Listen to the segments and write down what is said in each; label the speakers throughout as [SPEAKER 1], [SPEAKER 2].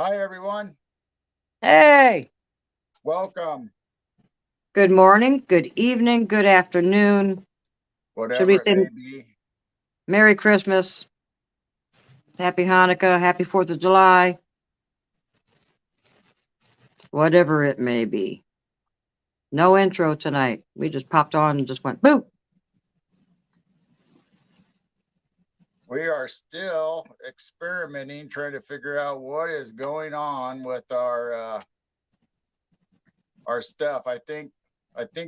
[SPEAKER 1] Hi, everyone.
[SPEAKER 2] Hey,
[SPEAKER 1] Welcome,
[SPEAKER 2] good morning, good evening, good afternoon. Should we
[SPEAKER 1] whatever it
[SPEAKER 2] say
[SPEAKER 1] may be.
[SPEAKER 2] Merry Christmas, Happy Hanukkah, Happy 4th of July, whatever it may be. No intro tonight. We just popped on and just went boop.
[SPEAKER 1] We are still experimenting, trying to figure out what is going on with our stuff. I think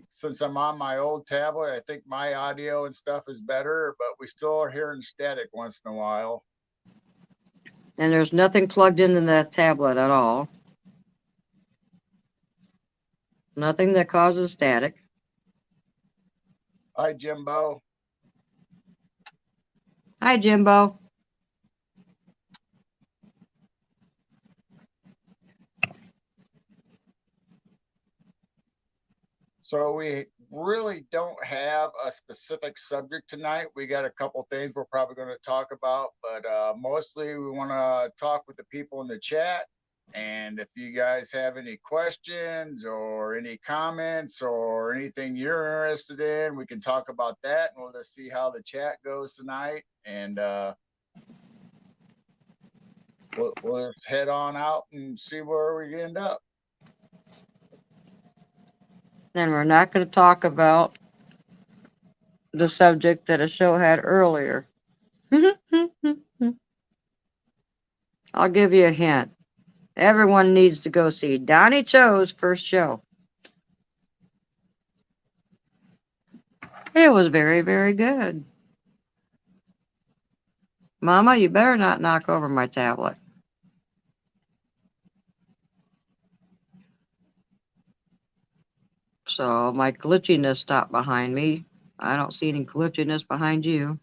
[SPEAKER 1] since I'm on my old tablet, I think my audio and stuff is better, but we still are hearing static once in a while.
[SPEAKER 2] And there's nothing plugged into that tablet at all. Nothing that causes static.
[SPEAKER 1] Hi, Jimbo.
[SPEAKER 2] Hi, Jimbo.
[SPEAKER 1] So we really don't have a specific subject tonight. We got a couple things we're probably going to talk about, but mostly we want to talk with the people in the chat. And if you guys have any questions or any comments or anything you're interested in, we can talk about that, and we'll just see how the chat goes tonight. And we'll head on out and see where we end up.
[SPEAKER 2] And we're not going to talk about the subject that a show had earlier. I'll give you a hint. Everyone needs to go see Donnie Cho's first show. It was very, very good. Mama, you better not knock over my tablet. So my glitchiness stopped behind me. I don't see any glitchiness behind you.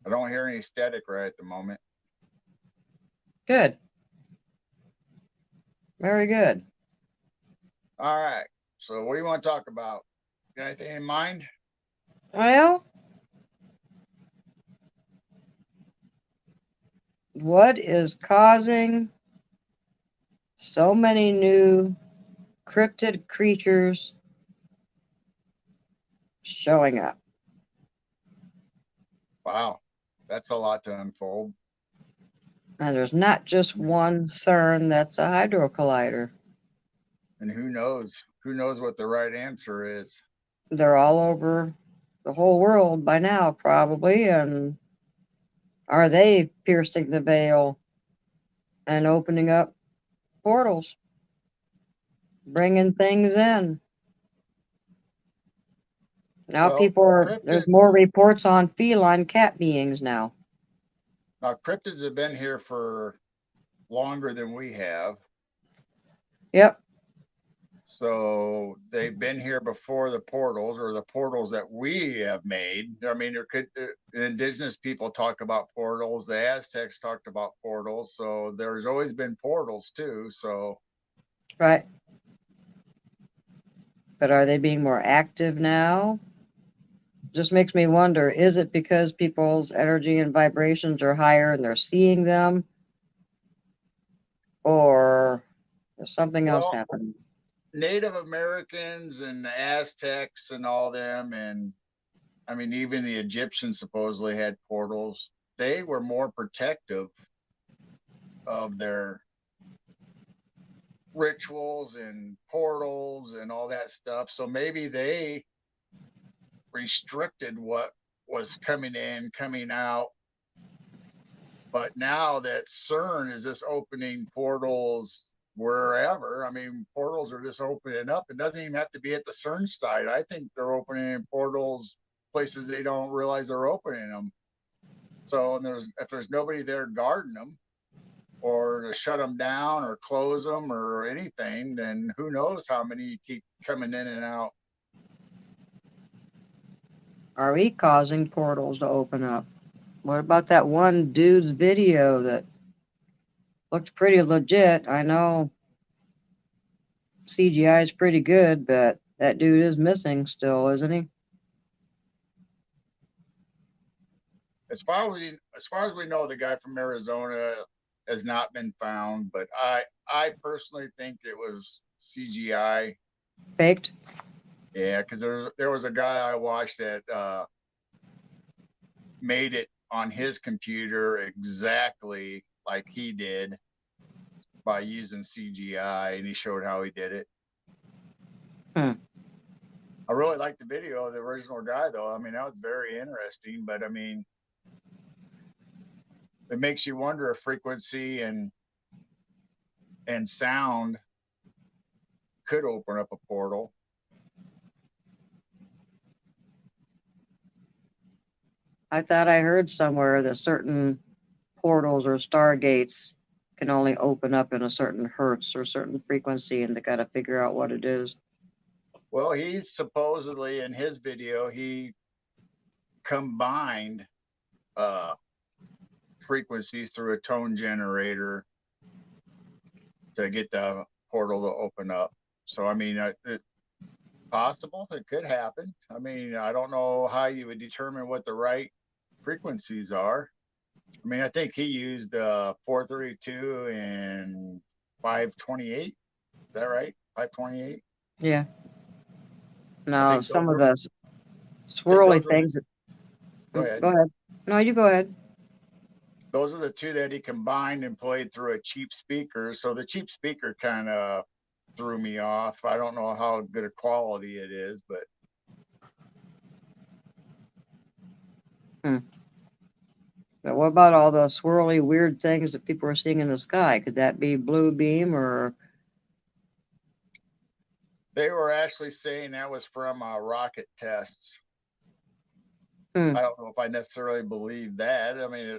[SPEAKER 1] I don't hear any static right at the moment.
[SPEAKER 2] Good. Very good.
[SPEAKER 1] All right. So, what do you want to talk about? Got anything in mind?
[SPEAKER 2] Well, what is causing so many new cryptid creatures showing up?
[SPEAKER 1] Wow, that's a lot to unfold.
[SPEAKER 2] And there's not just one CERN that's a hydro collider.
[SPEAKER 1] And who knows? Who knows what the right answer is?
[SPEAKER 2] They're all over the whole world by now, probably. And are they piercing the veil and opening up portals, bringing things in? Now
[SPEAKER 1] Well,
[SPEAKER 2] people are, there's
[SPEAKER 1] cryptids.
[SPEAKER 2] more reports on feline cat beings now.
[SPEAKER 1] Now, cryptids have been here for longer than we have.
[SPEAKER 2] Yep,
[SPEAKER 1] So they've been here before the portals or the portals that we have made. I mean, the indigenous people talk about portals. The Aztecs talked about portals. So there's always been portals too. So
[SPEAKER 2] right. But are they being more active now? Just makes me wonder, is it because people's energy and vibrations are higher and they're seeing them? Or is something else
[SPEAKER 1] well,
[SPEAKER 2] happening?
[SPEAKER 1] Native Americans and the Aztecs and all them, and I mean, even the Egyptians supposedly had portals. They were more protective of their rituals and portals and all that stuff. So maybe they restricted what was coming in, coming out. But now that CERN is just opening portals wherever, I mean, portals are just opening up. It doesn't even have to be at the CERN site. I think they're opening portals places they don't realize they're opening them. So and if there's nobody there guarding them or to shut them down or close them or anything, then who knows how many keep coming in and out.
[SPEAKER 2] Are we causing portals to open up? What about that one dude's video that looked pretty legit? I know CGI is pretty good, but that dude is missing still, isn't he?
[SPEAKER 1] As far as we know, the guy from Arizona has not been found, but I personally think it was CGI.
[SPEAKER 2] Faked?
[SPEAKER 1] Yeah, because there was a guy I watched that made it on his computer exactly like he did by using CGI, and he showed how he did it.
[SPEAKER 2] Hmm.
[SPEAKER 1] I really liked the video of the original guy, though. I mean, that was very interesting. But I mean, it makes you wonder if frequency and sound could open up a portal.
[SPEAKER 2] I thought I heard somewhere that certain portals or stargates can only open up in a certain hertz or certain frequency, and they got to figure out what it is.
[SPEAKER 1] Well, he supposedly in his video he combined uh, frequency through a tone generator to get the portal to open up. So I mean, it's possible it could happen. I mean, I don't know how you would determine what the right frequencies are. I mean, I think he used 432 and 528. Is that right? 528.
[SPEAKER 2] Yeah.
[SPEAKER 1] I
[SPEAKER 2] Now,
[SPEAKER 1] think
[SPEAKER 2] some
[SPEAKER 1] those
[SPEAKER 2] of
[SPEAKER 1] were.
[SPEAKER 2] the
[SPEAKER 1] I think those
[SPEAKER 2] swirly
[SPEAKER 1] were the.
[SPEAKER 2] things.
[SPEAKER 1] Go ahead.
[SPEAKER 2] Go ahead. No, you go ahead.
[SPEAKER 1] Those are the two that he combined and played through a cheap speaker. So the cheap speaker kind of threw me off. I don't know how good a quality it is, but
[SPEAKER 2] Hmm. But what about all the swirly, weird things that people are seeing in the sky? Could that be blue beam or?
[SPEAKER 1] they were actually saying that was from rocket tests.
[SPEAKER 2] Hmm.
[SPEAKER 1] I don't know if I necessarily believe that. I mean,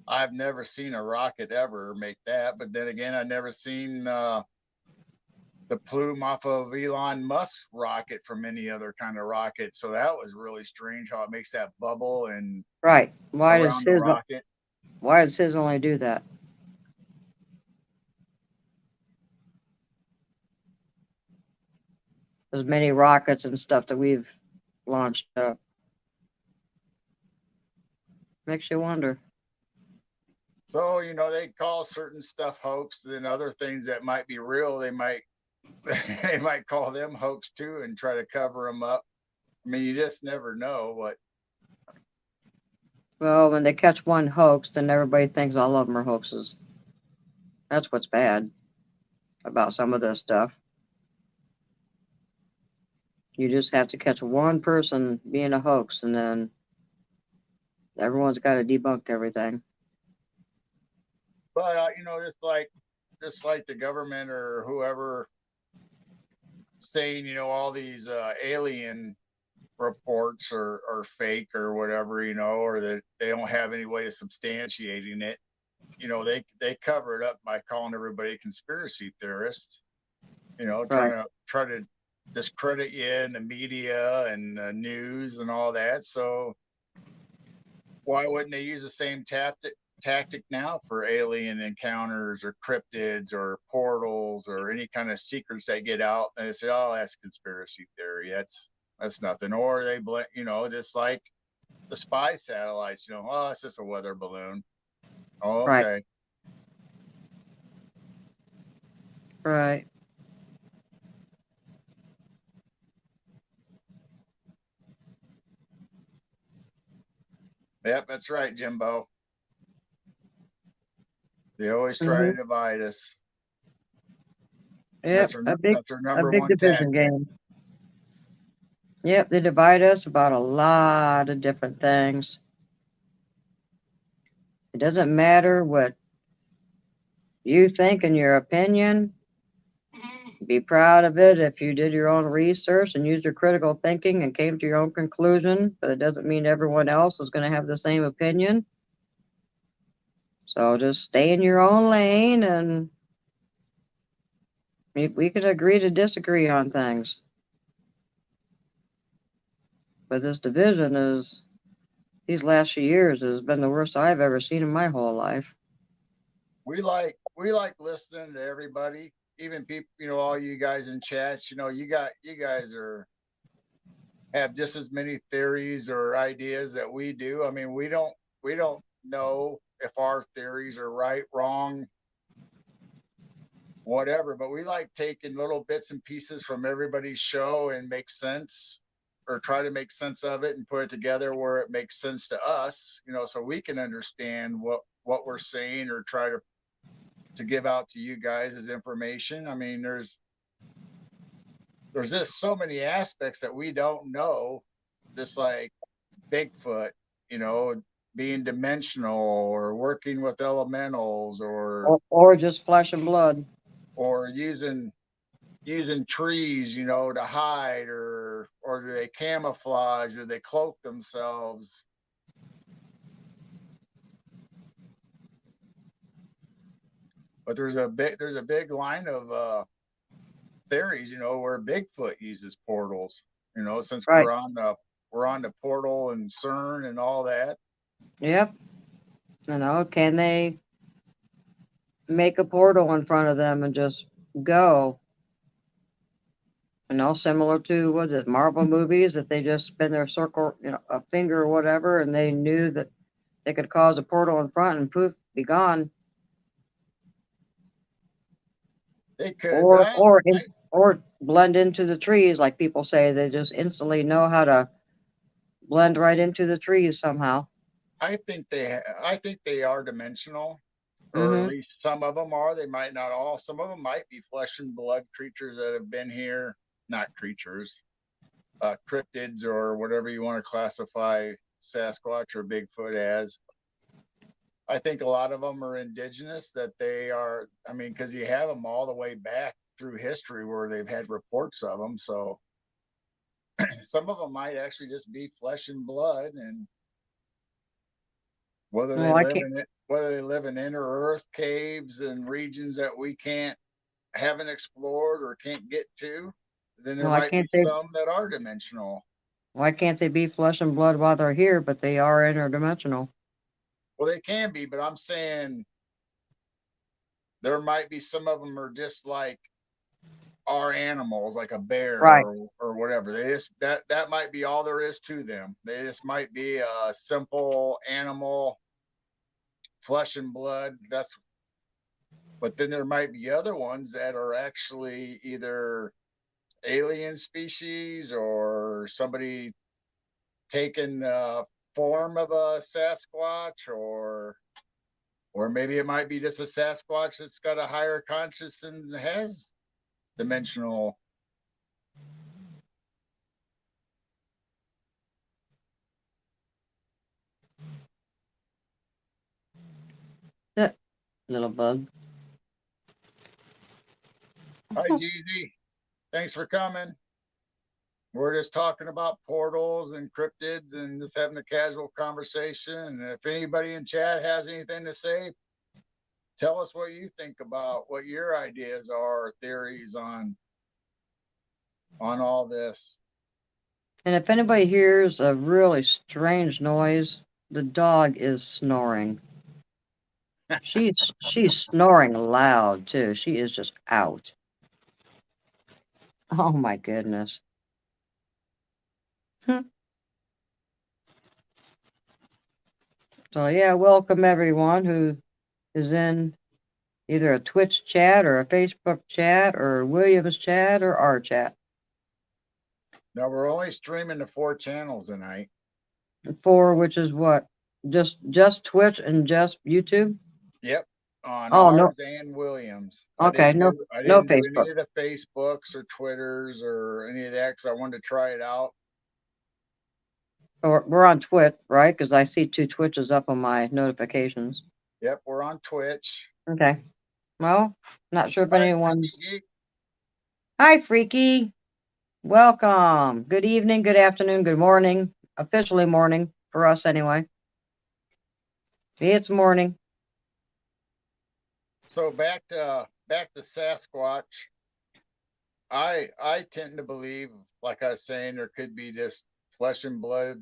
[SPEAKER 1] I've never seen a rocket ever make that, but then again, I've never seen the plume off of Elon Musk's rocket from any other kind of rocket. So that was really strange how it makes that bubble and
[SPEAKER 2] Right. Why does
[SPEAKER 1] around the
[SPEAKER 2] his?
[SPEAKER 1] rocket.
[SPEAKER 2] Why does his only do that? There's many rockets and stuff that we've launched up. Makes you wonder.
[SPEAKER 1] So, they call certain stuff hoax and other things that might be real, they might they might call them hoax too and try to cover them up. I mean, you just never know what.
[SPEAKER 2] Well, when they catch one hoax, then everybody thinks all of them are hoaxes. That's what's bad about some of this stuff. You just have to catch one person being a hoax, and then everyone's got to debunk everything.
[SPEAKER 1] But just like the government or whoever saying, all these alien reports are fake or whatever, or that they don't have any way of substantiating it. They cover it up by calling everybody a conspiracy theorist.
[SPEAKER 2] Right,
[SPEAKER 1] Try to discredit you in the media and the news and all that. So why wouldn't they use the same tactic now for alien encounters or cryptids or portals or any kind of secrets that get out? And they say, "Oh, that's conspiracy theory. That's nothing." Or they just like the spy satellites. Oh, it's just a weather balloon. Oh,
[SPEAKER 2] right,
[SPEAKER 1] okay.
[SPEAKER 2] right.
[SPEAKER 1] Yep, that's right, Jimbo. They always try
[SPEAKER 2] Hmm.
[SPEAKER 1] to divide us.
[SPEAKER 2] Yep,
[SPEAKER 1] That's their
[SPEAKER 2] a
[SPEAKER 1] number
[SPEAKER 2] big
[SPEAKER 1] one
[SPEAKER 2] division
[SPEAKER 1] tactic.
[SPEAKER 2] game. Yep, they divide us about a lot of different things. It doesn't matter what you think in your opinion. Be proud of it if you did your own research and used your critical thinking and came to your own conclusion, but it doesn't mean everyone else is going to have the same opinion. So just stay in your own lane and we could agree to disagree on things. But this division is, these last few years, has been the worst I've ever seen in my whole life.
[SPEAKER 1] We like listening to everybody, even people, all you guys in chats. You guys have just as many theories or ideas that we do. I mean, we don't know if our theories are right, wrong, whatever. But we like taking little bits and pieces from everybody's show and make sense, or try to make sense of it and put it together where it makes sense to us, so we can understand what we're saying, or try to give out to you guys as information. I mean, there's just so many aspects that we don't know, just like Bigfoot, you know, being dimensional, or working with elementals,
[SPEAKER 2] or just flesh and blood.
[SPEAKER 1] or using trees, to hide, or do they camouflage, or they cloak themselves. But there's a big line of theories, where Bigfoot uses portals. Since
[SPEAKER 2] Right.
[SPEAKER 1] we're on the portal and CERN and all that.
[SPEAKER 2] Yep. Can they make a portal in front of them and just go? Similar to, was it Marvel movies, that they just spin their circle, a finger or whatever, and they knew that they could cause a portal in front and poof, be gone.
[SPEAKER 1] They could, but
[SPEAKER 2] Or or in, or blend into the trees, like people say. They just instantly know how to blend right into the trees somehow.
[SPEAKER 1] I think they are dimensional, or at
[SPEAKER 2] Mm-hmm.
[SPEAKER 1] least some of them are. They might not all. Some of them might be flesh and blood creatures that have been here. Not creatures, cryptids, or whatever you want to classify Sasquatch or Bigfoot as. I think a lot of them are indigenous, that they are, I mean, because you have them all the way back through history where they've had reports of them. So some of them might actually just be flesh and blood, and whether they
[SPEAKER 2] Well, I
[SPEAKER 1] live
[SPEAKER 2] can't.
[SPEAKER 1] in it, whether they live in inner earth caves and regions that we haven't explored or can't get to, then there
[SPEAKER 2] Why
[SPEAKER 1] might be
[SPEAKER 2] can't they?
[SPEAKER 1] some that are dimensional.
[SPEAKER 2] Why can't they be flesh and blood while they're here? But they are interdimensional.
[SPEAKER 1] Well, they can be, but I'm saying there might be some of them are just like are animals, like a bear,
[SPEAKER 2] Right.
[SPEAKER 1] or whatever. They just that might be all there is to them. They just might be a simple animal, flesh and blood. But then there might be other ones that are actually either alien species, or somebody taking the form of a Sasquatch, or maybe it might be just a Sasquatch that's got a higher conscious and has dimensional.
[SPEAKER 2] That little bug.
[SPEAKER 1] Hi, Jeezy. Thanks for coming. We're just talking about portals and cryptids and just having a casual conversation. And if anybody in chat has anything to say, tell us what you think about what your ideas are, theories on all this.
[SPEAKER 2] And if anybody hears a really strange noise, the dog is snoring. She's snoring loud too. She is just out. Oh my goodness. Hmm. So yeah, welcome everyone who is in either a Twitch chat or a Facebook chat or Williams chat or our chat.
[SPEAKER 1] Now we're only streaming to 4 channels tonight.
[SPEAKER 2] For which is what? Just Twitch and just YouTube?
[SPEAKER 1] Yep, on
[SPEAKER 2] Oh no.
[SPEAKER 1] ours and Williams. I
[SPEAKER 2] Okay,
[SPEAKER 1] didn't
[SPEAKER 2] no
[SPEAKER 1] do I
[SPEAKER 2] no
[SPEAKER 1] didn't do any
[SPEAKER 2] Facebook.
[SPEAKER 1] of the Facebooks or Twitters or any of that because I wanted to try it out.
[SPEAKER 2] Or we're on Twitch, right? Because I see 2 Twitches up on my notifications.
[SPEAKER 1] Yep, we're on Twitch.
[SPEAKER 2] Okay. Well, not sure if
[SPEAKER 1] Hi, Freaky
[SPEAKER 2] anyone's.
[SPEAKER 1] Geek.
[SPEAKER 2] Hi, Freaky. Welcome. Good evening, good afternoon, good morning. Officially morning for us anyway. It's morning.
[SPEAKER 1] So back to Sasquatch. I tend to believe, like I was saying, there could be just flesh and blood,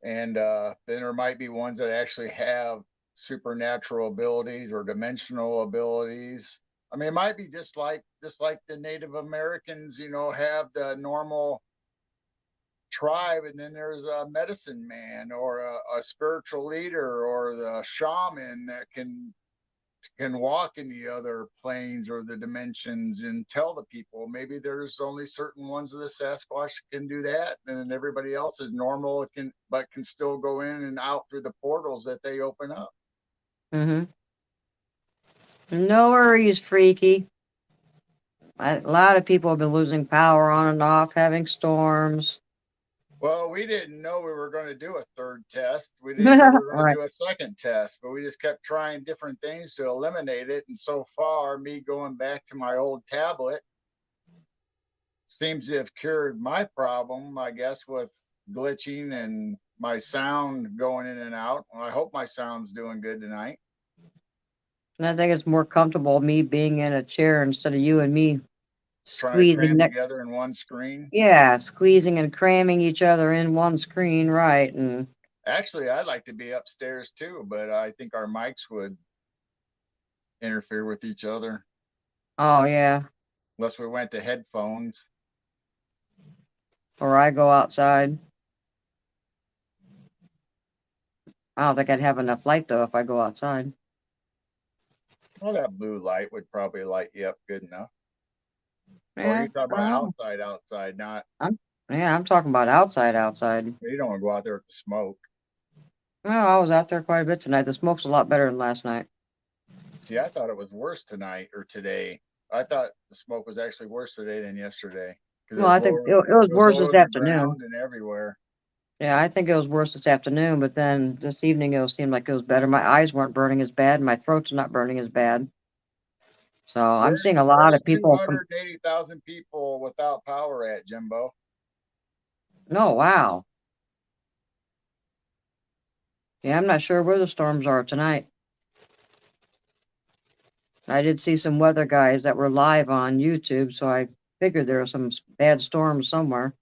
[SPEAKER 1] and then there might be ones that actually have supernatural abilities or dimensional abilities. I mean, it might be just like the Native Americans, have the normal tribe, and then there's a medicine man or a spiritual leader or the shaman that can walk in the other planes or the dimensions and tell the people. Maybe there's only certain ones of the Sasquatch can do that, and then everybody else is normal, but can still go in and out through the portals that they open up.
[SPEAKER 2] Mm-hmm. No worries, Freaky. A lot of people have been losing power on and off, having storms.
[SPEAKER 1] Well, we didn't know we were going to do a third test. We didn't know we were going to
[SPEAKER 2] Right.
[SPEAKER 1] do a second test, but we just kept trying different things to eliminate it. And so far, me going back to my old tablet seems to have cured my problem, I guess, with glitching and my sound going in and out. Well, I hope my sound's doing good tonight.
[SPEAKER 2] And I think it's more comfortable me being in a chair instead of you and me
[SPEAKER 1] Trying to
[SPEAKER 2] squeezing
[SPEAKER 1] cram
[SPEAKER 2] next.
[SPEAKER 1] together in one screen.
[SPEAKER 2] Yeah, squeezing and cramming each other in one screen, right? And
[SPEAKER 1] Actually, I'd like to be upstairs too, but I think our mics would interfere with each other
[SPEAKER 2] oh yeah,
[SPEAKER 1] unless we went to headphones.
[SPEAKER 2] or I go outside. I don't think I'd have enough light though if I go outside.
[SPEAKER 1] Well, that blue light would probably light you up good enough. Or
[SPEAKER 2] Yeah,
[SPEAKER 1] you talk
[SPEAKER 2] I
[SPEAKER 1] about
[SPEAKER 2] don't know.
[SPEAKER 1] outside, not
[SPEAKER 2] I'm yeah, I'm talking about outside, outside.
[SPEAKER 1] you don't want to go out there with the smoke.
[SPEAKER 2] Well, I was out there quite a bit tonight. The smoke's a lot better than last night.
[SPEAKER 1] See, I thought it was worse tonight or today. I thought the smoke was actually worse today than yesterday because
[SPEAKER 2] Well, I think it was
[SPEAKER 1] it was
[SPEAKER 2] worse
[SPEAKER 1] lower
[SPEAKER 2] this
[SPEAKER 1] to the
[SPEAKER 2] afternoon.
[SPEAKER 1] ground and everywhere.
[SPEAKER 2] Yeah, I think it was worse this afternoon, but then this evening it seemed like it was better. My eyes weren't burning as bad, my throat's not burning as bad. So I'm seeing a lot
[SPEAKER 1] Where's
[SPEAKER 2] of people.
[SPEAKER 1] 280,000 people without power at, Jimbo?
[SPEAKER 2] Oh, wow. Yeah, I'm not sure where the storms are tonight. I did see some weather guys that were live on YouTube, so I figured there were some bad storms somewhere.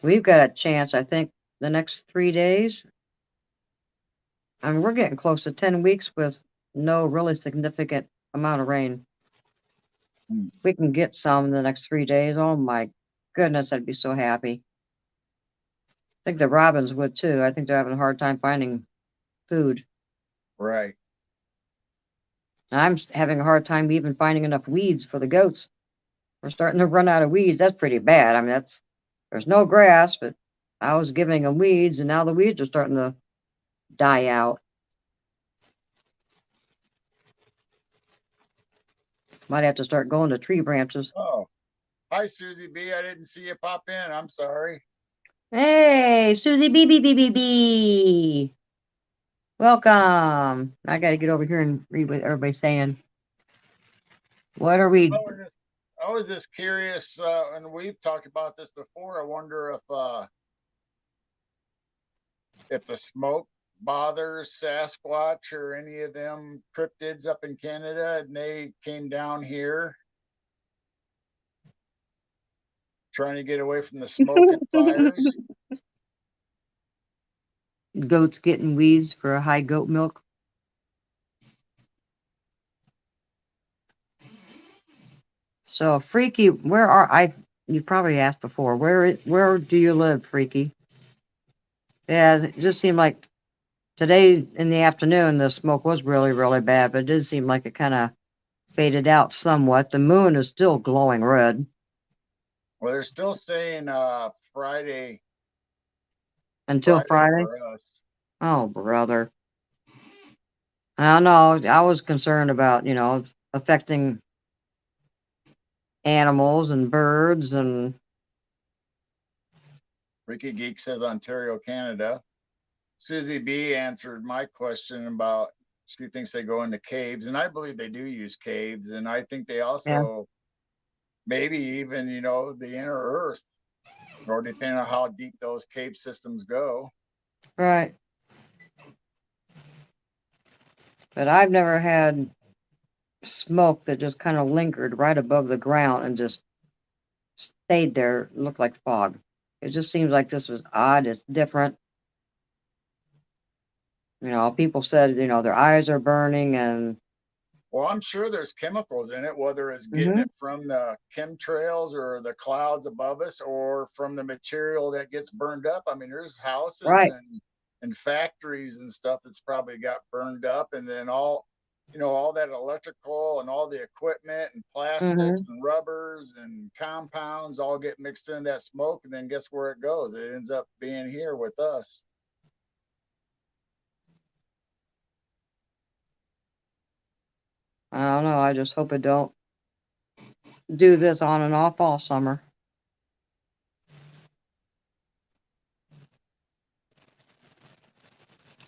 [SPEAKER 2] We've got a chance, I think, the next 3 days. I mean, we're getting close to 10 weeks with no really significant amount of rain.
[SPEAKER 1] Hmm.
[SPEAKER 2] We can get some in the next 3 days. Oh my goodness, I'd be so happy. I think the robins would too. I think they're having a hard time finding food.
[SPEAKER 1] Right.
[SPEAKER 2] I'm having a hard time even finding enough weeds for the goats. We're starting to run out of weeds. That's pretty bad. I mean, there's no grass, but I was giving them weeds, and now the weeds are starting to die out. Might have to start going to tree branches.
[SPEAKER 1] Oh, hi, Susie B. I didn't see you pop in. I'm sorry.
[SPEAKER 2] Hey, Susie B B B B B. Welcome. I got to get over here and read what everybody's saying. What are
[SPEAKER 1] I
[SPEAKER 2] we?
[SPEAKER 1] was just, I was just curious, and we've talked about this before. I wonder if the smoke bothers Sasquatch or any of them cryptids up in Canada, and they came down here trying to get away from the smoke and fires.
[SPEAKER 2] Goats getting weeds for a high goat milk. So, Freaky, where are I? You probably asked before. Where do you live, Freaky? Yeah, it just seemed like today in the afternoon the smoke was really, really bad, but it did seem like it kind of faded out somewhat. The moon is still glowing red
[SPEAKER 1] Well, they're still saying
[SPEAKER 2] until
[SPEAKER 1] Friday
[SPEAKER 2] Friday.
[SPEAKER 1] for us.
[SPEAKER 2] Oh, brother. I don't know. I was concerned about, affecting animals and birds and
[SPEAKER 1] Ricky Geek says Ontario, Canada. Susie B answered my question about she thinks they go into caves, and I believe they do use caves, and I think they
[SPEAKER 2] yeah,
[SPEAKER 1] also maybe even the inner earth, or depending on how deep those cave systems go.
[SPEAKER 2] right. But I've never had smoke that just kind of lingered right above the ground and just stayed there, looked like fog. It just seems like this was odd. It's different. People said, their eyes are burning and
[SPEAKER 1] Well, I'm sure there's chemicals in it, whether it's getting
[SPEAKER 2] Hmm.
[SPEAKER 1] it from the chemtrails or the clouds above us or from the material that gets burned up. I mean, there's houses
[SPEAKER 2] Right.
[SPEAKER 1] and factories and stuff that's probably got burned up, and then all all that electrical and all the equipment and plastics
[SPEAKER 2] Hmm.
[SPEAKER 1] and rubbers and compounds all get mixed into that smoke, and then guess where it goes? It ends up being here with us.
[SPEAKER 2] I don't know. I just hope it don't do this on and off all summer.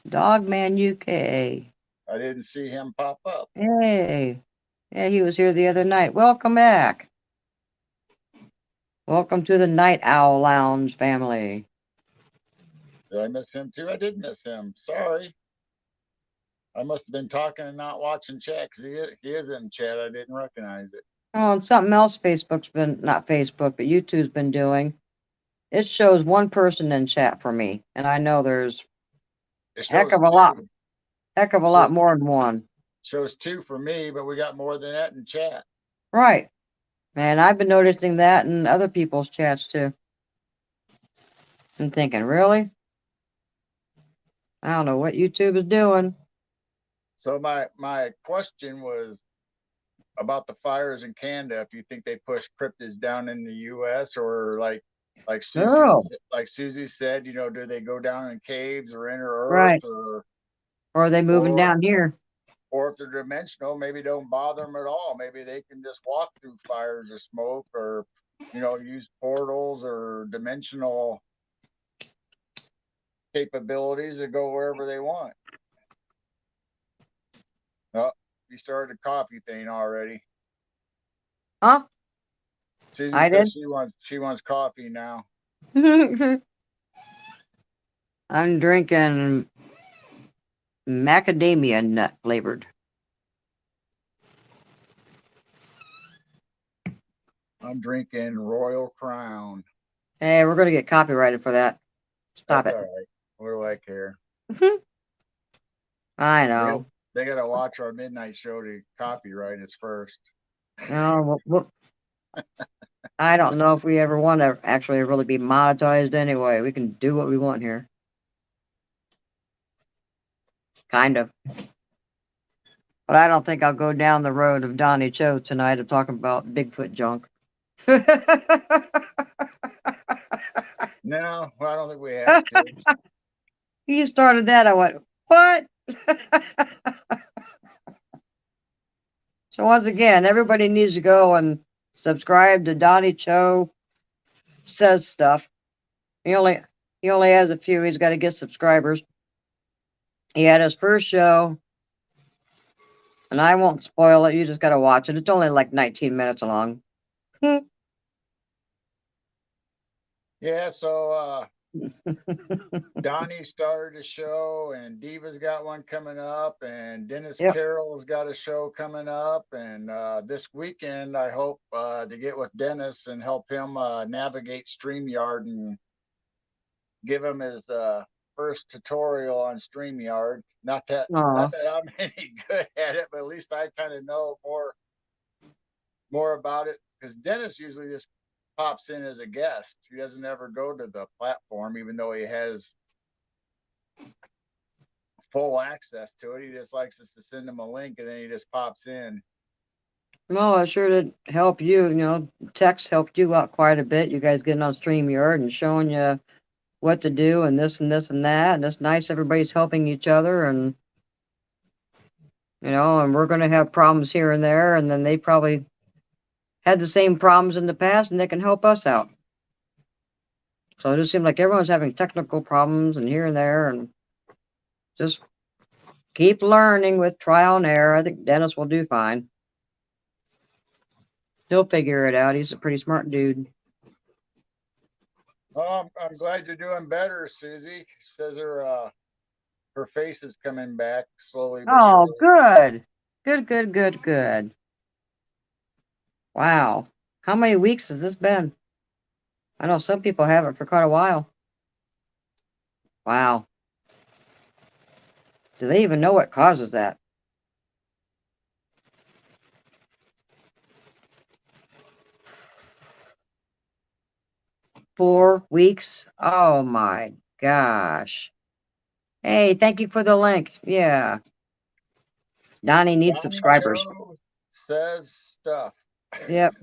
[SPEAKER 2] Dogman UK.
[SPEAKER 1] I didn't see him pop up.
[SPEAKER 2] Hey. Yeah, he was here the other night. Welcome back. Welcome to the Night Owl Lounge family.
[SPEAKER 1] Did I miss him too? I did miss him. Sorry. I must have been talking and not watching chat because he is in chat. I didn't recognize it.
[SPEAKER 2] Oh, and something else Facebook's been, not Facebook, but YouTube's been doing. It shows one person in chat for me, and I know there's
[SPEAKER 1] It
[SPEAKER 2] heck
[SPEAKER 1] shows
[SPEAKER 2] of a lot,
[SPEAKER 1] two.
[SPEAKER 2] heck of a lot
[SPEAKER 1] Shows,
[SPEAKER 2] more than one.
[SPEAKER 1] shows two for me, but we got more than that in chat.
[SPEAKER 2] Right. And I've been noticing that in other people's chats too. I'm thinking, really? I don't know what YouTube is doing.
[SPEAKER 1] So my question was about the fires in Canada. If you think they push cryptids down in the U.S. or like Susie
[SPEAKER 2] Oh,
[SPEAKER 1] like Susie said, do they go down in caves or inner Earth
[SPEAKER 2] right. Or are they moving
[SPEAKER 1] or
[SPEAKER 2] down here?
[SPEAKER 1] or if they're dimensional, maybe don't bother them at all. Maybe they can just walk through fires or smoke or, use portals or dimensional capabilities to go wherever they want. Oh, you started the coffee thing already.
[SPEAKER 2] Huh?
[SPEAKER 1] Susie
[SPEAKER 2] I
[SPEAKER 1] says
[SPEAKER 2] did.
[SPEAKER 1] she wants coffee now.
[SPEAKER 2] I'm drinking macadamia nut flavored.
[SPEAKER 1] I'm drinking Royal Crown.
[SPEAKER 2] Hey, we're gonna get copyrighted for that. Stop
[SPEAKER 1] That's
[SPEAKER 2] it.
[SPEAKER 1] all right. What do I care?
[SPEAKER 2] I
[SPEAKER 1] They got
[SPEAKER 2] know.
[SPEAKER 1] they got to watch our midnight show to copyright us first.
[SPEAKER 2] No, I don't know if we ever want to actually really be monetized anyway. We can do what we want here. Kind of. But I don't think I'll go down the road of Donnie Cho tonight of talking about Bigfoot junk.
[SPEAKER 1] No, I don't think we have to.
[SPEAKER 2] He started that. I went, what? So once again, everybody needs to go and subscribe to Donnie Cho Says Stuff. He only he only has a few. He's got to get subscribers. He had his first show, and I won't spoil it. You just got to watch it. It's only like 19 minutes long.
[SPEAKER 1] Yeah, so Donnie started a show, and Diva's got one coming up, and Dennis
[SPEAKER 2] Yep.
[SPEAKER 1] Carroll's got a show coming up, and this weekend I hope to get with Dennis and help him navigate StreamYard and give him his first tutorial on StreamYard. Not that
[SPEAKER 2] Aw.
[SPEAKER 1] not that I'm any good at it, but at least I kind of know more about it because Dennis usually just pops in as a guest. He doesn't ever go to the platform, even though he has full access to it. He just likes us to send him a link and then he just pops in.
[SPEAKER 2] Well, I sure did help you. You know, text helped you out quite a bit. You guys getting on StreamYard and showing you what to do and this and this and that. And it's nice everybody's helping each other. And, and we're going to have problems here and there. And then they probably had the same problems in the past and they can help us out. So it just seemed like everyone's having technical problems and here and there. And just keep learning with trial and error. I think Dennis will do fine. He'll figure it out. He's a pretty smart dude.
[SPEAKER 1] Oh, I'm glad you're doing better, Susie. She says her face is coming back slowly but
[SPEAKER 2] Oh,
[SPEAKER 1] surely.
[SPEAKER 2] good. Good, good, good, good. Wow. How many weeks has this been? I know some people have it for quite a while. Wow. Do they even know what causes that? 4 weeks. Oh my gosh. Hey, thank you for the link. Yeah. Donnie needs
[SPEAKER 1] Johnny
[SPEAKER 2] subscribers.
[SPEAKER 1] Joe says stuff.
[SPEAKER 2] Yep.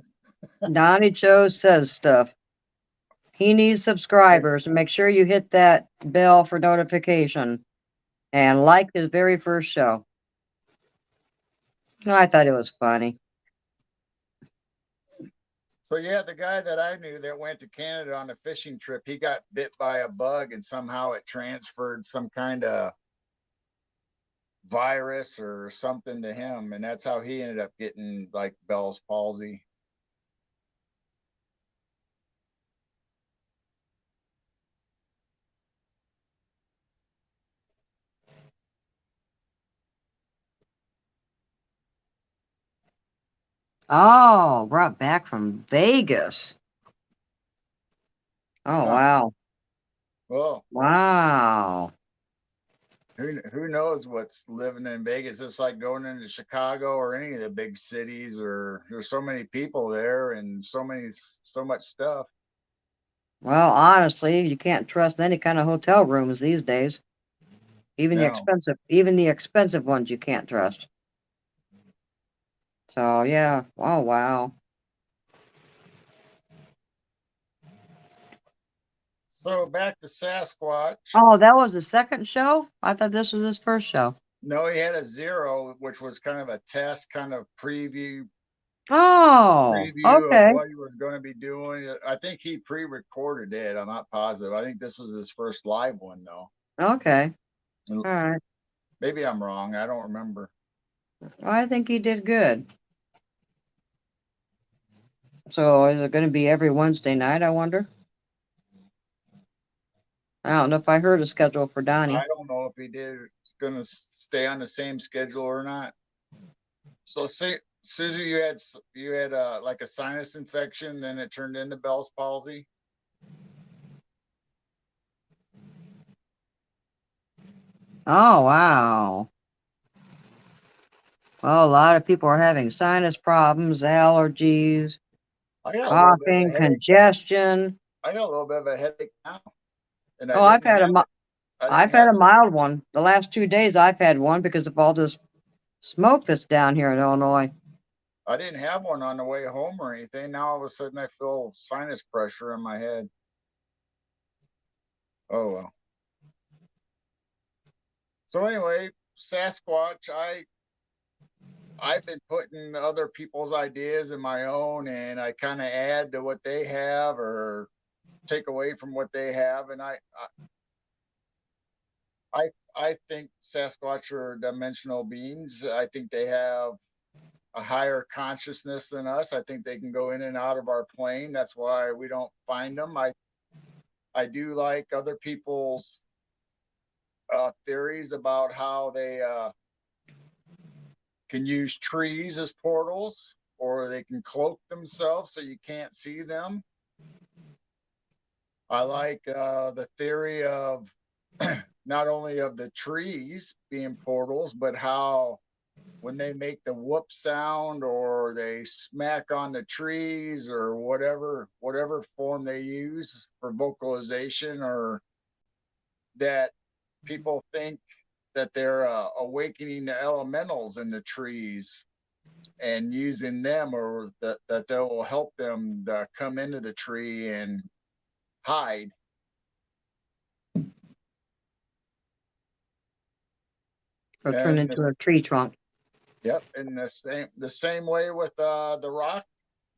[SPEAKER 2] Donnie Joe says stuff. He needs subscribers. And make sure you hit that bell for notification and like his very first show. I thought it was funny.
[SPEAKER 1] So yeah, the guy that I knew that went to Canada on a fishing trip, he got bit by a bug and somehow it transferred some kind of virus or something to him, and that's how he ended up getting like Bell's palsy.
[SPEAKER 2] Oh, brought back from Vegas. Oh,
[SPEAKER 1] Huh.
[SPEAKER 2] wow.
[SPEAKER 1] Well,
[SPEAKER 2] Wow.
[SPEAKER 1] who knows what's living in Vegas? It's like going into Chicago or any of the big cities, or there's so many people there and so much stuff.
[SPEAKER 2] Well, honestly, you can't trust any kind of hotel rooms these days.
[SPEAKER 1] No.
[SPEAKER 2] Even the expensive ones you can't trust. So, yeah. Oh, wow.
[SPEAKER 1] So back to Sasquatch.
[SPEAKER 2] Oh, that was the second show? I thought this was his first show.
[SPEAKER 1] No, he had a zero, which was kind of a test, kind of
[SPEAKER 2] Oh,
[SPEAKER 1] preview of
[SPEAKER 2] okay.
[SPEAKER 1] what he was going to be doing. I think he pre-recorded it. I'm not positive. I think this was his first live one, though.
[SPEAKER 2] Okay. All right.
[SPEAKER 1] Maybe I'm wrong. I don't remember.
[SPEAKER 2] Well, I think he did good. So, is it going to be every Wednesday night, I wonder? I don't know if I heard a schedule for Donnie.
[SPEAKER 1] I don't know if he did going to stay on the same schedule or not. So, say, Susie, you had like a sinus infection, then it turned into Bell's palsy.
[SPEAKER 2] Oh, wow. Well, a lot of people are having sinus problems, allergies,
[SPEAKER 1] I got a little bit of a
[SPEAKER 2] coughing,
[SPEAKER 1] headache.
[SPEAKER 2] congestion.
[SPEAKER 1] I got a little bit of a headache now, and
[SPEAKER 2] Oh,
[SPEAKER 1] I
[SPEAKER 2] I've
[SPEAKER 1] didn't
[SPEAKER 2] had
[SPEAKER 1] have
[SPEAKER 2] a
[SPEAKER 1] it.
[SPEAKER 2] mild one. The last 2 days I've had one because of all this smoke that's down here in Illinois.
[SPEAKER 1] I didn't have one on the way home or anything. Now all of a sudden I feel sinus pressure in my head. Oh well. So anyway, Sasquatch, I've been putting other people's ideas in my own, and I kind of add to what they have or take away from what they have, and I think Sasquatch are dimensional beings. I think they have a higher consciousness than us. I think they can go in and out of our plane. That's why we don't find them. I do like other people's theories about how they can use trees as portals, or they can cloak themselves so you can't see them. I like the theory of not only of the trees being portals, but how when they make the whoop sound or they smack on the trees or whatever form they use for vocalization, or that people think that they're awakening the elementals in the trees and using them, or that they will help them to come into the tree and hide.
[SPEAKER 2] Or turn
[SPEAKER 1] And
[SPEAKER 2] into a tree trunk.
[SPEAKER 1] yep, and the same way with the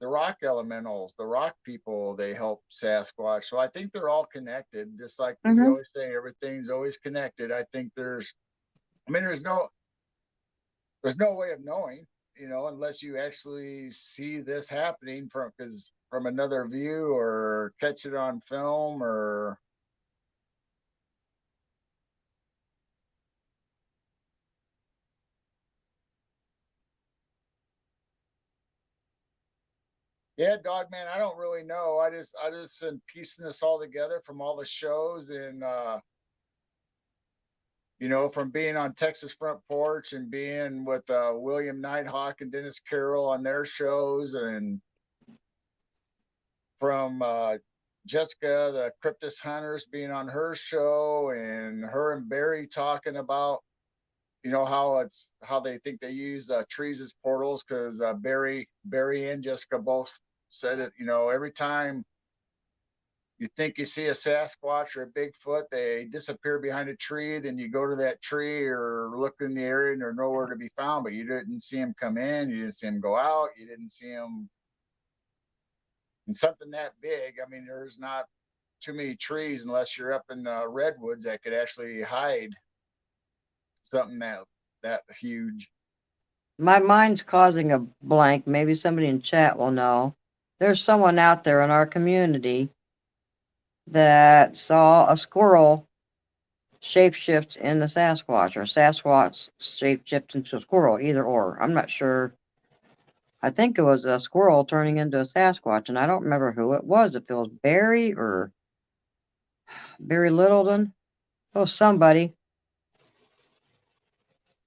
[SPEAKER 1] rock elementals, the rock people, they help Sasquatch. So I think they're all connected, just like we
[SPEAKER 2] Mm-hmm.
[SPEAKER 1] always say, everything's always connected. I think I mean, there's no way of knowing, unless you actually see this happening from another view or catch it on film or yeah, dog man, I don't really know. I just been piecing this all together from all the shows, and from being on Texas Front Porch and being with William Nighthawk and Dennis Carroll on their shows, and from Jessica, the Cryptus Hunters, being on her show, and her and Barry talking about, how they think they use trees as portals, because Barry and Jessica both said that, every time you think you see a Sasquatch or a Bigfoot, they disappear behind a tree. Then you go to that tree or look in the area and they're nowhere to be found. But you didn't see them come in, you didn't see them go out, you didn't see them in something that big. I mean, there's not too many trees unless you're up in redwoods that could actually hide something that huge.
[SPEAKER 2] My mind's causing a blank. Maybe somebody in chat will know. There's someone out there in our community that saw a squirrel shapeshift in the Sasquatch, or Sasquatch shapeshift into a squirrel, either or. I'm not sure. I think it was a squirrel turning into a Sasquatch, and I don't remember who it was. If it was Barry or Barry Littleton. Oh, somebody.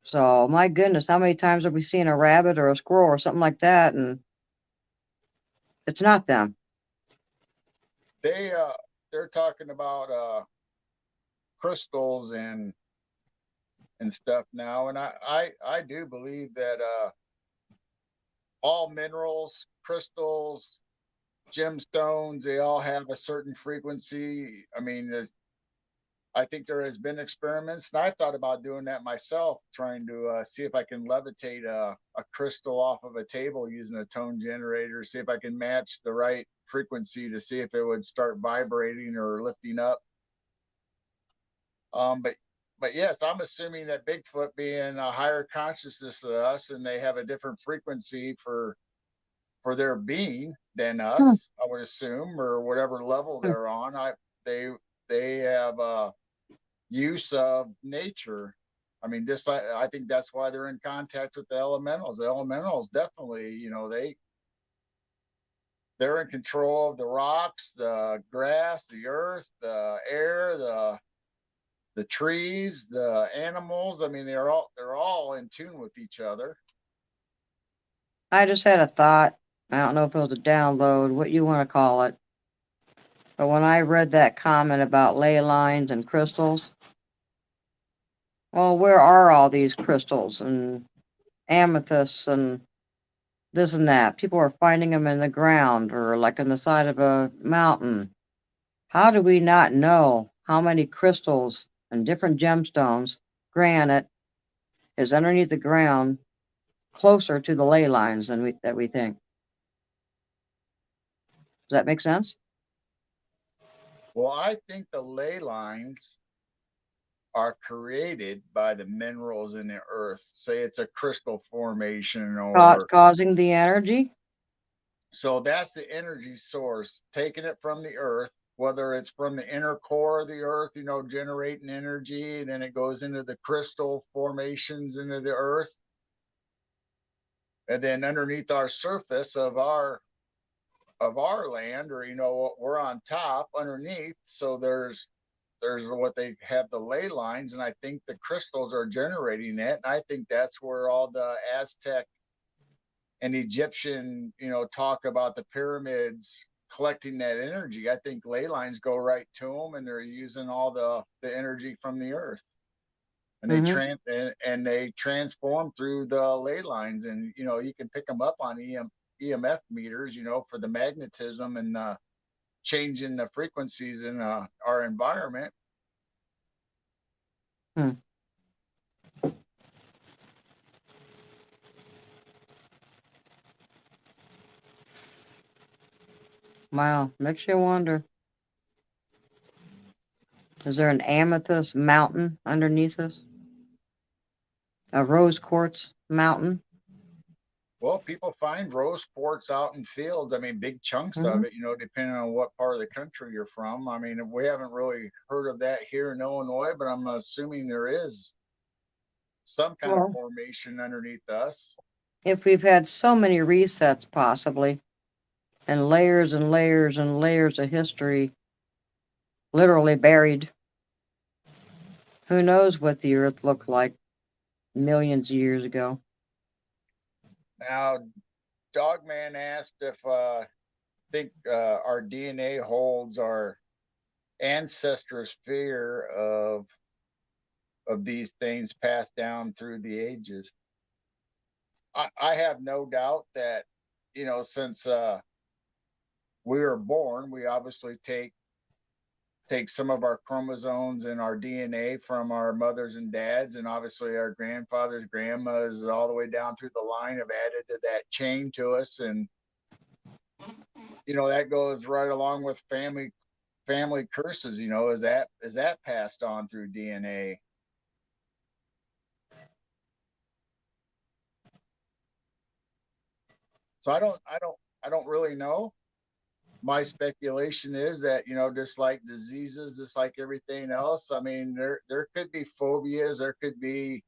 [SPEAKER 2] So, my goodness, how many times have we seen a rabbit or a squirrel or something like that, and it's not them?
[SPEAKER 1] They're talking about crystals and stuff now, and I do believe that all minerals, crystals, gemstones, they all have a certain frequency. I mean, I think there has been experiments, and I thought about doing that myself, trying to see if I can levitate a crystal off of a table using a tone generator, see if I can match the right frequency to see if it would start vibrating or lifting up. But yes, I'm assuming that Bigfoot being a higher consciousness than us, and they have a different frequency for their being than
[SPEAKER 2] Hmm.
[SPEAKER 1] us, I would assume, or whatever level
[SPEAKER 2] Hmm.
[SPEAKER 1] they're on. They they have use of nature. I mean, this I think that's why they're in contact with the elementals. The elementals definitely, they're in control of the rocks, the grass, the earth, the air, the trees, the animals. I mean, they're all in tune with each other.
[SPEAKER 2] I just had a thought. I don't know if it was a download, what you want to call it. But when I read that comment about ley lines and crystals, well, where are all these crystals and amethysts and this and that? People are finding them in the ground or like on the side of a mountain. How do we not know how many crystals and different gemstones, granite, is underneath the ground closer to the ley lines than we think? Does that make sense?
[SPEAKER 1] Well, I think the ley lines are created by the minerals in the earth. Say it's a crystal formation, or
[SPEAKER 2] Causing the energy?
[SPEAKER 1] so that's the energy source, taking it from the earth, whether it's from the inner core of the earth, generating energy, then it goes into the crystal formations into the earth, and then underneath our surface of our land, or we're on top underneath. So there's what they have, the ley lines, and I think the crystals are generating it, and I think that's where all the Aztec and Egyptian, talk about the pyramids collecting that energy. I think ley lines go right to them, and they're using all the energy from the earth, and
[SPEAKER 2] Mm-hmm.
[SPEAKER 1] they transform through the ley lines, and you can pick them up on EMF meters, for the magnetism and the changing the frequencies in our environment.
[SPEAKER 2] Hmm. Wow, makes you wonder. Is there an amethyst mountain underneath us? A rose quartz mountain?
[SPEAKER 1] Well, people find rose quartz out in fields. I mean, big chunks
[SPEAKER 2] Mm-hmm.
[SPEAKER 1] of it, depending on what part of the country you're from. I mean, we haven't really heard of that here in Illinois, but I'm assuming there is some kind of
[SPEAKER 2] Well,
[SPEAKER 1] formation underneath us.
[SPEAKER 2] if we've had so many resets, possibly, and layers and layers and layers of history literally buried, who knows what the earth looked like millions of years ago?
[SPEAKER 1] Now, Dogman asked if think our DNA holds our ancestors' fear of these things passed down through the ages. I have no doubt that, since we were born, we obviously take some of our chromosomes and our DNA from our mothers and dads, and obviously our grandfathers, grandmas, all the way down through the line have added to that chain to us, and that goes right along with family curses. Is that passed on through DNA? So I don't really know. My speculation is that, just like diseases, just like everything else, I mean, there could be phobias, there could be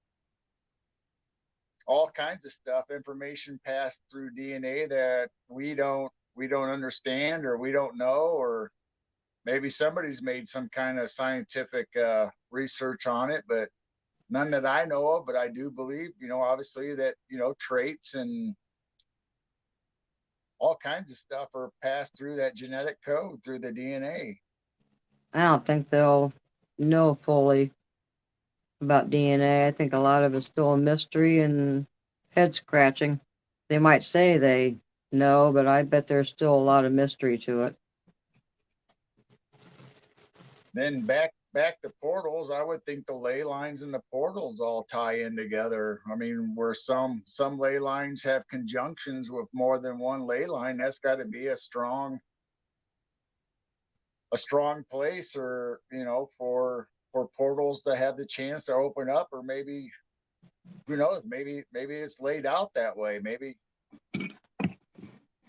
[SPEAKER 1] all kinds of stuff, information passed through DNA that we don't understand, or we don't know, or maybe somebody's made some kind of scientific research on it, but none that I know of. But I do believe, obviously, that traits and all kinds of stuff are passed through that genetic code through the DNA.
[SPEAKER 2] I don't think they'll know fully about DNA. I think a lot of it's still a mystery and head scratching. They might say they know, but I bet there's still a lot of mystery to it.
[SPEAKER 1] Then back to portals, I would think the ley lines and the portals all tie in together. I mean, where some ley lines have conjunctions with more than one ley line, that's got to be a strong place, or for portals to have the chance to open up, or maybe who knows, maybe it's laid out that way. Maybe.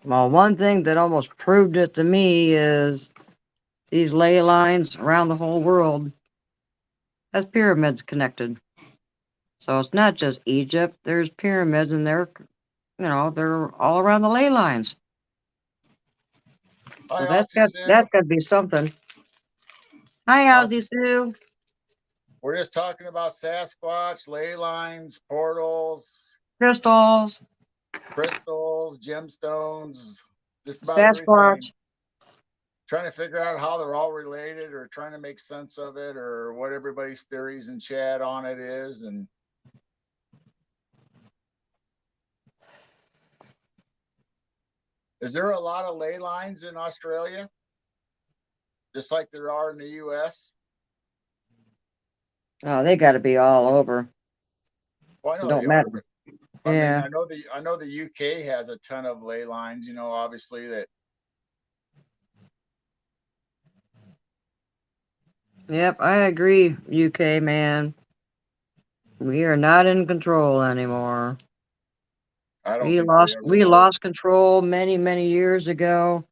[SPEAKER 2] Well, one thing that almost proved it to me is these ley lines around the whole world has pyramids connected. So it's not just Egypt. There's pyramids, and they're all around the ley lines.
[SPEAKER 1] Hi,
[SPEAKER 2] So
[SPEAKER 1] Aussie Sue.
[SPEAKER 2] that's got to be something. Hi, Ozzy
[SPEAKER 1] Aussie,
[SPEAKER 2] Sue.
[SPEAKER 1] we're just talking about Sasquatch, ley lines, portals,
[SPEAKER 2] Crystals,
[SPEAKER 1] crystals, gemstones, just about everything.
[SPEAKER 2] Sasquatch.
[SPEAKER 1] Trying to figure out how they're all related, or trying to make sense of it, or what everybody's theories in chat on it is. And is there a lot of ley lines in Australia, just like there are in the U.S.?
[SPEAKER 2] Oh, they got to be all over.
[SPEAKER 1] Well, I
[SPEAKER 2] It
[SPEAKER 1] know they
[SPEAKER 2] don't
[SPEAKER 1] are,
[SPEAKER 2] matter.
[SPEAKER 1] but I mean,
[SPEAKER 2] Yeah.
[SPEAKER 1] I know the UK has a ton of ley lines. Obviously that.
[SPEAKER 2] Yep, I agree, UK man. We are not in control anymore.
[SPEAKER 1] I don't
[SPEAKER 2] We
[SPEAKER 1] think we
[SPEAKER 2] lost
[SPEAKER 1] ever
[SPEAKER 2] we
[SPEAKER 1] will.
[SPEAKER 2] lost control many, many years ago.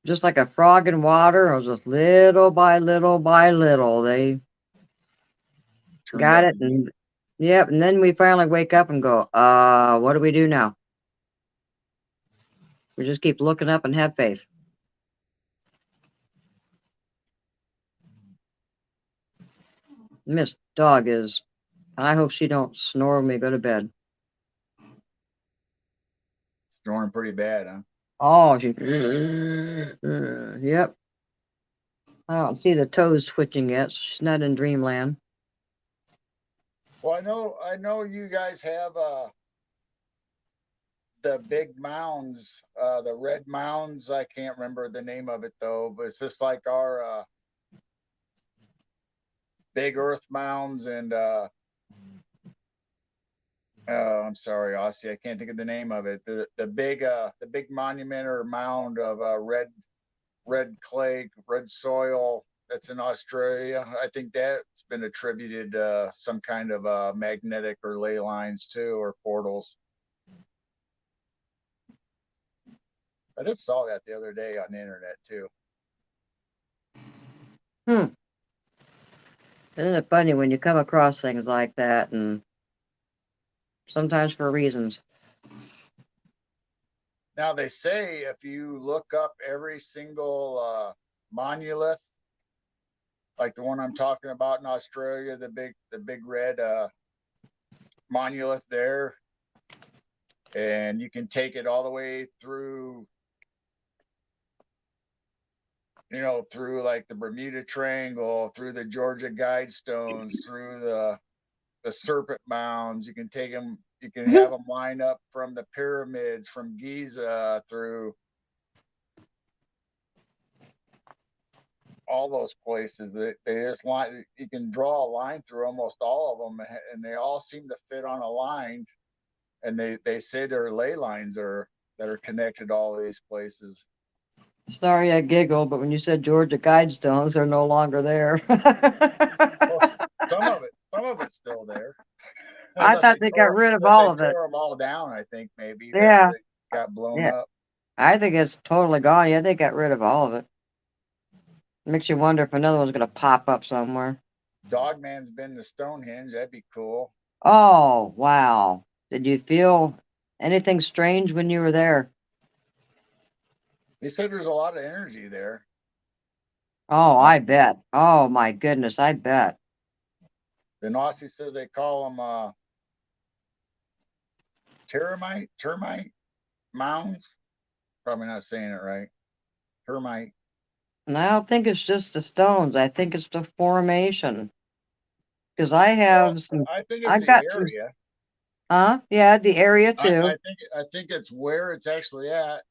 [SPEAKER 2] Just like a frog in water, it was just little by little by little. They
[SPEAKER 1] Turned
[SPEAKER 2] got
[SPEAKER 1] up
[SPEAKER 2] it,
[SPEAKER 1] the heat.
[SPEAKER 2] and yep, and then we finally wake up and go, what do we do now? We just keep looking up and have faith. Miss Dog is, I hope she don't snore when we go to bed.
[SPEAKER 1] Snoring pretty bad, huh?
[SPEAKER 2] Oh, she, yep. I don't see the toes twitching yet, so she's not in dreamland.
[SPEAKER 1] Well, I know you guys have the big mounds, the red mounds. I can't remember the name of it though, but it's just like our big earth mounds. And I'm sorry, Aussie, I can't think of the name of it. The big monument or mound of red clay, red soil that's in Australia. I think that's been attributed some kind of magnetic or ley lines too, or portals. I just saw that the other day on the internet too.
[SPEAKER 2] Hmm. Isn't it funny when you come across things like that, and sometimes for reasons?
[SPEAKER 1] Now they say if you look up every single monolith, like the one I'm talking about in Australia, the big red monolith there, and you can take it all the way through through like the Bermuda Triangle, through the Georgia Guidestones, through the Serpent Mounds. You can take them. You can have them line up from the pyramids, from Giza, through all those places. They just line. You can draw a line through almost all of them, and they all seem to fit on a line. And they say their ley lines are that are connected to all these places.
[SPEAKER 2] Sorry, I giggled, but when you said Georgia Guidestones, they're no longer there.
[SPEAKER 1] Well, some of it's still there,
[SPEAKER 2] I
[SPEAKER 1] unless
[SPEAKER 2] thought
[SPEAKER 1] they
[SPEAKER 2] they got
[SPEAKER 1] tore
[SPEAKER 2] rid of
[SPEAKER 1] unless they
[SPEAKER 2] all of it.
[SPEAKER 1] tore them all down. I think maybe that
[SPEAKER 2] Yeah,
[SPEAKER 1] they got blown
[SPEAKER 2] yeah.
[SPEAKER 1] up.
[SPEAKER 2] I think it's totally gone. Yeah, they got rid of all of it. Makes you wonder if another one's gonna pop up somewhere.
[SPEAKER 1] Dogman's been to Stonehenge. That'd be cool.
[SPEAKER 2] Oh, wow. Did you feel anything strange when you were there?
[SPEAKER 1] He said there's a lot of energy there.
[SPEAKER 2] Oh,
[SPEAKER 1] Not
[SPEAKER 2] I bet. Oh my goodness, I bet.
[SPEAKER 1] the Nazi said they call them termite mounds. Probably not saying it right. Termite.
[SPEAKER 2] And I don't think it's just the stones. I think it's the formation. Because I
[SPEAKER 1] Well,
[SPEAKER 2] have some,
[SPEAKER 1] I think it's
[SPEAKER 2] I've
[SPEAKER 1] the
[SPEAKER 2] got some,
[SPEAKER 1] area.
[SPEAKER 2] yeah, the area
[SPEAKER 1] I,
[SPEAKER 2] too.
[SPEAKER 1] I think I think it's where it's actually at.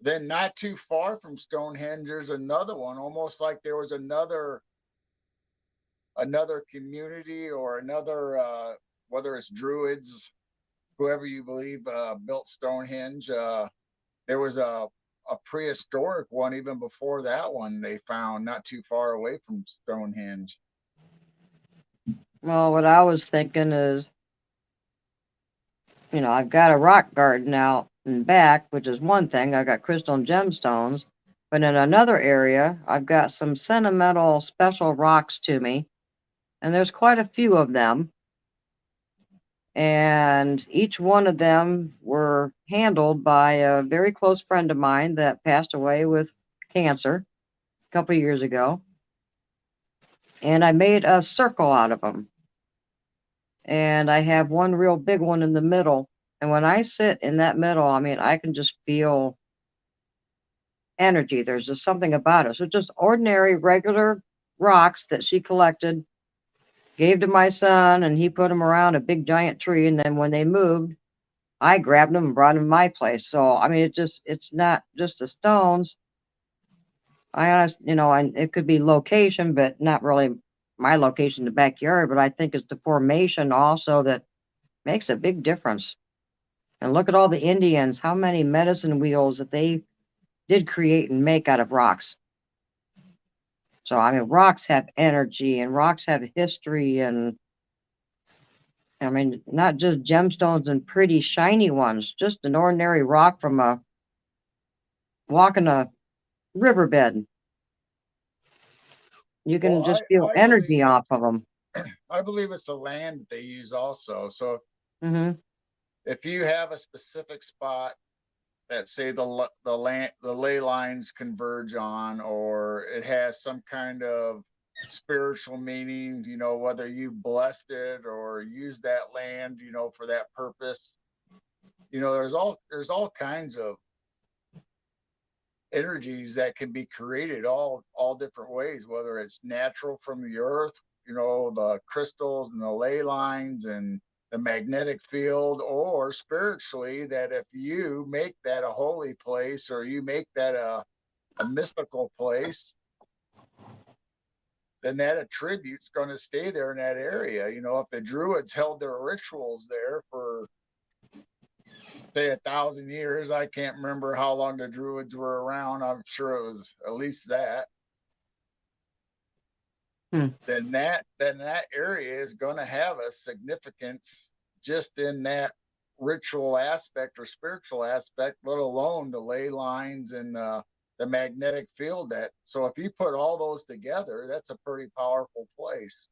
[SPEAKER 1] Then not too far from Stonehenge, there's another one, almost like there was another community or another whether it's Druids, whoever you believe built Stonehenge. There was a prehistoric one even before that one they found not too far away from Stonehenge.
[SPEAKER 2] Well, what I was thinking is, I've got a rock garden out and back, which is one thing. I got crystal and gemstones. But in another area, I've got some sentimental special rocks to me. And there's quite a few of them. And each one of them were handled by a very close friend of mine that passed away with cancer a couple of years ago. And I made a circle out of them. And I have one real big one in the middle. And when I sit in that middle, I mean, I can just feel energy. There's just something about it. So just ordinary, regular rocks that she collected, gave to my son, and he put them around a big giant tree. And then when they moved, I grabbed them and brought them to my place. So I mean, it's not just the stones. And it could be location, but not really my location, the backyard. But I think it's the formation also that makes a big difference. And look at all the Indians, how many medicine wheels that they did create and make out of rocks. So I mean, rocks have energy and rocks have history, and I mean, not just gemstones and pretty shiny ones, just an ordinary rock from a walking a riverbed. You
[SPEAKER 1] Well,
[SPEAKER 2] can just feel
[SPEAKER 1] I
[SPEAKER 2] energy
[SPEAKER 1] believe
[SPEAKER 2] off of them.
[SPEAKER 1] I believe it's the land that they use also. So
[SPEAKER 2] Hmm.
[SPEAKER 1] if you have a specific spot that say the land the ley lines converge on, or it has some kind of spiritual meaning, whether you blessed it or used that land, for that purpose. There's all kinds of energies that can be created all different ways, whether it's natural from the earth, the crystals and the ley lines and the magnetic field, or spiritually, that if you make that a holy place or you make that a mystical place, then that attribute's going to stay there in that area. If the Druids held their rituals there for say 1,000 years, I can't remember how long the Druids were around. I'm sure it was at least that.
[SPEAKER 2] Hmm.
[SPEAKER 1] Then that area is going to have a significance just in that ritual aspect or spiritual aspect, let alone the ley lines and the magnetic field. That so if you put all those together, that's a pretty powerful place.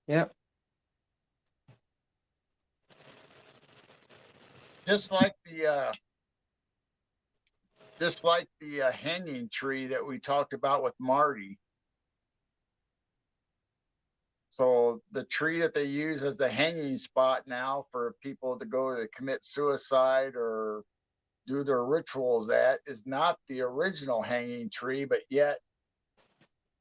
[SPEAKER 2] Yep.
[SPEAKER 1] Just like the hanging tree that we talked about with Marty. So the tree that they use as the hanging spot now for people to go to commit suicide or do their rituals at is not the original hanging tree, but yet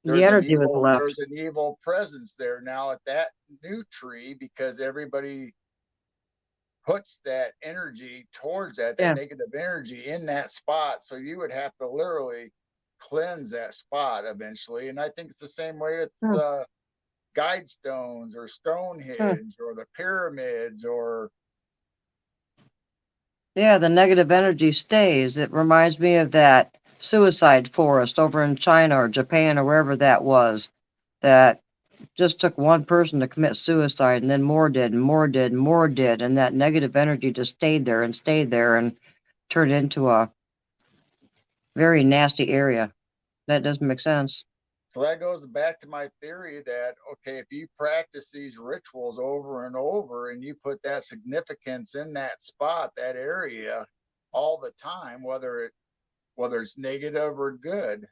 [SPEAKER 2] The energy was
[SPEAKER 1] there's
[SPEAKER 2] left.
[SPEAKER 1] an evil presence there now at that new tree because everybody puts that energy towards that
[SPEAKER 2] Yeah.
[SPEAKER 1] negative energy in that spot. So you would have to literally cleanse that spot eventually. And I think it's the same way with
[SPEAKER 2] Hmm.
[SPEAKER 1] the guide stones or
[SPEAKER 2] Hmm.
[SPEAKER 1] Stonehenge or the pyramids or
[SPEAKER 2] Yeah, the negative energy stays. It reminds me of that suicide forest over in China or Japan or wherever that was, that just took one person to commit suicide and then more did and more did and more did. And that negative energy just stayed there and turned into a very nasty area. That doesn't make sense.
[SPEAKER 1] so that goes back to my theory that okay, if you practice these rituals over and over and you put that significance in that spot, that area all the time, whether it's negative or good,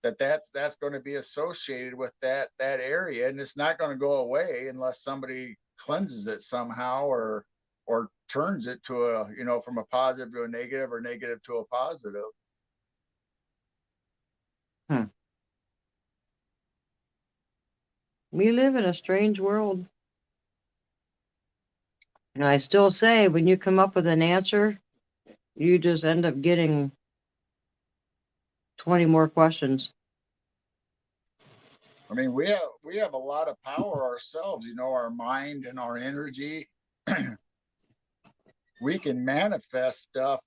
[SPEAKER 1] that's going to be associated with that area and it's not going to go away unless somebody cleanses it somehow or turns it to a from a positive to a negative or negative to a positive.
[SPEAKER 2] Hmm. We live in a strange world. And I still say, when you come up with an answer, you just end up getting 20 more questions.
[SPEAKER 1] I mean, we have a lot of power ourselves, our mind and our energy. We can manifest stuff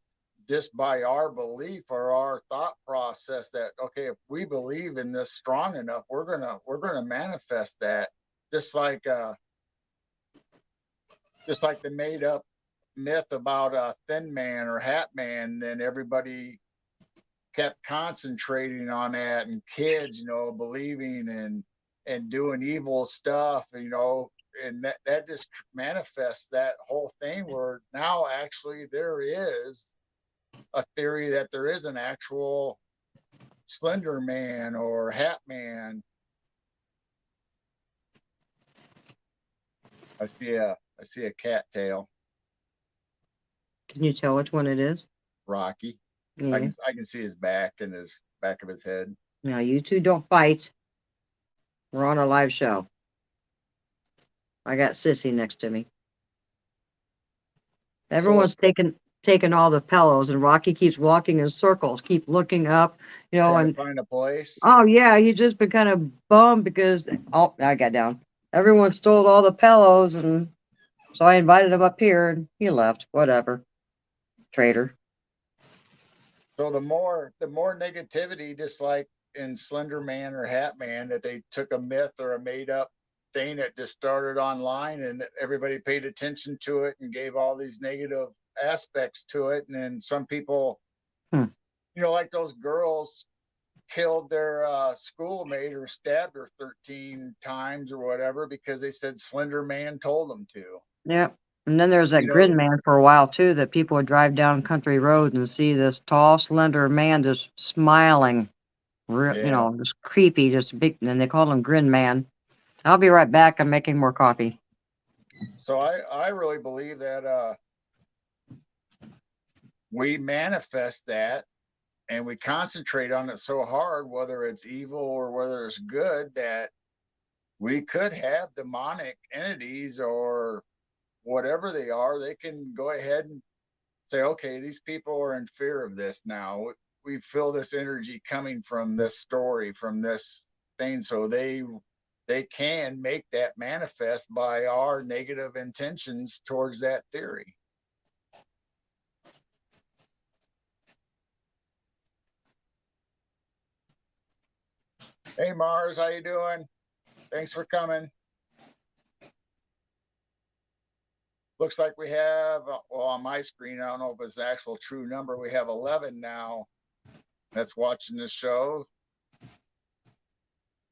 [SPEAKER 1] just by our belief or our thought process that okay, if we believe in this strong enough, we're gonna manifest that. Just like the made up myth about a thin man or hat man, then everybody kept concentrating on that, and kids, believing and doing evil stuff, and that just manifests that whole thing where now actually there is a theory that there is an actual Slender Man or Hat Man. I see a cattail,
[SPEAKER 2] Can you tell which one it is?
[SPEAKER 1] Rocky. I
[SPEAKER 2] Yeah.
[SPEAKER 1] can I can see his back and his back of his head.
[SPEAKER 2] Now, you two don't fight. We're on a live show. I got Sissy next to me.
[SPEAKER 1] So
[SPEAKER 2] Everyone's taking all the pillows, and Rocky keeps walking in circles, keep looking up,
[SPEAKER 1] trying to
[SPEAKER 2] and
[SPEAKER 1] find a place.
[SPEAKER 2] oh yeah, he's just been kind of bummed because I got down. Everyone stole all the pillows, and so I invited him up here, and he left. Whatever, traitor.
[SPEAKER 1] So the more negativity, just like in Slender Man or Hat Man, that they took a myth or a made up thing that just started online and everybody paid attention to it and gave all these negative aspects to it. And then some people,
[SPEAKER 2] Hmm.
[SPEAKER 1] like those girls killed their schoolmate or stabbed her 13 times or whatever because they said Slender Man told them to.
[SPEAKER 2] Yep. And then there's
[SPEAKER 1] You
[SPEAKER 2] that
[SPEAKER 1] know,
[SPEAKER 2] grin man for a while too, that people would drive down country roads and see this tall, slender man just smiling,
[SPEAKER 1] yeah.
[SPEAKER 2] just creepy, just big. And they call him Grin Man. I'll be right back. I'm making more coffee.
[SPEAKER 1] So I really believe that we manifest that and we concentrate on it so hard, whether it's evil or whether it's good, that we could have demonic entities or whatever they are. They can go ahead and say, okay, these people are in fear of this now. We feel this energy coming from this story, from this thing. So they can make that manifest by our negative intentions towards that theory. Hey Mars, how you doing? Thanks for coming. Looks like we have, well, on my screen, I don't know if it's the actual true number. We have 11 now that's watching this show.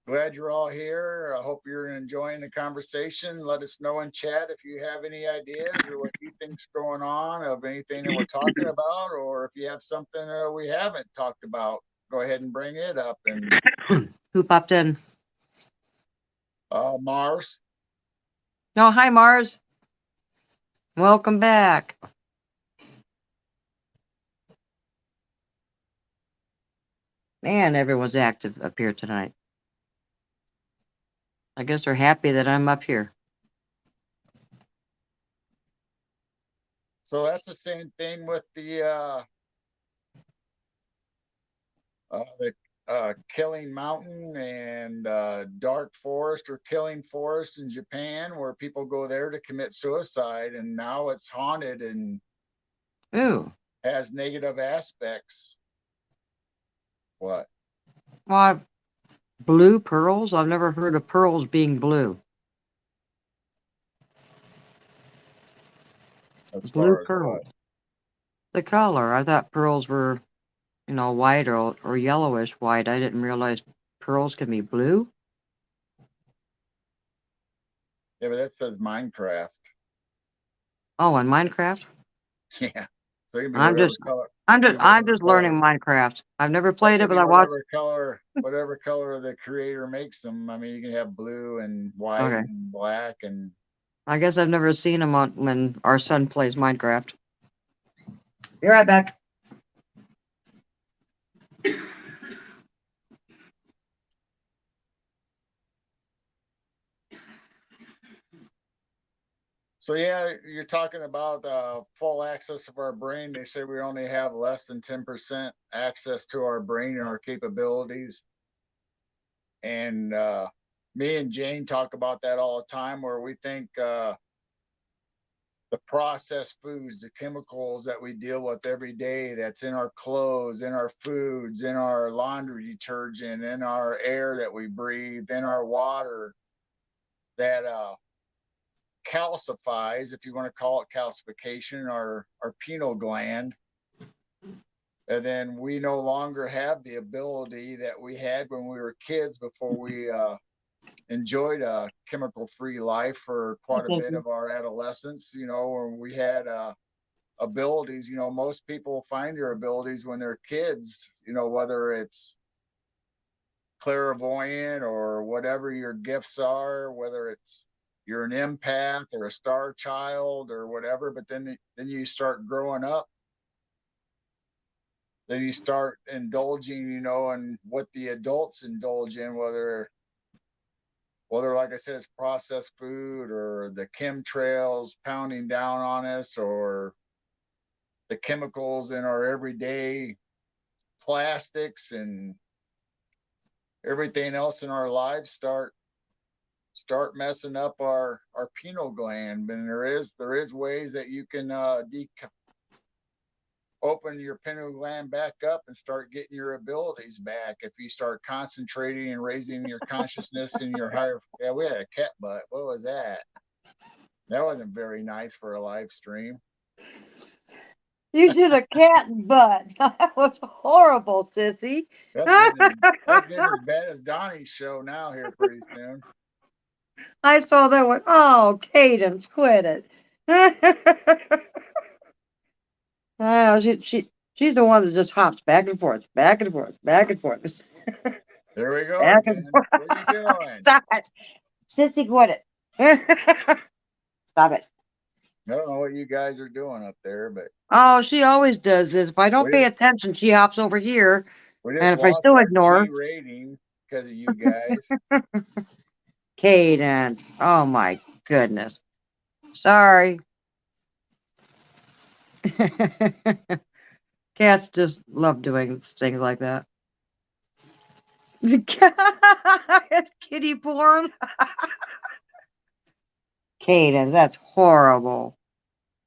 [SPEAKER 1] Glad you're all here. I hope you're enjoying the conversation. Let us know in chat if you have any ideas or what you think's going on of anything that we're talking about, or if you have something we haven't talked about, go ahead and bring it up. And
[SPEAKER 2] Who popped in?
[SPEAKER 1] Mars,
[SPEAKER 2] Oh, hi, Mars. Welcome back. Man, everyone's active up here tonight. I guess they're happy that I'm up here.
[SPEAKER 1] So that's the same thing with the Killing Mountain and Dark Forest or Killing Forest in Japan, where people go there to commit suicide, and now it's haunted and
[SPEAKER 2] Ooh.
[SPEAKER 1] has negative aspects. What?
[SPEAKER 2] Why, blue pearls? I've never heard of pearls being blue.
[SPEAKER 1] As
[SPEAKER 2] Blue
[SPEAKER 1] far as what?
[SPEAKER 2] pearls. The color. I thought pearls were, white or yellowish white. I didn't realize pearls can be blue.
[SPEAKER 1] Yeah, but that says Minecraft.
[SPEAKER 2] Oh, in Minecraft?
[SPEAKER 1] Yeah. So it can be
[SPEAKER 2] I'm
[SPEAKER 1] whatever
[SPEAKER 2] just
[SPEAKER 1] color.
[SPEAKER 2] I'm
[SPEAKER 1] It can
[SPEAKER 2] just
[SPEAKER 1] be
[SPEAKER 2] I'm
[SPEAKER 1] whatever
[SPEAKER 2] just learning
[SPEAKER 1] color.
[SPEAKER 2] Minecraft. I've never
[SPEAKER 1] It
[SPEAKER 2] played it,
[SPEAKER 1] can
[SPEAKER 2] but
[SPEAKER 1] be
[SPEAKER 2] I watched.
[SPEAKER 1] whatever color the creator makes them. I mean, you can have blue and white
[SPEAKER 2] Okay.
[SPEAKER 1] and black and
[SPEAKER 2] I guess I've never seen them on when our son plays Minecraft. Be right back.
[SPEAKER 1] so yeah, you're talking about full access of our brain. They say we only have less than 10% access to our brain and our capabilities. And me and Jane talk about that all the time, where we think the processed foods, the chemicals that we deal with every day, that's in our clothes, in our foods, in our laundry detergent, in our air that we breathe, in our water, that calcifies, if you want to call it calcification, our pineal gland. And then we no longer have the ability that we had when we were kids before we enjoyed a chemical free life for quite a
[SPEAKER 2] Thank
[SPEAKER 1] bit
[SPEAKER 2] you.
[SPEAKER 1] of our adolescence, when we had abilities. Most people find their abilities when they're kids, whether it's clairvoyant or whatever your gifts are, whether it's you're an empath or a star child or whatever. But then you start growing up, then you start indulging, in what the adults indulge in, whether like I said, it's processed food or the chemtrails pounding down on us, or the chemicals in our everyday plastics and everything else in our lives start messing up our pineal gland. And there is ways that you can open your pineal gland back up and start getting your abilities back if you start concentrating and raising your consciousness in your higher. Yeah, we had a cat butt. What was that? That wasn't very nice for a live stream.
[SPEAKER 2] You did a cat butt. That was horrible, sissy.
[SPEAKER 1] That's getting as bad as Donnie's show now here pretty soon.
[SPEAKER 2] I saw that one. Oh, Cadence, quit it. Oh, she's the one that just hops back and forth, back and forth, back and forth,
[SPEAKER 1] There we go
[SPEAKER 2] back and
[SPEAKER 1] again.
[SPEAKER 2] forth.
[SPEAKER 1] What are you doing?
[SPEAKER 2] Stop it, sissy, quit it. Stop it.
[SPEAKER 1] I don't know what you guys are doing up there, but
[SPEAKER 2] Oh, she always does this. If I don't
[SPEAKER 1] we
[SPEAKER 2] pay
[SPEAKER 1] just
[SPEAKER 2] attention, she hops over here,
[SPEAKER 1] we just
[SPEAKER 2] and if I
[SPEAKER 1] lost
[SPEAKER 2] still
[SPEAKER 1] our
[SPEAKER 2] ignore
[SPEAKER 1] G rating because of you guys.
[SPEAKER 2] Cadence. Oh my goodness. Sorry. Cats just love doing things like that. It's kitty porn. Cadence, that's horrible.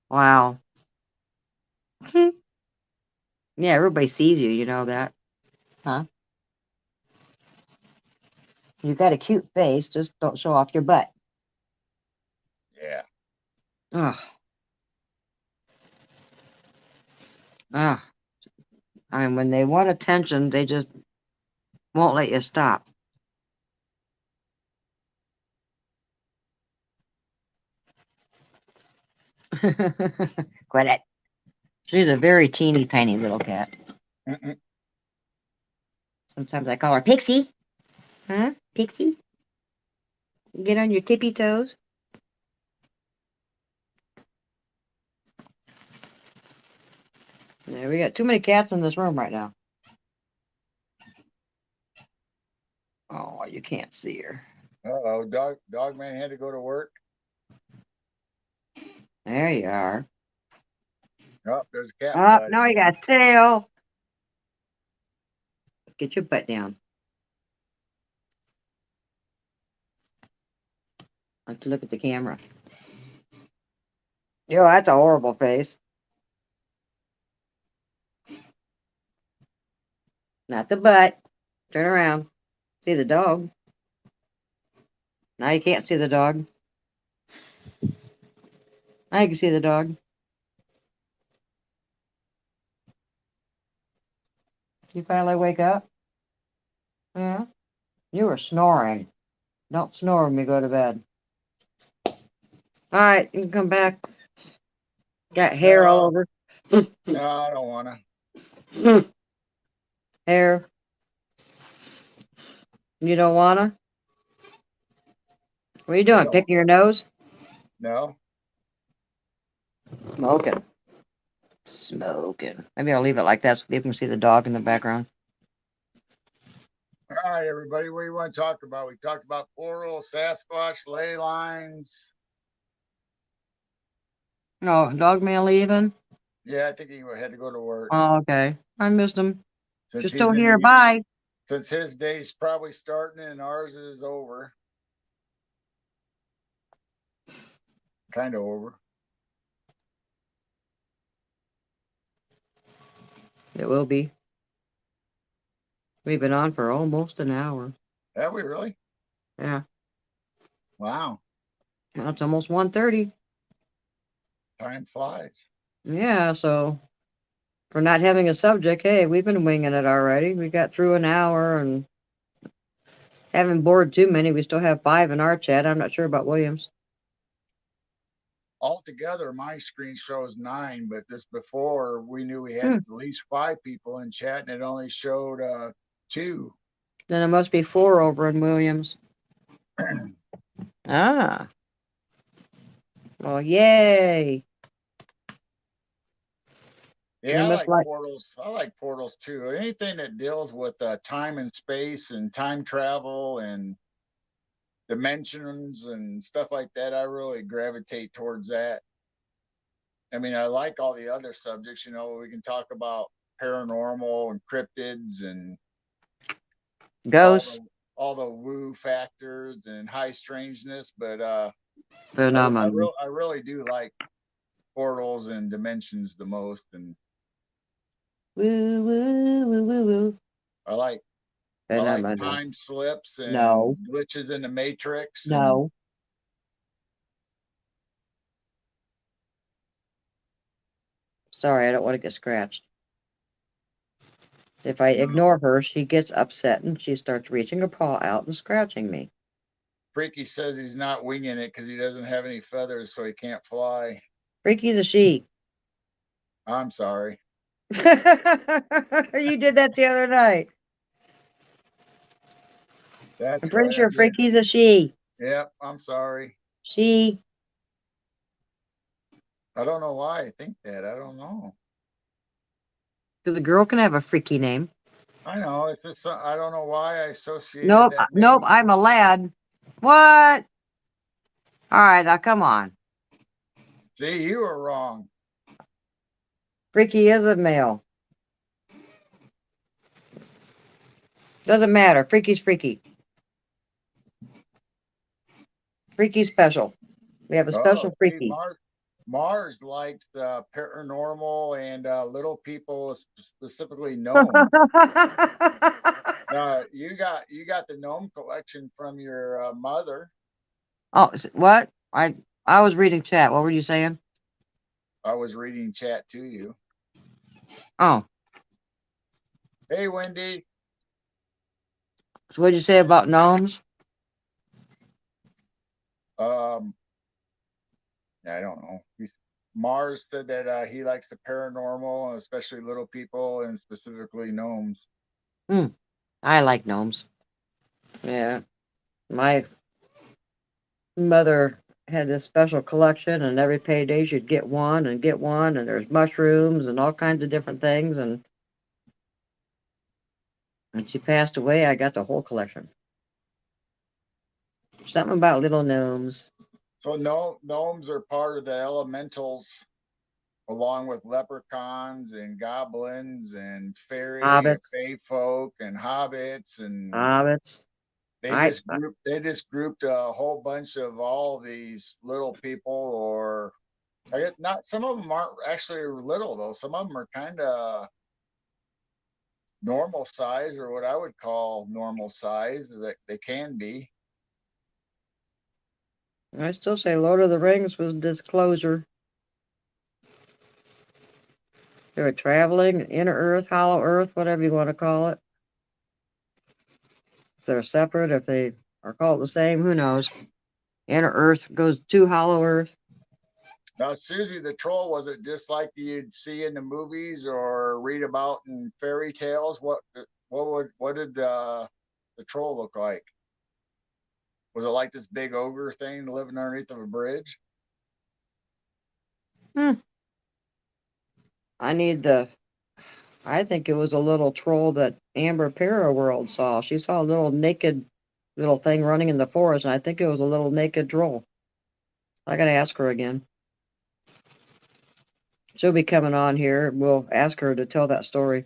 [SPEAKER 2] Wow. Yeah, everybody sees you, you know that. Huh? You got a cute face, just don't show off your butt.
[SPEAKER 1] Yeah.
[SPEAKER 2] Ugh. Ugh. I mean, when they want attention, they just won't let you stop. Quit it. She's a very teeny tiny little cat.
[SPEAKER 1] Mm-mm.
[SPEAKER 2] Sometimes I call her Pixie. Huh? Pixie? Get on your tippy toes. Yeah, we got too many cats in this room right now. Oh, you can't see her.
[SPEAKER 1] Uh-oh, dog man had to go to work.
[SPEAKER 2] There you are.
[SPEAKER 1] Oh, there's a cat
[SPEAKER 2] Oh,
[SPEAKER 1] fight
[SPEAKER 2] now you
[SPEAKER 1] again.
[SPEAKER 2] got tail. Get your butt down. I have to look at the camera. Yo, that's a horrible face. Not the butt. Turn around. See the dog. Now you can't see the dog. Now you can see the dog. You finally wake up? Yeah. You were snoring. Don't snore when we go to bed. All right, you can come back. Got hair all
[SPEAKER 1] No,
[SPEAKER 2] over.
[SPEAKER 1] no, I don't want
[SPEAKER 2] Hair. You don't wanna? What are you
[SPEAKER 1] to. I
[SPEAKER 2] doing?
[SPEAKER 1] don't.
[SPEAKER 2] Picking your nose?
[SPEAKER 1] No.
[SPEAKER 2] Smoking. Smoking. Maybe I'll leave it like that so people can see the dog in the background.
[SPEAKER 1] All right, everybody. What do you want to talk about? We talked about portals, Sasquatch, ley lines.
[SPEAKER 2] Oh, dog man leaving?
[SPEAKER 1] Yeah, I think he had to go to work
[SPEAKER 2] Oh, okay. I missed him.
[SPEAKER 1] since
[SPEAKER 2] Just
[SPEAKER 1] he's
[SPEAKER 2] still
[SPEAKER 1] in
[SPEAKER 2] here.
[SPEAKER 1] the
[SPEAKER 2] Bye.
[SPEAKER 1] since his day's probably starting and ours is over. Kind of over.
[SPEAKER 2] It will be. We've been on for almost an hour.
[SPEAKER 1] Have we really?
[SPEAKER 2] Yeah.
[SPEAKER 1] Wow.
[SPEAKER 2] Well, it's almost 1:30.
[SPEAKER 1] Time flies.
[SPEAKER 2] Yeah, so for not having a subject, hey, we've been winging it already. We got through an hour and haven't bored too many. We still have 5 in our chat. I'm not sure about Williams.
[SPEAKER 1] Altogether, my screen shows 9, but this before we knew we had
[SPEAKER 2] Hmm.
[SPEAKER 1] at least 5 people in chat, and it only showed 2.
[SPEAKER 2] Then it must be 4 over in Williams. Ah. Well, yay.
[SPEAKER 1] Yeah,
[SPEAKER 2] We
[SPEAKER 1] I
[SPEAKER 2] must
[SPEAKER 1] like
[SPEAKER 2] like.
[SPEAKER 1] portals. I like portals too. Anything that deals with time and space and time travel and dimensions and stuff like that, I really gravitate towards that. I mean, I like all the other subjects. We can talk about paranormal and cryptids and all
[SPEAKER 2] Ghosts.
[SPEAKER 1] the woo factors and high strangeness, but
[SPEAKER 2] Phenomenon.
[SPEAKER 1] I really do like portals and dimensions the most, and
[SPEAKER 2] Woo, woo, woo, woo, woo.
[SPEAKER 1] I like
[SPEAKER 2] Phenomenal.
[SPEAKER 1] time slips and
[SPEAKER 2] No.
[SPEAKER 1] glitches in the matrix and
[SPEAKER 2] No. Sorry, I don't want to get scratched. If I
[SPEAKER 1] no.
[SPEAKER 2] ignore her, she gets upset and she starts reaching a paw out and scratching me.
[SPEAKER 1] Freaky says he's not winging it because he doesn't have any feathers, so he can't fly.
[SPEAKER 2] Freaky's a she.
[SPEAKER 1] I'm sorry.
[SPEAKER 2] You did that the other night. I'm
[SPEAKER 1] That's
[SPEAKER 2] pretty
[SPEAKER 1] right, I
[SPEAKER 2] sure
[SPEAKER 1] did.
[SPEAKER 2] Freaky's a she.
[SPEAKER 1] Yep, I'm sorry.
[SPEAKER 2] She.
[SPEAKER 1] I don't know why I think that. I don't know.
[SPEAKER 2] Because a girl can have a freaky name.
[SPEAKER 1] I know. It's just I don't know why I associated
[SPEAKER 2] Nope.
[SPEAKER 1] that
[SPEAKER 2] Nope.
[SPEAKER 1] name.
[SPEAKER 2] I'm a lad. What? All right. Now come on.
[SPEAKER 1] See, you were wrong.
[SPEAKER 2] Freaky is a male. Doesn't matter. Freaky's freaky. Freaky's special. We have a
[SPEAKER 1] Oh,
[SPEAKER 2] special
[SPEAKER 1] see,
[SPEAKER 2] freaky.
[SPEAKER 1] Mars likes paranormal and little people, specifically gnomes. You got the gnome collection from your mother.
[SPEAKER 2] Oh, what? I was reading chat. What were you saying?
[SPEAKER 1] I was reading chat to you.
[SPEAKER 2] Oh,
[SPEAKER 1] Hey, Wendy.
[SPEAKER 2] so what did you say about gnomes?
[SPEAKER 1] I don't know. Mars said that he likes the paranormal, and especially little people, and specifically gnomes.
[SPEAKER 2] I like gnomes. Yeah, my mother had this special collection, and every payday she'd get one and get one, and there's mushrooms and all kinds of different things. And when she passed away, I got the whole collection. Something about little gnomes.
[SPEAKER 1] So no, gnomes are part of the elementals, along with leprechauns and goblins and fairy and
[SPEAKER 2] Hobbits.
[SPEAKER 1] fae folk and hobbits, and
[SPEAKER 2] Hobbits.
[SPEAKER 1] they just grouped a whole bunch of all these little people, or I guess not. Some of them aren't actually little though. Some of them are kind of normal size, or what I would call normal size. That they can be.
[SPEAKER 2] I still say Lord of the Rings was disclosure. They were traveling, inner Earth, hollow Earth, whatever you want to call it. If they're separate, if they are called the same, who knows? Inner Earth goes to hollow Earth.
[SPEAKER 1] Now, Susie the troll, was it just like you'd see in the movies or read about in fairy tales? What did the troll look like? Was it like this big ogre thing living underneath of a bridge?
[SPEAKER 2] Hmm. I need the. I think it was a little troll that Amber Para World saw. She saw a little naked little thing running in the forest, and I think it was a little naked troll. I gotta ask her again. She'll be coming on here. We'll ask her to tell that story.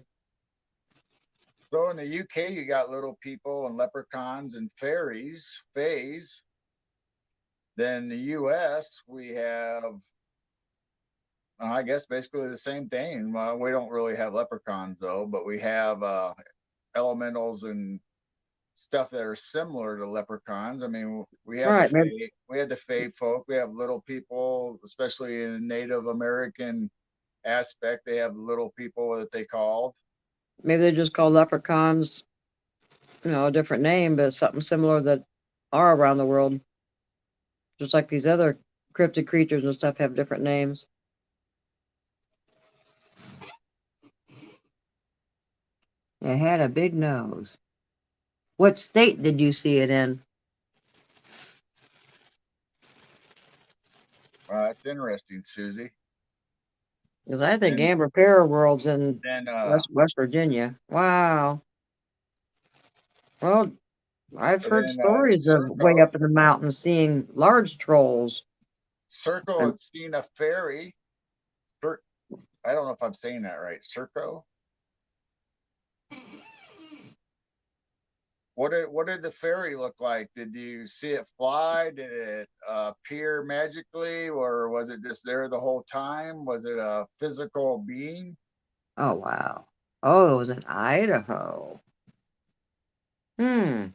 [SPEAKER 1] So in the UK, you got little people and leprechauns and fairies, fays. Then in the US, we have, I guess, basically the same thing. We don't really have leprechauns though, but we have elementals and stuff that are similar to leprechauns. I mean,
[SPEAKER 2] All right, maybe
[SPEAKER 1] we had the fae folk. We have little people, especially in Native American aspect. They have little people that they called.
[SPEAKER 2] they just call leprechauns, a different name, but something similar that are around the world. Just like these other cryptid creatures and stuff have different names. It had a big nose. What state did you see it in?
[SPEAKER 1] That's interesting, Susie.
[SPEAKER 2] Because I think
[SPEAKER 1] And
[SPEAKER 2] Amber Para World's in
[SPEAKER 1] then
[SPEAKER 2] West Virginia. Wow. Well, I've
[SPEAKER 1] and
[SPEAKER 2] heard
[SPEAKER 1] then the
[SPEAKER 2] stories of way up in the mountains seeing large trolls.
[SPEAKER 1] Circo
[SPEAKER 2] And
[SPEAKER 1] have seen a fairy. I don't know if I'm saying that right. Circo. What did the fairy look like? Did you see it fly? Did it appear magically, or was it just there the whole time? Was it a physical being?
[SPEAKER 2] oh wow. Oh, it was in Idaho. Hmm.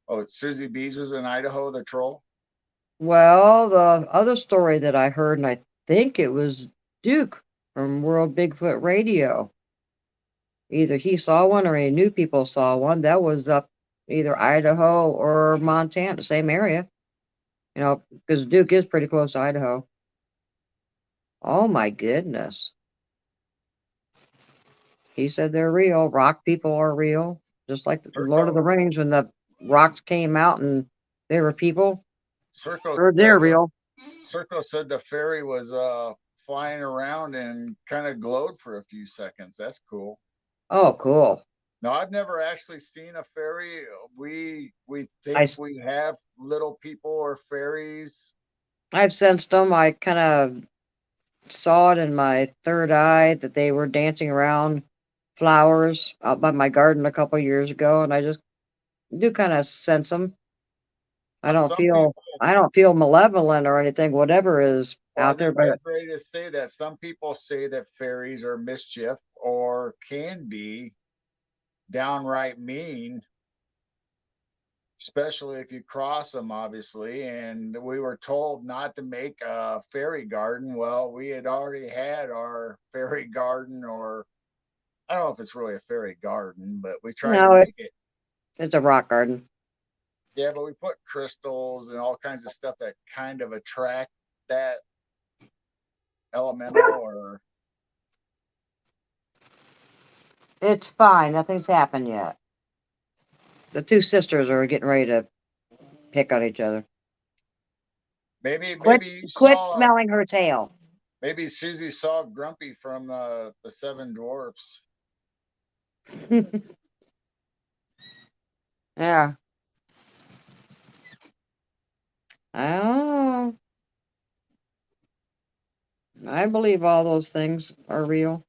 [SPEAKER 1] Oh, Susie Bees was in Idaho, the troll.
[SPEAKER 2] Well, the other story that I heard, and I think it was Duke from World Bigfoot Radio. Either he saw one or he knew people saw one. That was up either Idaho or Montana, same area. Because Duke is pretty close to Idaho. Oh my goodness. He said they're real. Rock people are real. Just like the Lord of
[SPEAKER 1] Circo
[SPEAKER 2] the Rings when the rocks came out and they were people.
[SPEAKER 1] Circo
[SPEAKER 2] Or
[SPEAKER 1] said
[SPEAKER 2] they're real.
[SPEAKER 1] the fairy was flying around and kind of glowed for a few seconds. That's cool.
[SPEAKER 2] Oh, cool.
[SPEAKER 1] No, I've never actually seen a fairy. We
[SPEAKER 2] I,
[SPEAKER 1] think we have little people or fairies.
[SPEAKER 2] I've sensed them. I kind of saw it in my third eye that they were dancing around flowers out by my garden a couple years ago, and I just do kind of sense them.
[SPEAKER 1] Some people,
[SPEAKER 2] I don't feel malevolent or anything, whatever is
[SPEAKER 1] well, I
[SPEAKER 2] out
[SPEAKER 1] was
[SPEAKER 2] there,
[SPEAKER 1] just
[SPEAKER 2] but
[SPEAKER 1] getting ready to say that some people say that fairies are mischief or can be downright mean, especially if you cross them, obviously. And we were told not to make a fairy garden. Well, we had already had our fairy garden, or I don't know if it's really a fairy garden, but we tried to
[SPEAKER 2] no,
[SPEAKER 1] make it.
[SPEAKER 2] it's a rock garden.
[SPEAKER 1] Yeah, but we put crystals and all kinds of stuff that kind of attract that elemental or
[SPEAKER 2] It's fine. Nothing's happened yet. The two sisters are getting ready to pick on each other.
[SPEAKER 1] maybe you
[SPEAKER 2] Quit
[SPEAKER 1] saw
[SPEAKER 2] smelling her tail.
[SPEAKER 1] maybe Susie saw Grumpy from the Seven Dwarfs.
[SPEAKER 2] Yeah. I don't know. I believe all those things are real.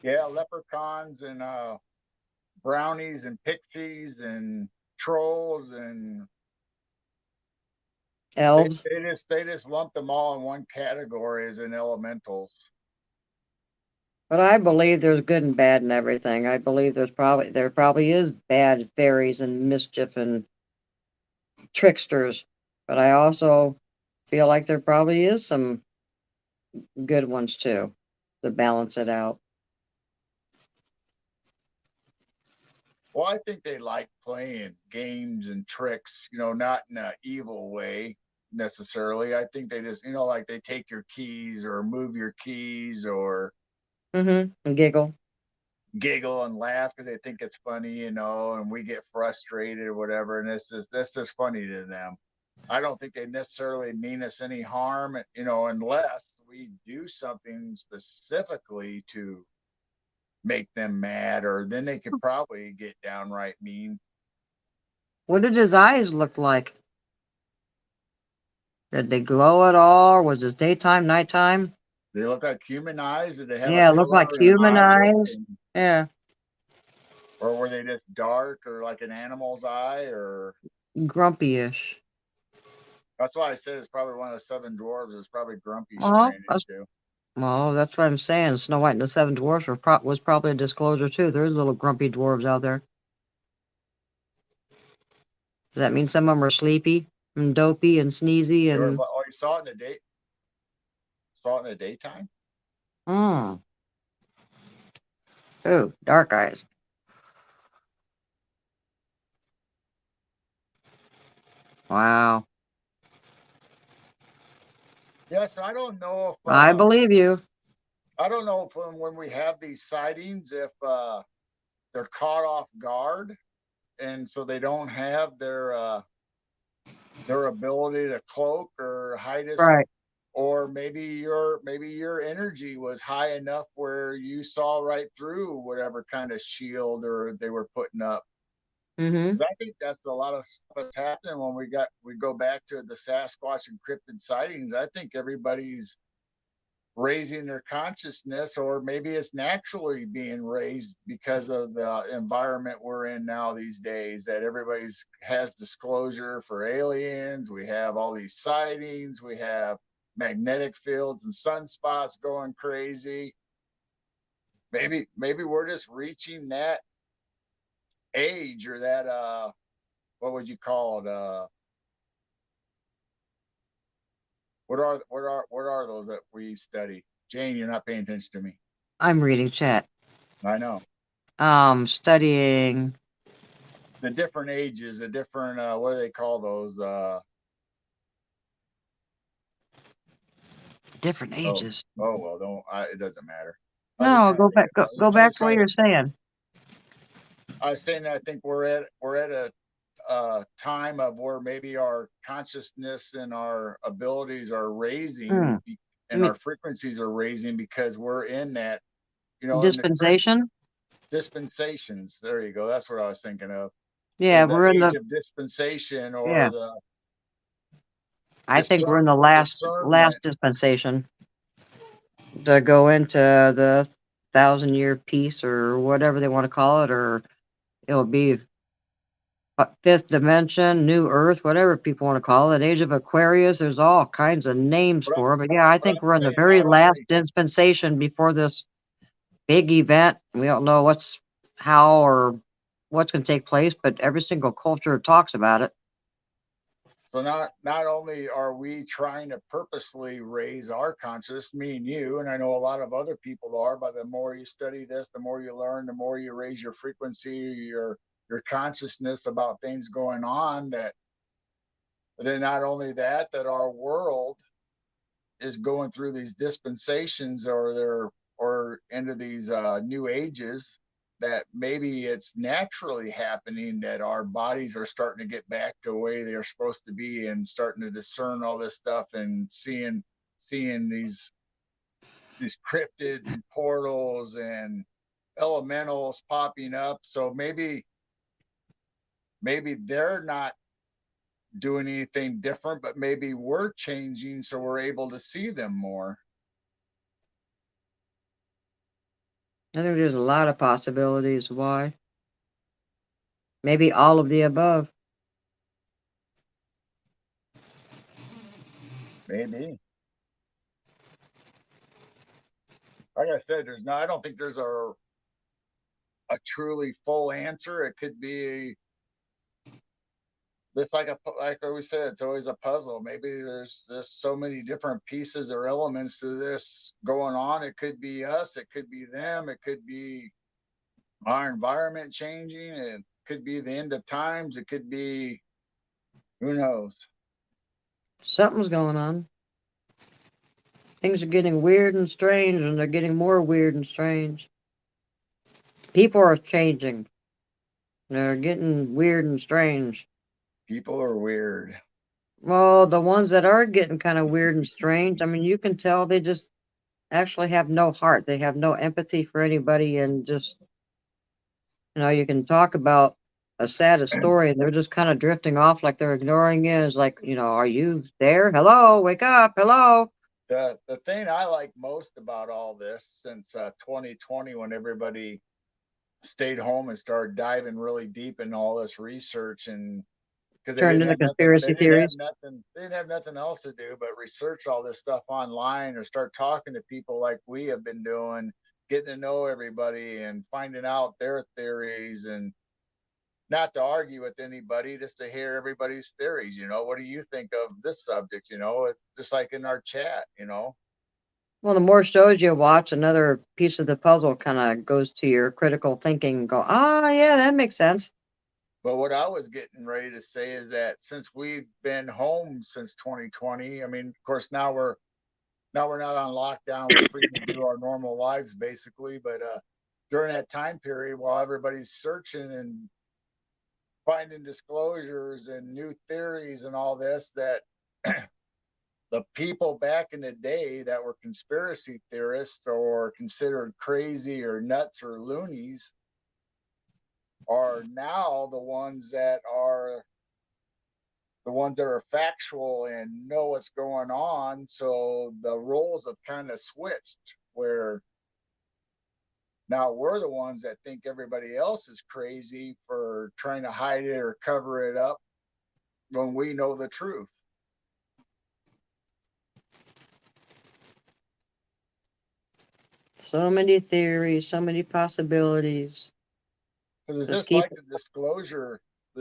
[SPEAKER 1] Yeah, leprechauns and brownies and pixies and trolls and they,
[SPEAKER 2] Elves.
[SPEAKER 1] they just lump them all in one category as in elementals.
[SPEAKER 2] But I believe there's good and bad in everything. I believe there probably is bad fairies and mischief and tricksters. But I also feel like there probably is some good ones too to balance it out.
[SPEAKER 1] Well, I think they like playing games and tricks, not in an evil way necessarily. I think they just, like they take your keys or move your keys or
[SPEAKER 2] And giggle.
[SPEAKER 1] giggle and laugh because they think it's funny, and we get frustrated or whatever. And that's just funny to them. I don't think they necessarily mean us any harm, unless we do something specifically to make them mad, or then they could probably get downright mean.
[SPEAKER 2] What did his eyes look like? Did they glow at all? Or was it daytime, nighttime?
[SPEAKER 1] They look like human eyes. Did they have a
[SPEAKER 2] Yeah, it looked like
[SPEAKER 1] color and an
[SPEAKER 2] human
[SPEAKER 1] eye look,
[SPEAKER 2] eyes. Yeah,
[SPEAKER 1] or were they just dark, or like an animal's eye? Or
[SPEAKER 2] grumpy-ish.
[SPEAKER 1] that's why I said it's probably one of the seven dwarves. It's probably grumpy she
[SPEAKER 2] Oh,
[SPEAKER 1] ran into.
[SPEAKER 2] that's what I'm saying. Snow White and the Seven Dwarfs was probably a disclosure too. There's little grumpy dwarves out there. Does that mean some of them are sleepy and dopey and sneezy
[SPEAKER 1] They were.
[SPEAKER 2] and
[SPEAKER 1] Oh, you saw it in the day. Saw it in the daytime.
[SPEAKER 2] mm, ooh, dark eyes? Wow,
[SPEAKER 1] Yes, I don't know if
[SPEAKER 2] I believe you.
[SPEAKER 1] when we have these sightings, if they're caught off guard, and so they don't have their ability to cloak or hide us,
[SPEAKER 2] Right.
[SPEAKER 1] or maybe your energy was high enough where you saw right through whatever kind of shield or they were putting up.
[SPEAKER 2] Mm-hmm.
[SPEAKER 1] I think that's a lot of stuff that's happening when we go back to the Sasquatch and cryptid sightings. I think everybody's raising their consciousness, or maybe it's naturally being raised because of the environment we're in now these days, that everybody's has disclosure for aliens. We have all these sightings, we have magnetic fields and sunspots going crazy. Maybe we're just reaching that age, or that what would you call it, what are those that we study? Jane, you're not paying attention to me.
[SPEAKER 2] I'm reading chat.
[SPEAKER 1] I know.
[SPEAKER 2] Studying
[SPEAKER 1] The different ages, the different what do they call those?
[SPEAKER 2] different
[SPEAKER 1] Oh,
[SPEAKER 2] ages.
[SPEAKER 1] oh well, don't it doesn't matter. I was just
[SPEAKER 2] No,
[SPEAKER 1] trying to think of
[SPEAKER 2] go
[SPEAKER 1] I was
[SPEAKER 2] back to what
[SPEAKER 1] trying to
[SPEAKER 2] you're saying.
[SPEAKER 1] I was saying that I think we're at a time of where maybe our consciousness and our abilities are raising,
[SPEAKER 2] Hmm. You
[SPEAKER 1] and
[SPEAKER 2] mean
[SPEAKER 1] our frequencies are raising because we're in that, in the current
[SPEAKER 2] dispensation?
[SPEAKER 1] dispensations. There you go. That's what I was thinking of.
[SPEAKER 2] Yeah,
[SPEAKER 1] The
[SPEAKER 2] we're in
[SPEAKER 1] age
[SPEAKER 2] the
[SPEAKER 1] of dispensation, or
[SPEAKER 2] yeah.
[SPEAKER 1] the
[SPEAKER 2] I think we're in the last
[SPEAKER 1] discernment.
[SPEAKER 2] dispensation to go into the 1,000-year peace or whatever they want to call it, or it'll be fifth dimension, new Earth, whatever people want to call it, Age of Aquarius. There's all kinds of names
[SPEAKER 1] But,
[SPEAKER 2] for it, but yeah, I
[SPEAKER 1] but
[SPEAKER 2] think
[SPEAKER 1] I'm
[SPEAKER 2] we're in the
[SPEAKER 1] saying
[SPEAKER 2] very
[SPEAKER 1] not
[SPEAKER 2] last
[SPEAKER 1] only
[SPEAKER 2] dispensation before this big event. We don't know how or what's going to take place, but every single culture talks about it.
[SPEAKER 1] So not only are we trying to purposely raise our consciousness, me and you, and I know a lot of other people are, but the more you study this, the more you learn, the more you raise your frequency, your consciousness about things going on. That then not only that our world is going through these dispensations, or into these new ages, that maybe it's naturally happening, that our bodies are starting to get back to the way they're supposed to be, and starting to discern all this stuff, and seeing these cryptids and portals and elementals popping up. So maybe they're not doing anything different, but maybe we're changing so we're able to see them more.
[SPEAKER 2] I think there's a lot of possibilities why. Maybe all of the above.
[SPEAKER 1] Maybe. Like I said, there's not, I don't think there's a truly full answer. It could be just like I always said, it's always a puzzle. Maybe there's just so many different pieces or elements to this going on. It could be us, it could be them, it could be our environment changing, it could be the end of times, it could be who knows.
[SPEAKER 2] Something's going on. Things are getting weird and strange, and they're getting more weird and strange. People are changing. They're getting weird and strange.
[SPEAKER 1] People are weird.
[SPEAKER 2] Well, the ones that are getting kind of weird and strange, I mean, you can tell they just actually have no heart. They have no empathy for anybody, and just, you can talk about a sad story, and they're just kind of drifting off like they're ignoring you. It's like, are you there? Hello, wake up. Hello.
[SPEAKER 1] The thing I like most about all this since 2020, when everybody stayed home and started diving really deep in all this research, and because
[SPEAKER 2] Turned into conspiracy theories.
[SPEAKER 1] they didn't have nothing else to do but research all this stuff online or start talking to people like we have been doing, getting to know everybody and finding out their theories, and not to argue with anybody, just to hear everybody's theories. What do you think of this subject? It's just like in our chat.
[SPEAKER 2] Well, the more shows you watch, another piece of the puzzle kind of goes to your critical thinking. Go, yeah, that makes sense.
[SPEAKER 1] But what I was getting ready to say is that since we've been home since 2020, I mean, of course, now we're not on lockdown. We're free to do our normal lives basically. But during that time period, while everybody's searching and finding disclosures and new theories and all this, that the people back in the day that were conspiracy theorists or considered crazy or nuts or loonies are now the ones that are factual and know what's going on. So the roles have kind of switched, where now we're the ones that think everybody else is crazy for trying to hide it or cover it up when we know the truth.
[SPEAKER 2] So many theories, so many possibilities.
[SPEAKER 1] Because it's
[SPEAKER 2] Just
[SPEAKER 1] just
[SPEAKER 2] keep
[SPEAKER 1] like the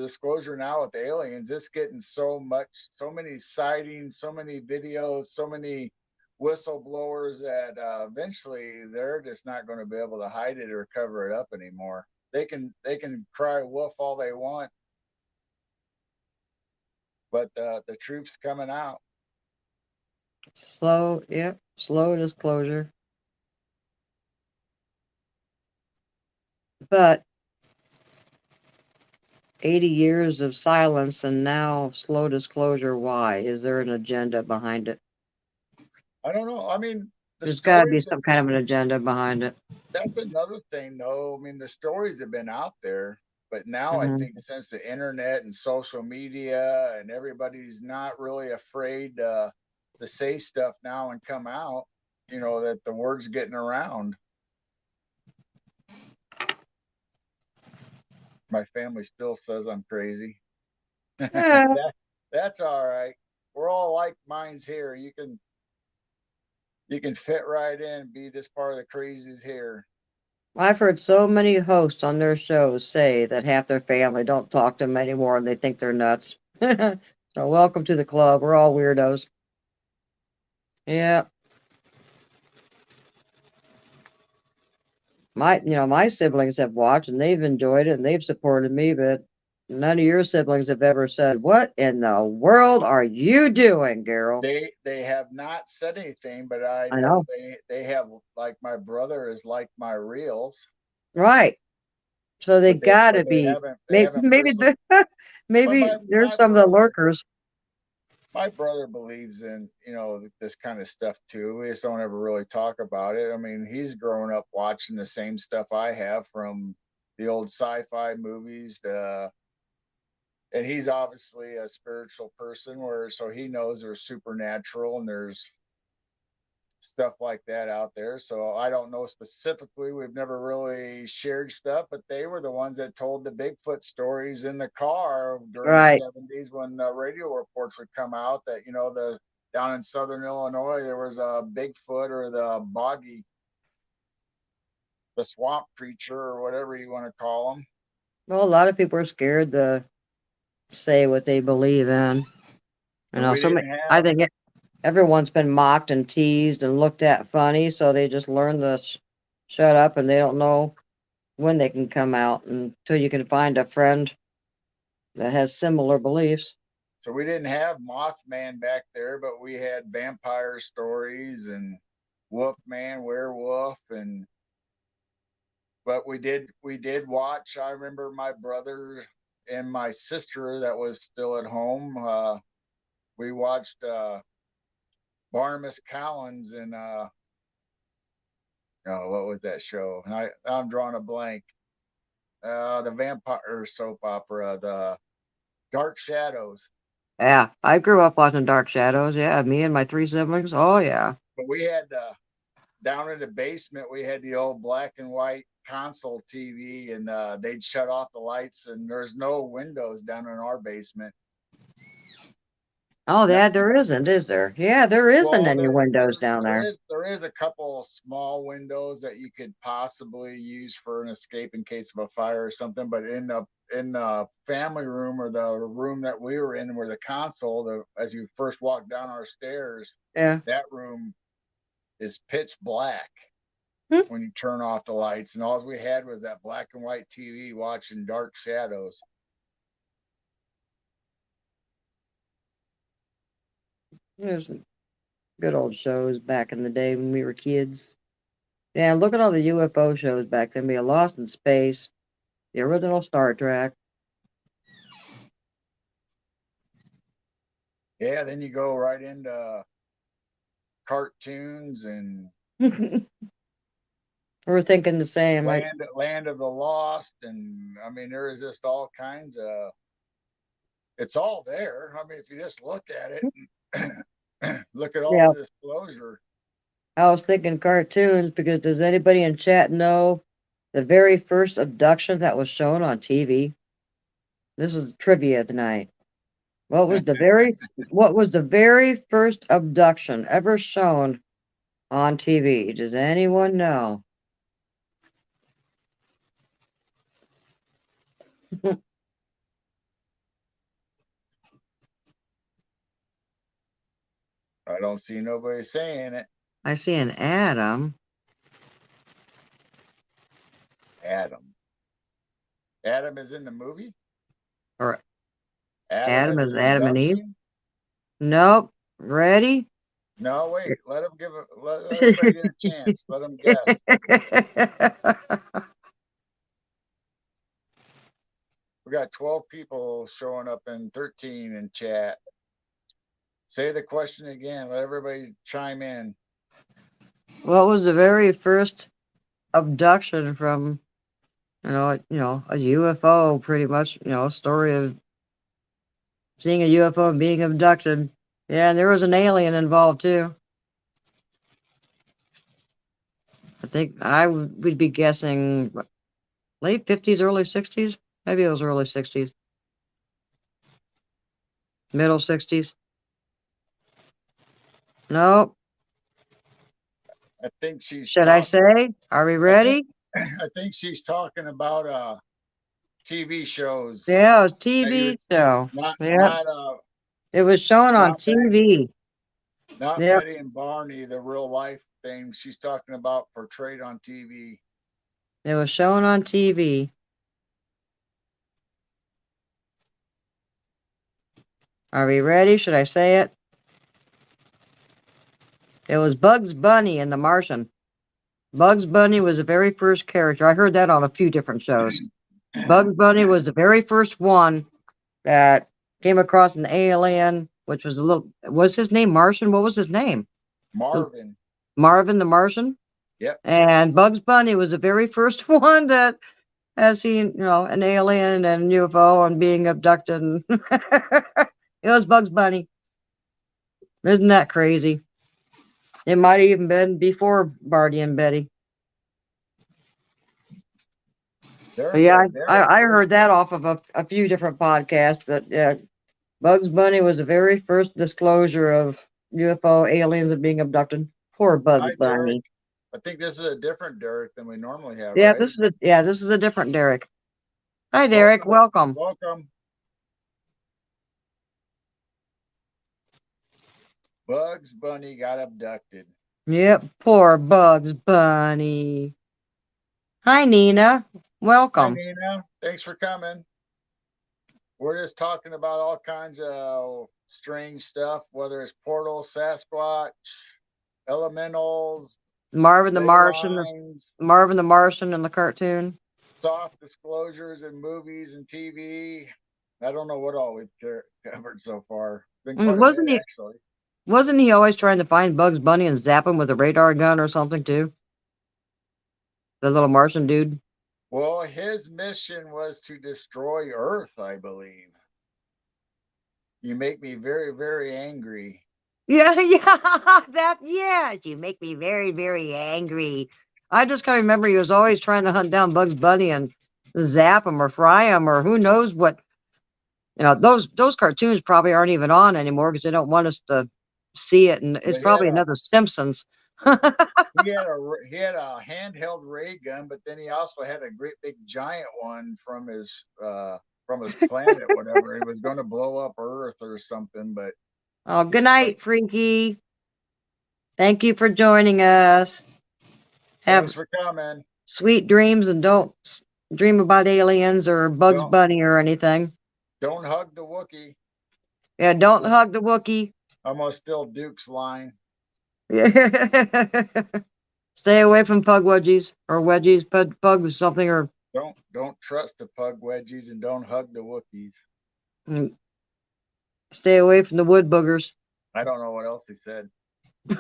[SPEAKER 1] disclosure now with the aliens. It's getting so many sightings, so many videos, so many whistleblowers that eventually they're just not going to be able to hide it or cover it up anymore. They can cry wolf all they want, but the truth's coming out.
[SPEAKER 2] slow disclosure. But 80 years of silence and now slow disclosure. Why? Is there an agenda behind it?
[SPEAKER 1] I don't know. I mean, the
[SPEAKER 2] There's got to be
[SPEAKER 1] stories
[SPEAKER 2] some kind of an agenda behind it.
[SPEAKER 1] that's another thing though. I mean, the stories have been out there, but now I
[SPEAKER 2] Hmm.
[SPEAKER 1] think since the internet and social media and everybody's not really afraid to say stuff now and come out, that the word's getting around. My family still says I'm crazy.
[SPEAKER 2] Yeah,
[SPEAKER 1] That's all right. We're all like minds here. You can fit right in, be this part of the crazies here.
[SPEAKER 2] I've heard so many hosts on their shows say that half their family don't talk to them anymore and they think they're nuts. So welcome to the club. We're all weirdos. Yeah, my siblings have watched and they've enjoyed it and they've supported me, but none of your siblings have ever said, "What in the world are you doing, girl?"
[SPEAKER 1] They have not said anything, but I
[SPEAKER 2] I
[SPEAKER 1] know
[SPEAKER 2] know,
[SPEAKER 1] they have, like my brother is like my reels,
[SPEAKER 2] right? So they
[SPEAKER 1] but they
[SPEAKER 2] gotta
[SPEAKER 1] but they
[SPEAKER 2] be.
[SPEAKER 1] haven't they
[SPEAKER 2] Maybe,
[SPEAKER 1] haven't
[SPEAKER 2] maybe
[SPEAKER 1] personally.
[SPEAKER 2] the,
[SPEAKER 1] But
[SPEAKER 2] maybe there's some of the lurkers.
[SPEAKER 1] my brother believes in this kind of stuff too. We just don't ever really talk about it. I mean, he's grown up watching the same stuff I have, from the old sci-fi movies to and he's obviously a spiritual person, where so he knows there's supernatural and there's stuff like that out there. So I don't know specifically. We've never really shared stuff, but they were the ones that told the Bigfoot stories in the car during the
[SPEAKER 2] Right.
[SPEAKER 1] '70s when radio reports would come out that the down in southern Illinois there was a Bigfoot or the swamp creature or whatever you want to call them.
[SPEAKER 2] Well, a lot of people are scared to say what they believe in.
[SPEAKER 1] And we didn't
[SPEAKER 2] I
[SPEAKER 1] have
[SPEAKER 2] think everyone's been mocked and teased and looked at funny, so they just learn to shut up, and they don't know when they can come out until you can find a friend that has similar beliefs.
[SPEAKER 1] So we didn't have Mothman back there, but we had vampire stories and Wolfman, werewolf, and but we did watch. I remember my brother and my sister that was still at home. We watched Barnabas Collins and oh, what was that show? I'm drawing a blank. The vampire soap opera, the Dark Shadows.
[SPEAKER 2] Yeah, I grew up watching Dark Shadows. Yeah, me and my three siblings. Oh yeah.
[SPEAKER 1] But we had down in the basement, we had the old black and white console TV, and they'd shut off the lights, and there's no windows down in our basement.
[SPEAKER 2] Oh,
[SPEAKER 1] No,
[SPEAKER 2] there isn't, is there? Yeah, there isn't
[SPEAKER 1] well,
[SPEAKER 2] any
[SPEAKER 1] there,
[SPEAKER 2] windows
[SPEAKER 1] there
[SPEAKER 2] down
[SPEAKER 1] there
[SPEAKER 2] there.
[SPEAKER 1] is there is a couple small windows that you could possibly use for an escape in case of a fire or something, but in the family room or the room that we were in, where the console, as you first walk down our stairs,
[SPEAKER 2] Yeah.
[SPEAKER 1] that room is pitch black
[SPEAKER 2] Hmm.
[SPEAKER 1] when you turn off the lights, and all we had was that black and white TV watching Dark Shadows.
[SPEAKER 2] There's some good old shows back in the day when we were kids. Yeah, look at all the UFO shows back then. We had Lost in Space, the original Star Trek.
[SPEAKER 1] Yeah, then you go right into cartoons and
[SPEAKER 2] We're thinking the same. Like,
[SPEAKER 1] Land of the Lost, and I mean there is just all kinds of. It's all there. I mean, if you just look at it, and look at all
[SPEAKER 2] yeah,
[SPEAKER 1] the disclosure.
[SPEAKER 2] I was thinking cartoons because does anybody in chat know the very first abduction that was shown on TV? This is trivia tonight. What was the very first abduction ever shown on TV? Does anyone know?
[SPEAKER 1] I don't see nobody saying it.
[SPEAKER 2] I see an Adam.
[SPEAKER 1] Adam. Adam is in the movie.
[SPEAKER 2] Or
[SPEAKER 1] Adam
[SPEAKER 2] Adam
[SPEAKER 1] is
[SPEAKER 2] is
[SPEAKER 1] the
[SPEAKER 2] Adam and Eve?
[SPEAKER 1] abduction.
[SPEAKER 2] Nope. Ready?
[SPEAKER 1] No, wait. Let everybody get a chance. Let them guess. We got 12 people showing up and 13 in chat. Say the question again. Let everybody chime in.
[SPEAKER 2] What was the very first abduction from, a UFO, pretty much, story of seeing a UFO and being abducted. Yeah, and there was an alien involved too. I think would be guessing late 50s, early 60s. Maybe it was early 60s, middle 60s. Nope.
[SPEAKER 1] I think she's
[SPEAKER 2] Should I say? Are we
[SPEAKER 1] I think
[SPEAKER 2] ready?
[SPEAKER 1] I think she's talking about TV shows.
[SPEAKER 2] Yeah, it was
[SPEAKER 1] That you're
[SPEAKER 2] TV show.
[SPEAKER 1] not
[SPEAKER 2] Yep.
[SPEAKER 1] not
[SPEAKER 2] It was shown on
[SPEAKER 1] not Betty,
[SPEAKER 2] TV.
[SPEAKER 1] not
[SPEAKER 2] Yep.
[SPEAKER 1] Betty and Barney, the real life thing. She's talking about portrayed on TV.
[SPEAKER 2] It was shown on TV. Are we ready? Should I say it? It was Bugs Bunny in The Martian. Bugs Bunny was the very first character. I heard that on a few different shows. Bugs Bunny was the very first one that came across an alien, which was his name Martian? What was his name?
[SPEAKER 1] Marvin.
[SPEAKER 2] Marvin the Martian?
[SPEAKER 1] Yep.
[SPEAKER 2] And Bugs Bunny was the very first one that has seen, an alien and UFO and being abducted. And it was Bugs Bunny. Isn't that crazy? It might have even been before Barty and Betty. But
[SPEAKER 1] There's
[SPEAKER 2] yeah,
[SPEAKER 1] a
[SPEAKER 2] I heard that off of a few different podcasts that Bugs Bunny was the very first disclosure of UFO aliens and being abducted. Poor Bugs
[SPEAKER 1] hi Derek.
[SPEAKER 2] Bunny.
[SPEAKER 1] I think this is a different Derek than we normally have,
[SPEAKER 2] Yeah,
[SPEAKER 1] right?
[SPEAKER 2] this is a different Derek. Hi, Derek.
[SPEAKER 1] Welcome,
[SPEAKER 2] Welcome.
[SPEAKER 1] welcome. Bugs Bunny got abducted.
[SPEAKER 2] Yep, poor Bugs Bunny. Hi, Nina.
[SPEAKER 1] Hi
[SPEAKER 2] Welcome.
[SPEAKER 1] Nina, thanks for coming. We're just talking about all kinds of strange stuff, whether it's portals, Sasquatch, elementals,
[SPEAKER 2] Marvin the
[SPEAKER 1] ley
[SPEAKER 2] Martian.
[SPEAKER 1] lines,
[SPEAKER 2] Marvin the Martian in the cartoon.
[SPEAKER 1] soft disclosures in movies and TV. I don't know what all we've covered so far. Been quite a bit,
[SPEAKER 2] Wasn't he?
[SPEAKER 1] actually.
[SPEAKER 2] Wasn't he always trying to find Bugs Bunny and zap him with a radar gun or something too? The little Martian dude.
[SPEAKER 1] Well, his mission was to destroy Earth, I believe. You make me very, very angry.
[SPEAKER 2] Yeah, yes, you make me very, very angry. I just kind of remember he was always trying to hunt down Bugs Bunny and zap him or fry him or who knows what. Those cartoons probably aren't even on anymore because they don't want us to see it, and it's
[SPEAKER 1] But he had
[SPEAKER 2] probably
[SPEAKER 1] a
[SPEAKER 2] another Simpsons.
[SPEAKER 1] he had a handheld ray gun, but then he also had a great big giant one from his planet, whatever. He was going to blow up Earth or something, but
[SPEAKER 2] Oh, good
[SPEAKER 1] like,
[SPEAKER 2] night, Freaky. Thank you for joining us.
[SPEAKER 1] thanks
[SPEAKER 2] Have
[SPEAKER 1] for coming.
[SPEAKER 2] sweet dreams and don't dream about aliens or Bugs
[SPEAKER 1] Don't
[SPEAKER 2] Bunny or anything.
[SPEAKER 1] don't hug the Wookiee.
[SPEAKER 2] Yeah, don't hug the Wookiee.
[SPEAKER 1] I'm gonna steal Duke's line.
[SPEAKER 2] Stay away from pug wedgies or wedgies, pug something, or
[SPEAKER 1] Don't trust the pug wedgies and don't hug the Wookiees.
[SPEAKER 2] mm, stay away from the wood boogers.
[SPEAKER 1] I don't know what else he said.
[SPEAKER 2] Oh,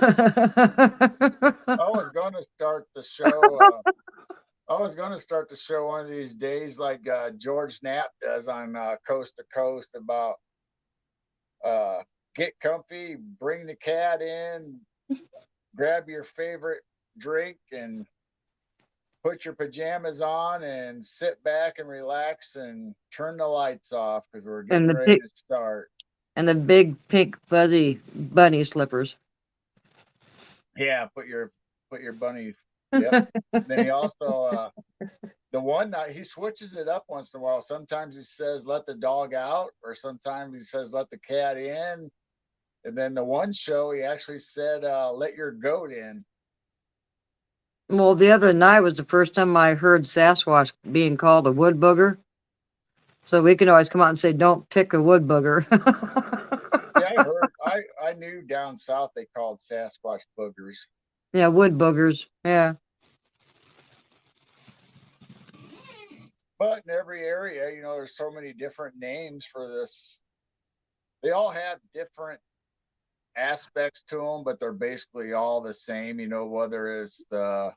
[SPEAKER 1] I was going to start the show. I was going to start the show one of these days, like George Knapp does on Coast to Coast, about uh, get comfy, bring the cat in, grab your favorite drink, and put your pajamas on, and sit back and relax, and turn the lights off because we're
[SPEAKER 2] and
[SPEAKER 1] getting
[SPEAKER 2] the
[SPEAKER 1] ready
[SPEAKER 2] big
[SPEAKER 1] to start.
[SPEAKER 2] and the big pink fuzzy bunny slippers.
[SPEAKER 1] Yeah, put your bunny. Yep. Then he also the one night he switches it up once in a while. Sometimes he says let the dog out, or sometimes he says let the cat in. And then the one show he actually said let your goat in.
[SPEAKER 2] Well, the other night was the first time I heard Sasquatch being called a wood booger. So we can always come out and say, "Don't pick a wood booger."
[SPEAKER 1] Yeah, I knew down south they called Sasquatch boogers.
[SPEAKER 2] Yeah, wood boogers. Yeah.
[SPEAKER 1] But in every area, there's so many different names for this. They all have different aspects to them, but they're basically all the same, whether it's the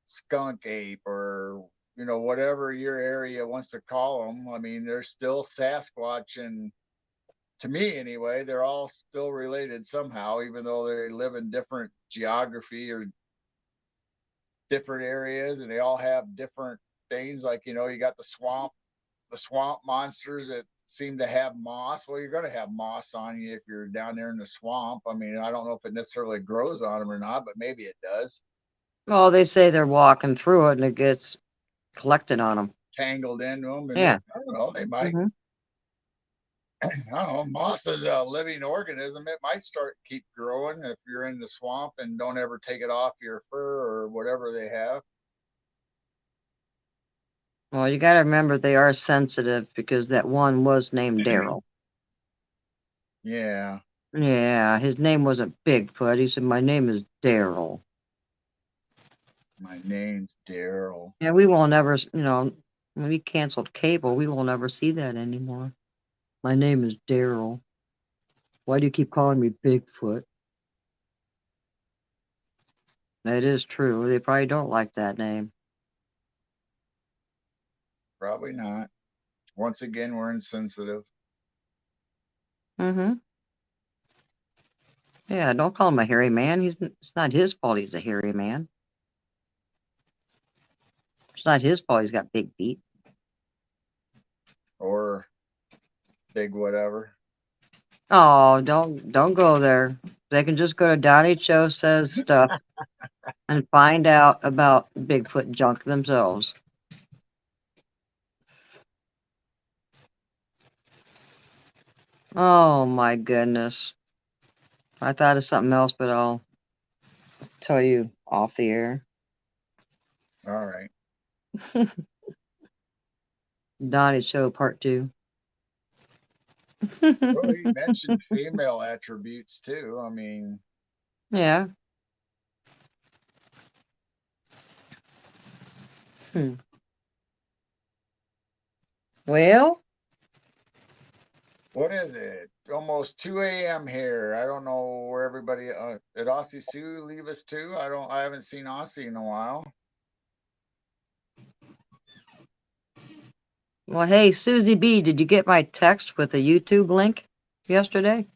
[SPEAKER 1] skunk ape or whatever your area wants to call them. I mean, they're still Sasquatch, and to me anyway, they're all still related somehow, even though they live in different geography or different areas, and they all have different things. Like you got the swamp monsters that seem to have moss. Well, you're going to have moss on you if you're down there in the swamp. I mean, I don't know if it necessarily grows on them or not, but maybe it does.
[SPEAKER 2] Well, they say they're walking through it and it gets collected on them.
[SPEAKER 1] Tangled into them, and
[SPEAKER 2] Yeah.
[SPEAKER 1] I don't know. They might.
[SPEAKER 2] Hmm.
[SPEAKER 1] I don't know. Moss is a living organism. It might keep growing if you're in the swamp and don't ever take it off your fur or whatever they have.
[SPEAKER 2] Well, you got to remember they are sensitive because that one was named Daryl.
[SPEAKER 1] Yeah,
[SPEAKER 2] Yeah, his name wasn't Bigfoot. He said, "My name is Daryl."
[SPEAKER 1] my name's Daryl.
[SPEAKER 2] Yeah, we will never, when we canceled cable, we will never see that anymore. My name is Daryl. Why do you keep calling me Bigfoot? That is true. They probably don't like that name.
[SPEAKER 1] Probably not. Once again, we're insensitive.
[SPEAKER 2] Mm-hmm. Yeah, don't call him a hairy man. It's not his fault he's a hairy man. It's not his fault he's got big feet.
[SPEAKER 1] Or big whatever.
[SPEAKER 2] Oh, don't go there. They can just go to Donnie Cho Says Stuff and find out about Bigfoot junk themselves. Oh my goodness. I thought of something else, but I'll tell you off the air.
[SPEAKER 1] All right.
[SPEAKER 2] Donnie Show Part 2.
[SPEAKER 1] Well, he mentioned female attributes too. I mean,
[SPEAKER 2] Yeah. Hmm. Well,
[SPEAKER 1] what is it? Almost 2 a.m. here. I don't know where everybody did Aussie Sue leave us too? I haven't seen Aussie in a while.
[SPEAKER 2] well, hey, Susie B, did you get my text with the YouTube link yesterday?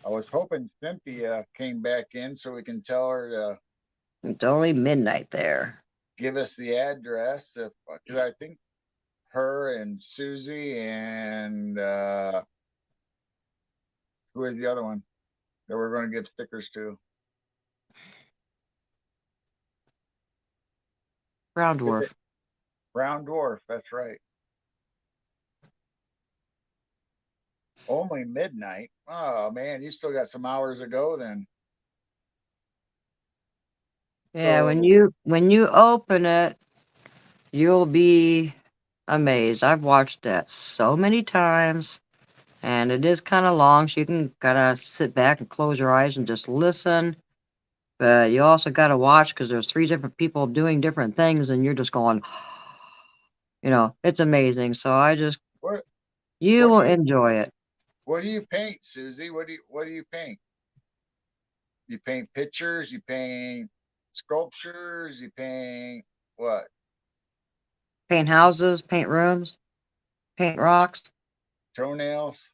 [SPEAKER 1] I was hoping Cynthia came back in so we can tell her to
[SPEAKER 2] It's only midnight there.
[SPEAKER 1] give us the address if because I think her and Susie and who is the other one that we're going to give stickers to?
[SPEAKER 2] Brown
[SPEAKER 1] Is
[SPEAKER 2] Dwarf.
[SPEAKER 1] it Brown Dwarf? That's right. Only midnight. Oh man, you still got some hours to go then.
[SPEAKER 2] Yeah,
[SPEAKER 1] So
[SPEAKER 2] when you open it, you'll be amazed. I've watched that so many times, and it is kind of long, so you can kind of sit back and close your eyes and just listen. But you also got to watch because there's three different people doing different things, and you're just going, it's amazing. So
[SPEAKER 1] what
[SPEAKER 2] you
[SPEAKER 1] what do
[SPEAKER 2] will
[SPEAKER 1] you
[SPEAKER 2] enjoy it.
[SPEAKER 1] what do you paint, Susie? What do you paint? You paint pictures, you paint sculptures, you paint what?
[SPEAKER 2] Paint houses, paint rooms, paint rocks,
[SPEAKER 1] Toenails?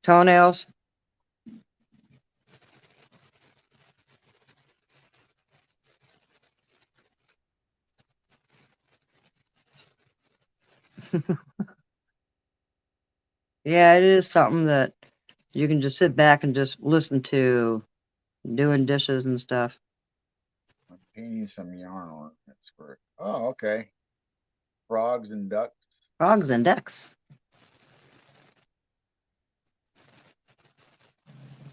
[SPEAKER 2] toenails. Yeah, it is something that you can just sit back and just listen to doing dishes and stuff.
[SPEAKER 1] I'm painting some yarn ornaments for it. Oh, okay. Frogs and ducks.
[SPEAKER 2] Frogs and ducks.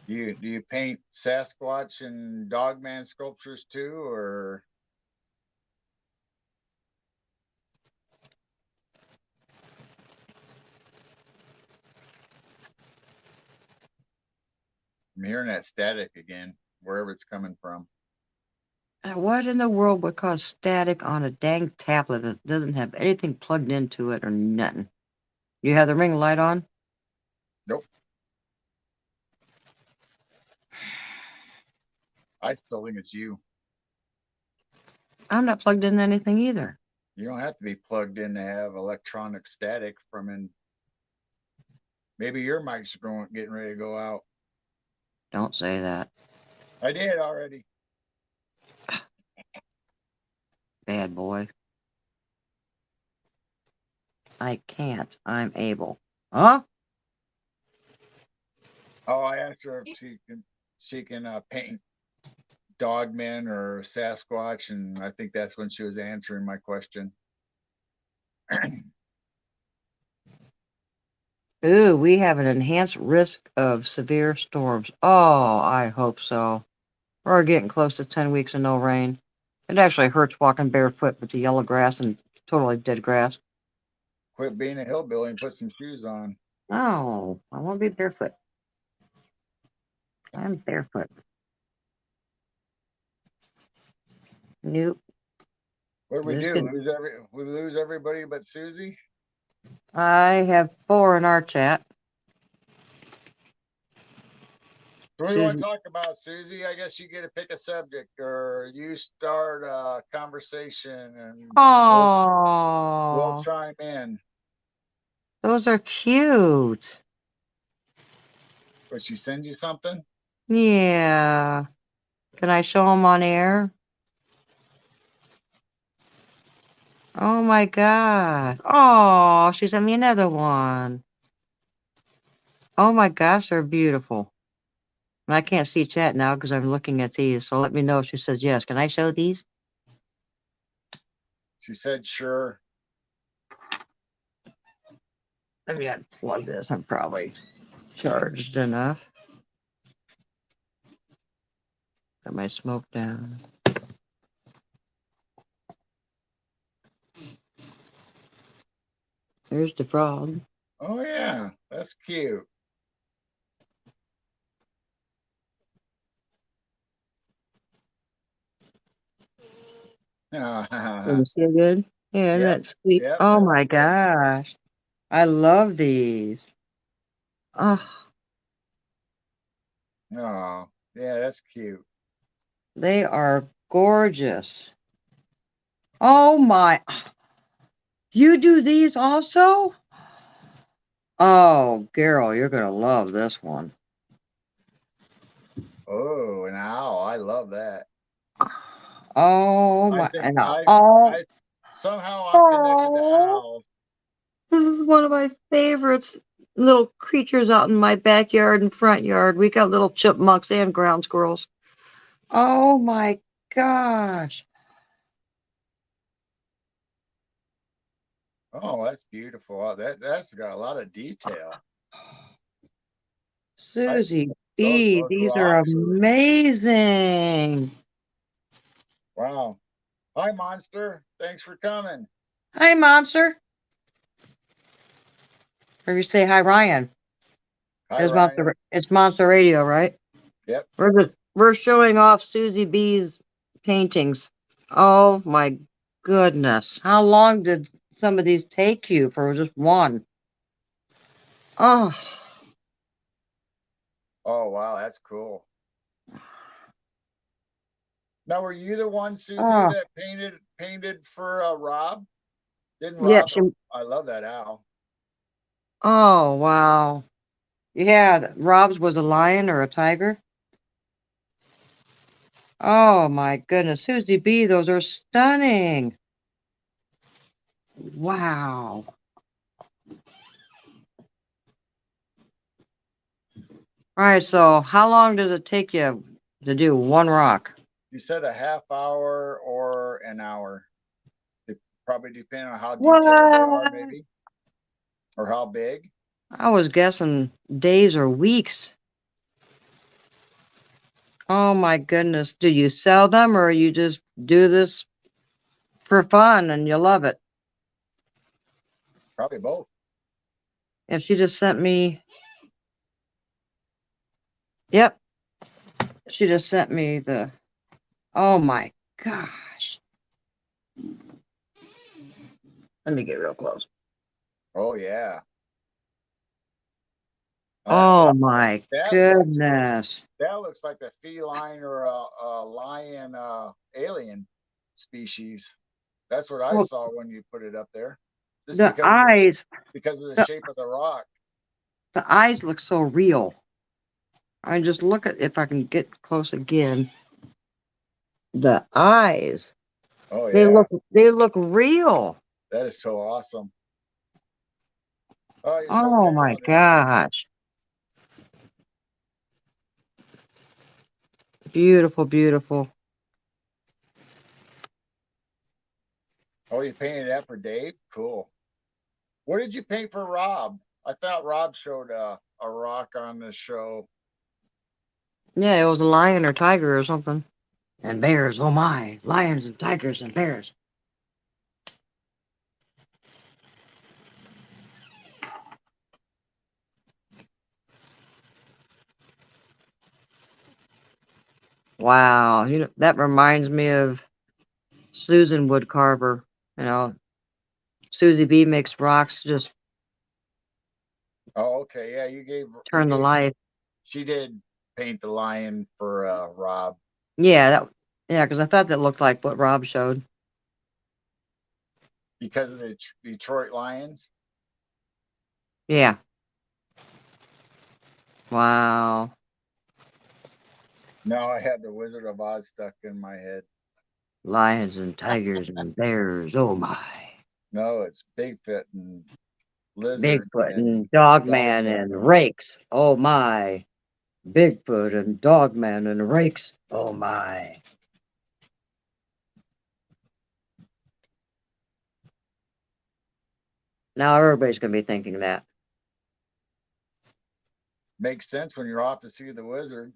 [SPEAKER 1] Do you paint Sasquatch and Dogman sculptures too, or I'm hearing that static again, wherever it's coming from.
[SPEAKER 2] What in the world would cause static on a dang tablet that doesn't have anything plugged into it or nothing? You have the ring light on?
[SPEAKER 1] Nope. I still think it's you.
[SPEAKER 2] I'm not plugged into anything either.
[SPEAKER 1] You don't have to be plugged in to have electronic static from in. Maybe your mic's getting ready to go out.
[SPEAKER 2] Don't say that.
[SPEAKER 1] I did already.
[SPEAKER 2] Bad boy. I can't. I'm able. Huh?
[SPEAKER 1] Oh, I asked her if she can paint Dogman or Sasquatch, and I think that's when she was answering my question.
[SPEAKER 2] Ooh, we have an enhanced risk of severe storms. Oh, I hope so. We're getting close to 10 weeks of no rain. It actually hurts walking barefoot with the yellow grass and totally dead grass.
[SPEAKER 1] Quit being a hillbilly and put some shoes on.
[SPEAKER 2] Oh, I want to be barefoot. I'm barefoot. Nope.
[SPEAKER 1] What do we
[SPEAKER 2] Just
[SPEAKER 1] do?
[SPEAKER 2] kidding.
[SPEAKER 1] We lose everybody but Susie?
[SPEAKER 2] I have 4 in our chat.
[SPEAKER 1] What do you want to
[SPEAKER 2] Susan.
[SPEAKER 1] talk about, Susie? I guess you get to pick a subject, or you start a conversation, and we'll
[SPEAKER 2] Oh,
[SPEAKER 1] chime in.
[SPEAKER 2] those are cute.
[SPEAKER 1] Would she send you something?
[SPEAKER 2] Yeah. Can I show them on air? Oh my God. Oh, she sent me another one. Oh my gosh, they're beautiful. I can't see chat now because I'm looking at these. So let me know if she says yes. Can I show these?
[SPEAKER 1] She said, "Sure."
[SPEAKER 2] Let me unplug this. I'm probably charged enough. Got my smoke down. There's the frog.
[SPEAKER 1] Oh yeah, that's cute.
[SPEAKER 2] Can you see it good? Yeah, isn't
[SPEAKER 1] Yep,
[SPEAKER 2] that sweet?
[SPEAKER 1] yep,
[SPEAKER 2] Oh
[SPEAKER 1] that's
[SPEAKER 2] my
[SPEAKER 1] good.
[SPEAKER 2] gosh. I love these. Oh,
[SPEAKER 1] Oh, yeah, that's cute.
[SPEAKER 2] they are gorgeous. Oh my. You do these also? Oh, Carol, you're going to love this one.
[SPEAKER 1] Oh, an owl. I love that.
[SPEAKER 2] Oh
[SPEAKER 1] I
[SPEAKER 2] my.
[SPEAKER 1] think
[SPEAKER 2] And oh,
[SPEAKER 1] I somehow I'm connected to
[SPEAKER 2] oh.
[SPEAKER 1] owls.
[SPEAKER 2] This is one of my favorites. Little creatures out in my backyard and front yard. We got little chipmunks and ground squirrels. Oh my gosh.
[SPEAKER 1] Oh, that's beautiful. Oh, that's got a lot of detail. I
[SPEAKER 2] Susie B,
[SPEAKER 1] those
[SPEAKER 2] these are
[SPEAKER 1] rocks are
[SPEAKER 2] amazing.
[SPEAKER 1] wow. Hi, monster. Thanks for coming.
[SPEAKER 2] Hi, Monster. Or you say hi, Ryan.
[SPEAKER 1] Hi, Ryan.
[SPEAKER 2] It's Monster Radio, right?
[SPEAKER 1] Yep.
[SPEAKER 2] We're showing off Susie B's paintings. Oh my goodness. How long did some of these take you for just one? Oh,
[SPEAKER 1] Oh, wow, that's cool. Now, were you the one, Susie,
[SPEAKER 2] oh,
[SPEAKER 1] that painted for Rob? Didn't
[SPEAKER 2] yeah,
[SPEAKER 1] Rob? I love that owl.
[SPEAKER 2] oh, wow. Yeah, Rob's was a lion or a tiger. Oh my goodness, Susie B, those are stunning. Wow. All right, so how long does it take you to do one rock?
[SPEAKER 1] You said a half hour or an hour. It probably depending on how detailed they are,
[SPEAKER 2] What?
[SPEAKER 1] maybe, or how big.
[SPEAKER 2] I was guessing days or weeks. Oh my goodness. Do you sell them or you just do this for fun and you love it?
[SPEAKER 1] Probably both.
[SPEAKER 2] If she just sent me, yep, she just sent me the, oh my gosh. Let me get real close.
[SPEAKER 1] Oh yeah.
[SPEAKER 2] Oh my
[SPEAKER 1] That looks
[SPEAKER 2] goodness.
[SPEAKER 1] that looks like a feline or a lion alien species. That's what I
[SPEAKER 2] Well,
[SPEAKER 1] saw when you put it up there. Just
[SPEAKER 2] the eyes,
[SPEAKER 1] because of the
[SPEAKER 2] the,
[SPEAKER 1] shape of the rock.
[SPEAKER 2] the eyes look so real. I just look at if I can get close again. The eyes,
[SPEAKER 1] Oh yeah,
[SPEAKER 2] they look real.
[SPEAKER 1] that is so awesome. Oh, you're so
[SPEAKER 2] Oh my
[SPEAKER 1] talented.
[SPEAKER 2] gosh. Beautiful, beautiful.
[SPEAKER 1] Oh, you painted that for Dave? Cool. What did you paint for Rob? I thought Rob showed a rock on the show.
[SPEAKER 2] Yeah, it was a lion or tiger or something. And bears, oh my. Lions and tigers and bears. Wow. You know, that reminds me of Susan Woodcarver. You know, Susie B makes rocks just
[SPEAKER 1] Oh, okay. Yeah,
[SPEAKER 2] turn the light.
[SPEAKER 1] she did paint the lion for Rob
[SPEAKER 2] Yeah, yeah, because I thought that looked like what Rob showed.
[SPEAKER 1] because of the Detroit Lions.
[SPEAKER 2] Yeah. Wow.
[SPEAKER 1] No, I had the Wizard of Oz stuck in my head.
[SPEAKER 2] Lions and tigers and bears. Oh my.
[SPEAKER 1] No, it's Bigfoot and lizard
[SPEAKER 2] Bigfoot
[SPEAKER 1] and
[SPEAKER 2] and Dogman
[SPEAKER 1] dogman.
[SPEAKER 2] and rakes. Oh my. Bigfoot and Dogman and rakes. Oh my. Now everybody's going to be thinking that.
[SPEAKER 1] Makes sense when you're off to see the wizard.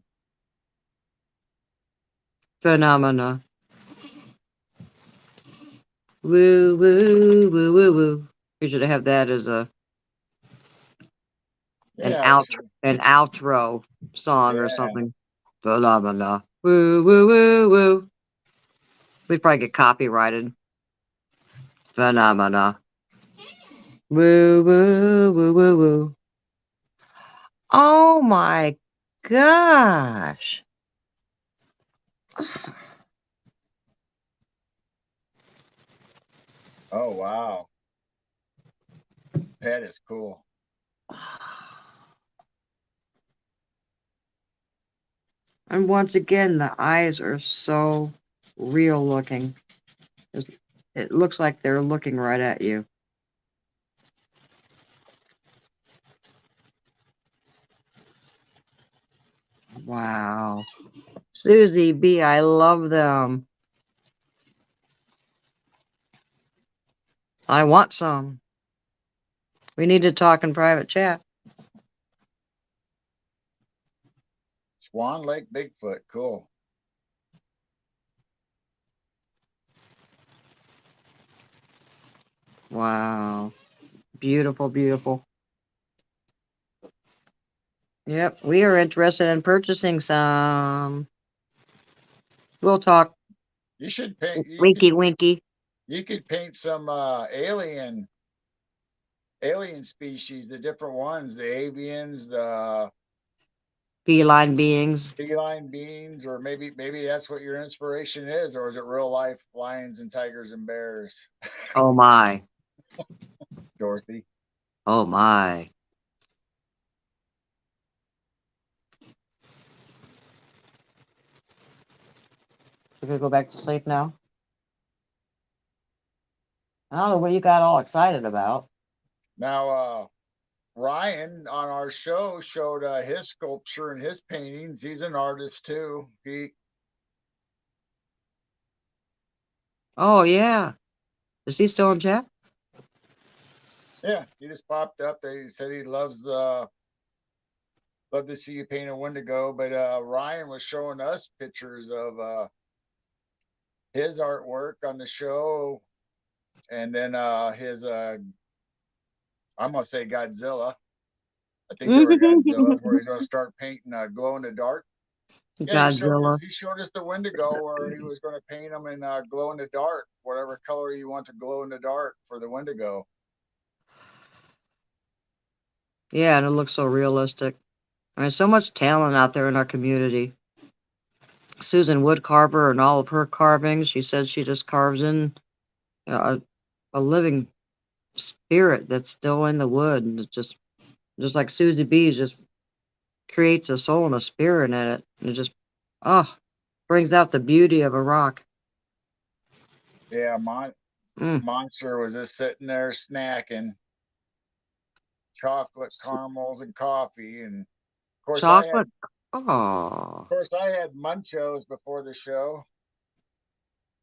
[SPEAKER 2] Phenomena. Woo, woo, woo, woo, woo. We should have that as
[SPEAKER 1] Yeah, we should.
[SPEAKER 2] an outro song or
[SPEAKER 1] Yeah,
[SPEAKER 2] something. Phenomena. Woo, woo, woo, woo. We'd probably get copyrighted. Phenomena. Woo, woo, woo, woo, woo. Oh my gosh.
[SPEAKER 1] oh wow, pet is cool.
[SPEAKER 2] And once again, the eyes are so real looking. It looks like they're looking right at you. Wow. Susie B, I love them. I want some. We need to talk in private chat.
[SPEAKER 1] Swan Lake Bigfoot, cool.
[SPEAKER 2] Wow. Beautiful, beautiful. Yep, we are interested in purchasing some. We'll talk.
[SPEAKER 1] You should paint.
[SPEAKER 2] Winky, winky.
[SPEAKER 1] You could paint some alien species, the different ones, the avians, the
[SPEAKER 2] Feline beings.
[SPEAKER 1] feline beings, or maybe that's what your inspiration is, or is it real life lions and tigers and bears?
[SPEAKER 2] Oh my.
[SPEAKER 1] Dorothy.
[SPEAKER 2] Oh my. We're gonna go back to sleep now. I don't know what you got all excited about.
[SPEAKER 1] Now, Ryan on our show showed his sculpture and his paintings. He's an artist too.
[SPEAKER 2] Oh yeah. Is he still in chat?
[SPEAKER 1] Yeah, he just popped up. He said he love to see you paint a Wendigo. But Ryan was showing us pictures of his artwork on the show, and then his I'm gonna say Godzilla. I think they were Godzillas where he's gonna start painting glow in the dark. Yeah,
[SPEAKER 2] Godzilla.
[SPEAKER 1] he showed us the Wendigo where he was gonna paint them in glow in the dark, whatever color you want to glow in the dark for the Wendigo.
[SPEAKER 2] Yeah, and it looks so realistic. I mean, so much talent out there in our community. Susan Woodcarver and all of her carvings, she says she just carves in a living spirit that's still in the wood, and it's just like Susie B just creates a soul and a spirit in it, and it just oh brings out the beauty of a rock.
[SPEAKER 1] Yeah,
[SPEAKER 2] Mm.
[SPEAKER 1] Monster was just sitting there snacking chocolate caramels and coffee, and
[SPEAKER 2] Chocolate. Oh,
[SPEAKER 1] of course I had Munchos before the show,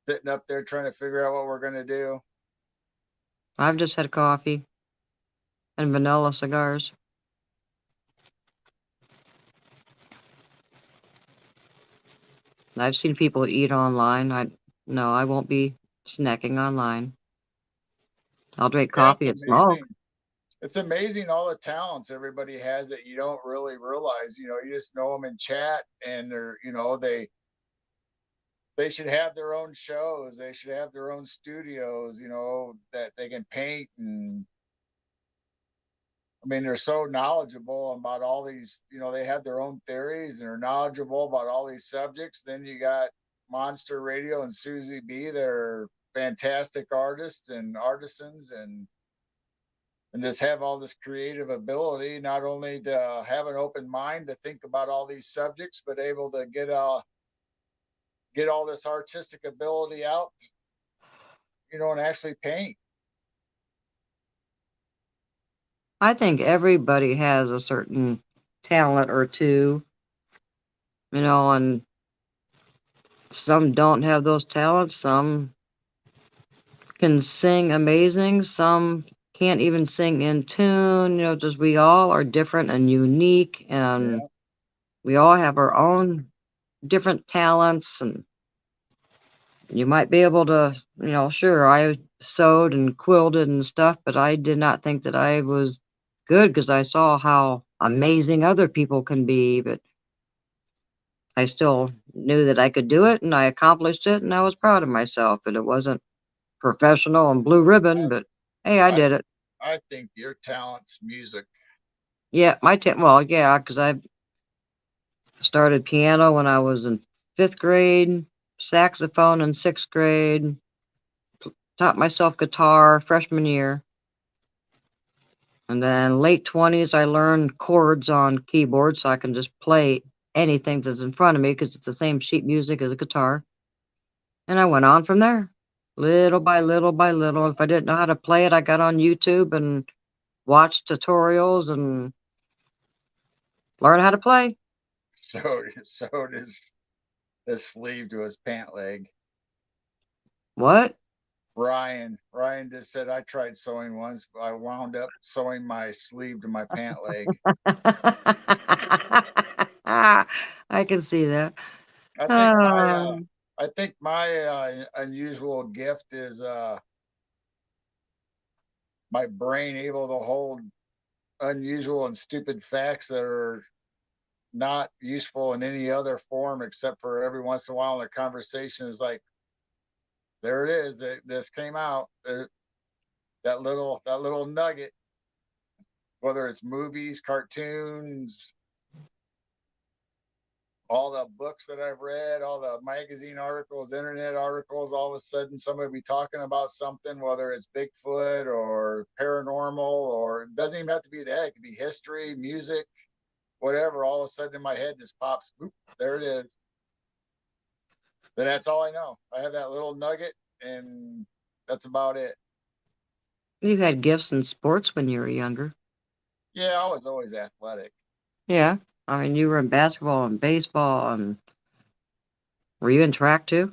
[SPEAKER 1] sitting up there trying to figure out what we're gonna do.
[SPEAKER 2] I've just had coffee and vanilla cigars. I've seen people eat online. No, I won't be snacking online. I'll drink
[SPEAKER 1] Yeah,
[SPEAKER 2] coffee and smoke.
[SPEAKER 1] It's amazing all the talents everybody has that you don't really realize. You just know them in chat, and they should have their own shows. They should have their own studios. That they can paint and I mean, they're so knowledgeable about all these, they have their own theories and they're knowledgeable about all these subjects. Then you got Monster Radio and Susie B. They're fantastic artists and artisans and just have all this creative ability, not only to have an open mind to think about all these subjects, but able to get all this artistic ability out, and actually paint.
[SPEAKER 2] I think everybody has a certain talent or two, and some don't have those talents. Some can sing amazing. Some can't even sing in tune. Just we all are different and unique, and
[SPEAKER 1] Yeah.
[SPEAKER 2] we all have our own different talents. And you might be able to, sure, I sewed and quilted and stuff, but I did not think that I was good because I saw how amazing other people can be. But I still knew that I could do it and I accomplished it and I was proud of myself. And it wasn't professional and blue ribbon, but hey, I
[SPEAKER 1] I
[SPEAKER 2] did it.
[SPEAKER 1] I think your talent's music.
[SPEAKER 2] Yeah, well, yeah, because I started piano when I was in fifth grade, saxophone in sixth grade, taught myself guitar freshman year. And then late 20s, I learned chords on keyboard so I can just play anything that's in front of me because it's the same sheet music as a guitar. And I went on from there, little by little by little. If I didn't know how to play it, I got on YouTube and watched tutorials and learned how to play.
[SPEAKER 1] So his sleeve to his pant leg.
[SPEAKER 2] What?
[SPEAKER 1] Ryan just said I tried sewing once, but I wound up sewing my sleeve to my pant leg.
[SPEAKER 2] I can see that.
[SPEAKER 1] I think my
[SPEAKER 2] Um,
[SPEAKER 1] I think my unusual gift is my brain able to hold unusual and stupid facts that are not useful in any other form except for every once in a while in a conversation is like, there it is, this came out there, that little nugget, whether it's movies, cartoons, all the books that I've read, all the magazine articles, internet articles, all of a sudden somebody be talking about something, whether it's Bigfoot or paranormal, or it doesn't even have to be that. It could be history, music, whatever. All of a sudden in my head just pops, oop, there it is. Then that's all I know. I have that little nugget, and that's about it.
[SPEAKER 2] you had gifts in sports when you were younger.
[SPEAKER 1] Yeah, I was always athletic.
[SPEAKER 2] Yeah. I mean, you were in basketball and baseball, and were you in track too?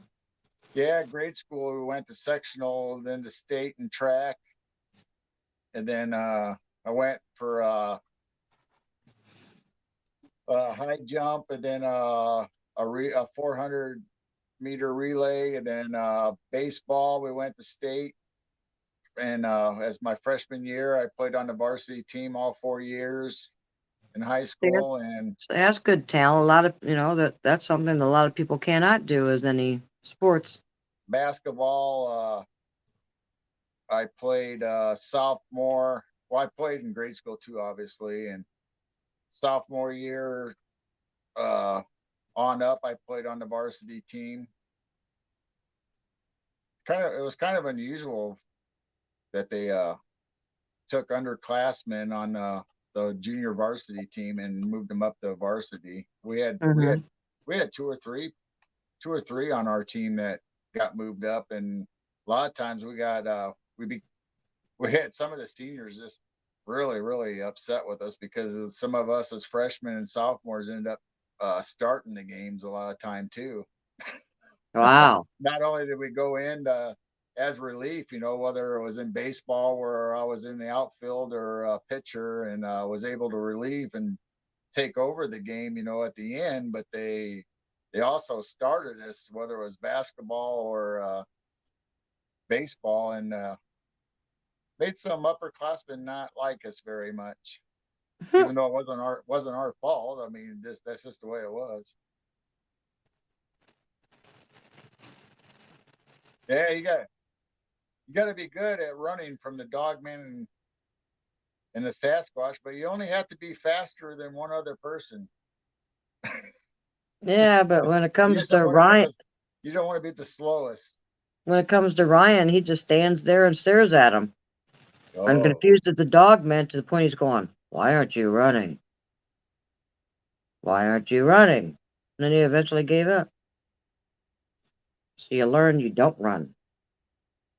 [SPEAKER 1] Yeah, grade school we went to sectional, then to state and track, and then I went for high jump, and then a 400-meter relay, and then baseball. We went to state, and as my freshman year, I played on the varsity team all 4 years in high
[SPEAKER 2] Yeah.
[SPEAKER 1] school, and
[SPEAKER 2] So that's good talent. A lot of, that's something that a lot of people cannot do is any sports.
[SPEAKER 1] basketball. I played sophomore. Well, I played in grade school too, obviously, and sophomore year uh, on up, I played on the varsity team. It was kind of unusual that they took underclassmen on the junior varsity team and moved them up to varsity. We had we
[SPEAKER 2] Hmm.
[SPEAKER 1] had we had two or three on our team that got moved up, and a lot of times we had some of the seniors just really upset with us because some of us as freshmen and sophomores ended up starting the games a lot of time too.
[SPEAKER 2] Wow.
[SPEAKER 1] Not only did we go in as relief, whether it was in baseball where I was in the outfield or a pitcher and was able to relieve and take over the game, at the end, but they also started us, whether it was basketball or baseball, and made some upperclassmen not like us very much, even though it wasn't our fault. I mean, that's just the way it was. Yeah, you got to be good at running from the dogman and the Sasquatch, but you only have to be faster than one other person.
[SPEAKER 2] Yeah, but when it
[SPEAKER 1] You
[SPEAKER 2] comes
[SPEAKER 1] just don't
[SPEAKER 2] to
[SPEAKER 1] want to be
[SPEAKER 2] Ryan,
[SPEAKER 1] the slowest.
[SPEAKER 2] he just stands there and stares at him. I'm
[SPEAKER 1] Oh,
[SPEAKER 2] confused at the dog man to the point he's going, "Why aren't you running? Why aren't you running?" And then he eventually gave up. So you learn you don't run.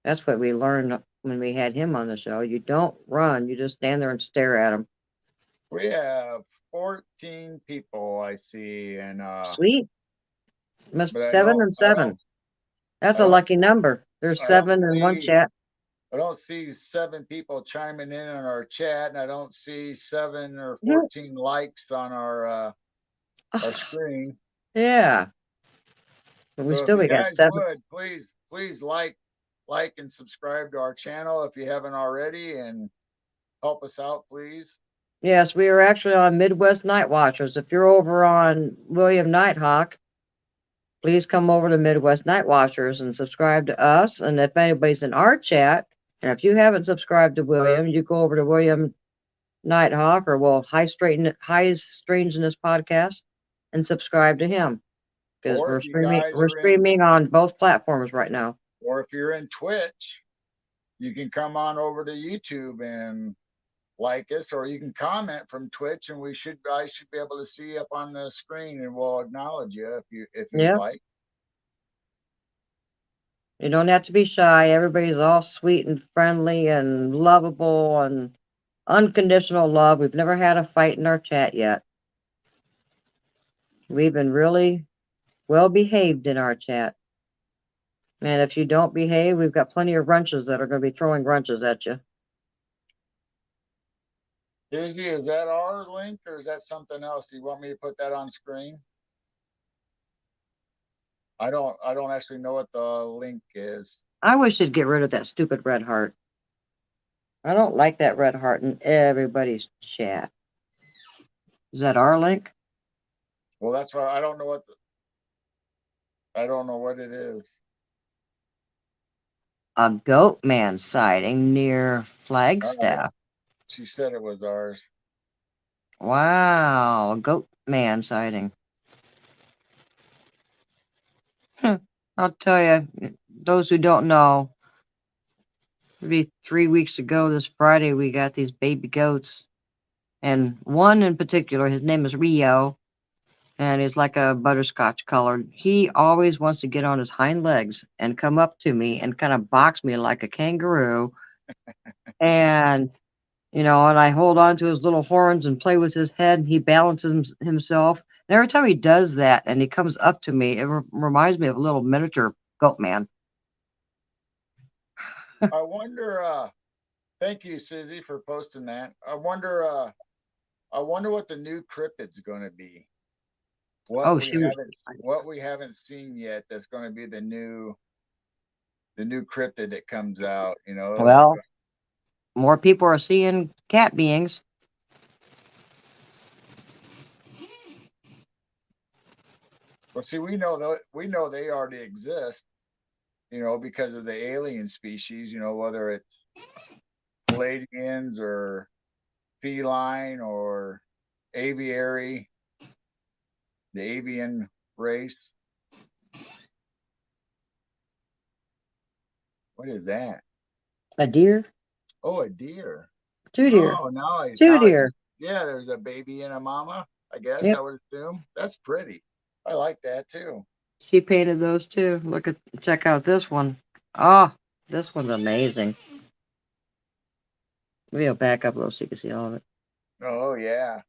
[SPEAKER 2] That's what we learned when we had him on the show. You don't run. You just stand there and stare at him.
[SPEAKER 1] we have 14 people I see, and
[SPEAKER 2] Sweet. Must
[SPEAKER 1] but
[SPEAKER 2] seven and seven. That's
[SPEAKER 1] I
[SPEAKER 2] a
[SPEAKER 1] don't,
[SPEAKER 2] lucky number. There's
[SPEAKER 1] I don't
[SPEAKER 2] seven in one
[SPEAKER 1] see,
[SPEAKER 2] chat.
[SPEAKER 1] I don't see 7 people chiming in on our chat, and I don't see 7 or
[SPEAKER 2] Yeah.
[SPEAKER 1] 14 likes on our screen.
[SPEAKER 2] Yeah. But
[SPEAKER 1] So if you
[SPEAKER 2] we got
[SPEAKER 1] guys
[SPEAKER 2] seven.
[SPEAKER 1] would please like and subscribe to our channel if you haven't already, and help us out, please.
[SPEAKER 2] Yes, we are actually on Midwest Night Watchers. If you're over on William Nighthawk, please come over to Midwest Night Watchers and subscribe to us. And if anybody's in our chat, and if you haven't subscribed to William, you go over to William Nighthawk or High Strangeness podcast and subscribe to him because
[SPEAKER 1] Or if you guys
[SPEAKER 2] we're
[SPEAKER 1] are in,
[SPEAKER 2] streaming on both platforms right now.
[SPEAKER 1] or if you're in Twitch, you can come on over to YouTube and like us, or you can comment from Twitch, and I should be able to see up on the screen, and we'll acknowledge you if you'd
[SPEAKER 2] Yeah.
[SPEAKER 1] like.
[SPEAKER 2] You don't have to be shy. Everybody's all sweet and friendly and lovable and unconditional love. We've never had a fight in our chat yet. We've been really well behaved in our chat. And if you don't behave, we've got plenty of wrenches that are going to be throwing wrenches at you.
[SPEAKER 1] Susie, is that our link or is that something else? Do you want me to put that on screen? I don't actually know what the link is.
[SPEAKER 2] I wish they'd get rid of that stupid red heart. I don't like that red heart in everybody's chat. Is that our link?
[SPEAKER 1] Well, that's why I don't know what it is.
[SPEAKER 2] A goat man sighting near
[SPEAKER 1] All right.
[SPEAKER 2] Flagstaff.
[SPEAKER 1] She said it was ours.
[SPEAKER 2] Wow, a goat man sighting. I'll tell you, those who don't know, maybe 3 weeks ago this Friday, we got these baby goats. And one in particular, his name is Rio, and he's like a butterscotch color. He always wants to get on his hind legs and come up to me and kind of box me like a kangaroo. And and I hold on to his little horns and play with his head, and he balances himself. And every time he does that and he comes up to me, it reminds me of a little miniature goat man.
[SPEAKER 1] I wonder. Thank you, Susie, for posting that. I wonder. I wonder what the new cryptid's going to be.
[SPEAKER 2] Oh, shoot.
[SPEAKER 1] What we haven't seen yet. That's going to be the new cryptid that comes out.
[SPEAKER 2] Well, more people are seeing cat beings.
[SPEAKER 1] Well, see, we know they already exist. Because of the alien species. Whether it's Palladians or feline or aviary, the avian race. What is that?
[SPEAKER 2] A deer?
[SPEAKER 1] Oh, a deer.
[SPEAKER 2] Two deer.
[SPEAKER 1] Oh,
[SPEAKER 2] Two deer.
[SPEAKER 1] yeah, there's a baby and a mama, I guess I
[SPEAKER 2] Yep.
[SPEAKER 1] would assume. That's pretty. I like that too.
[SPEAKER 2] She painted those too. Check out this one. Oh, this one's amazing. Maybe I'll back up a little so you can see all of it.
[SPEAKER 1] Oh, yeah.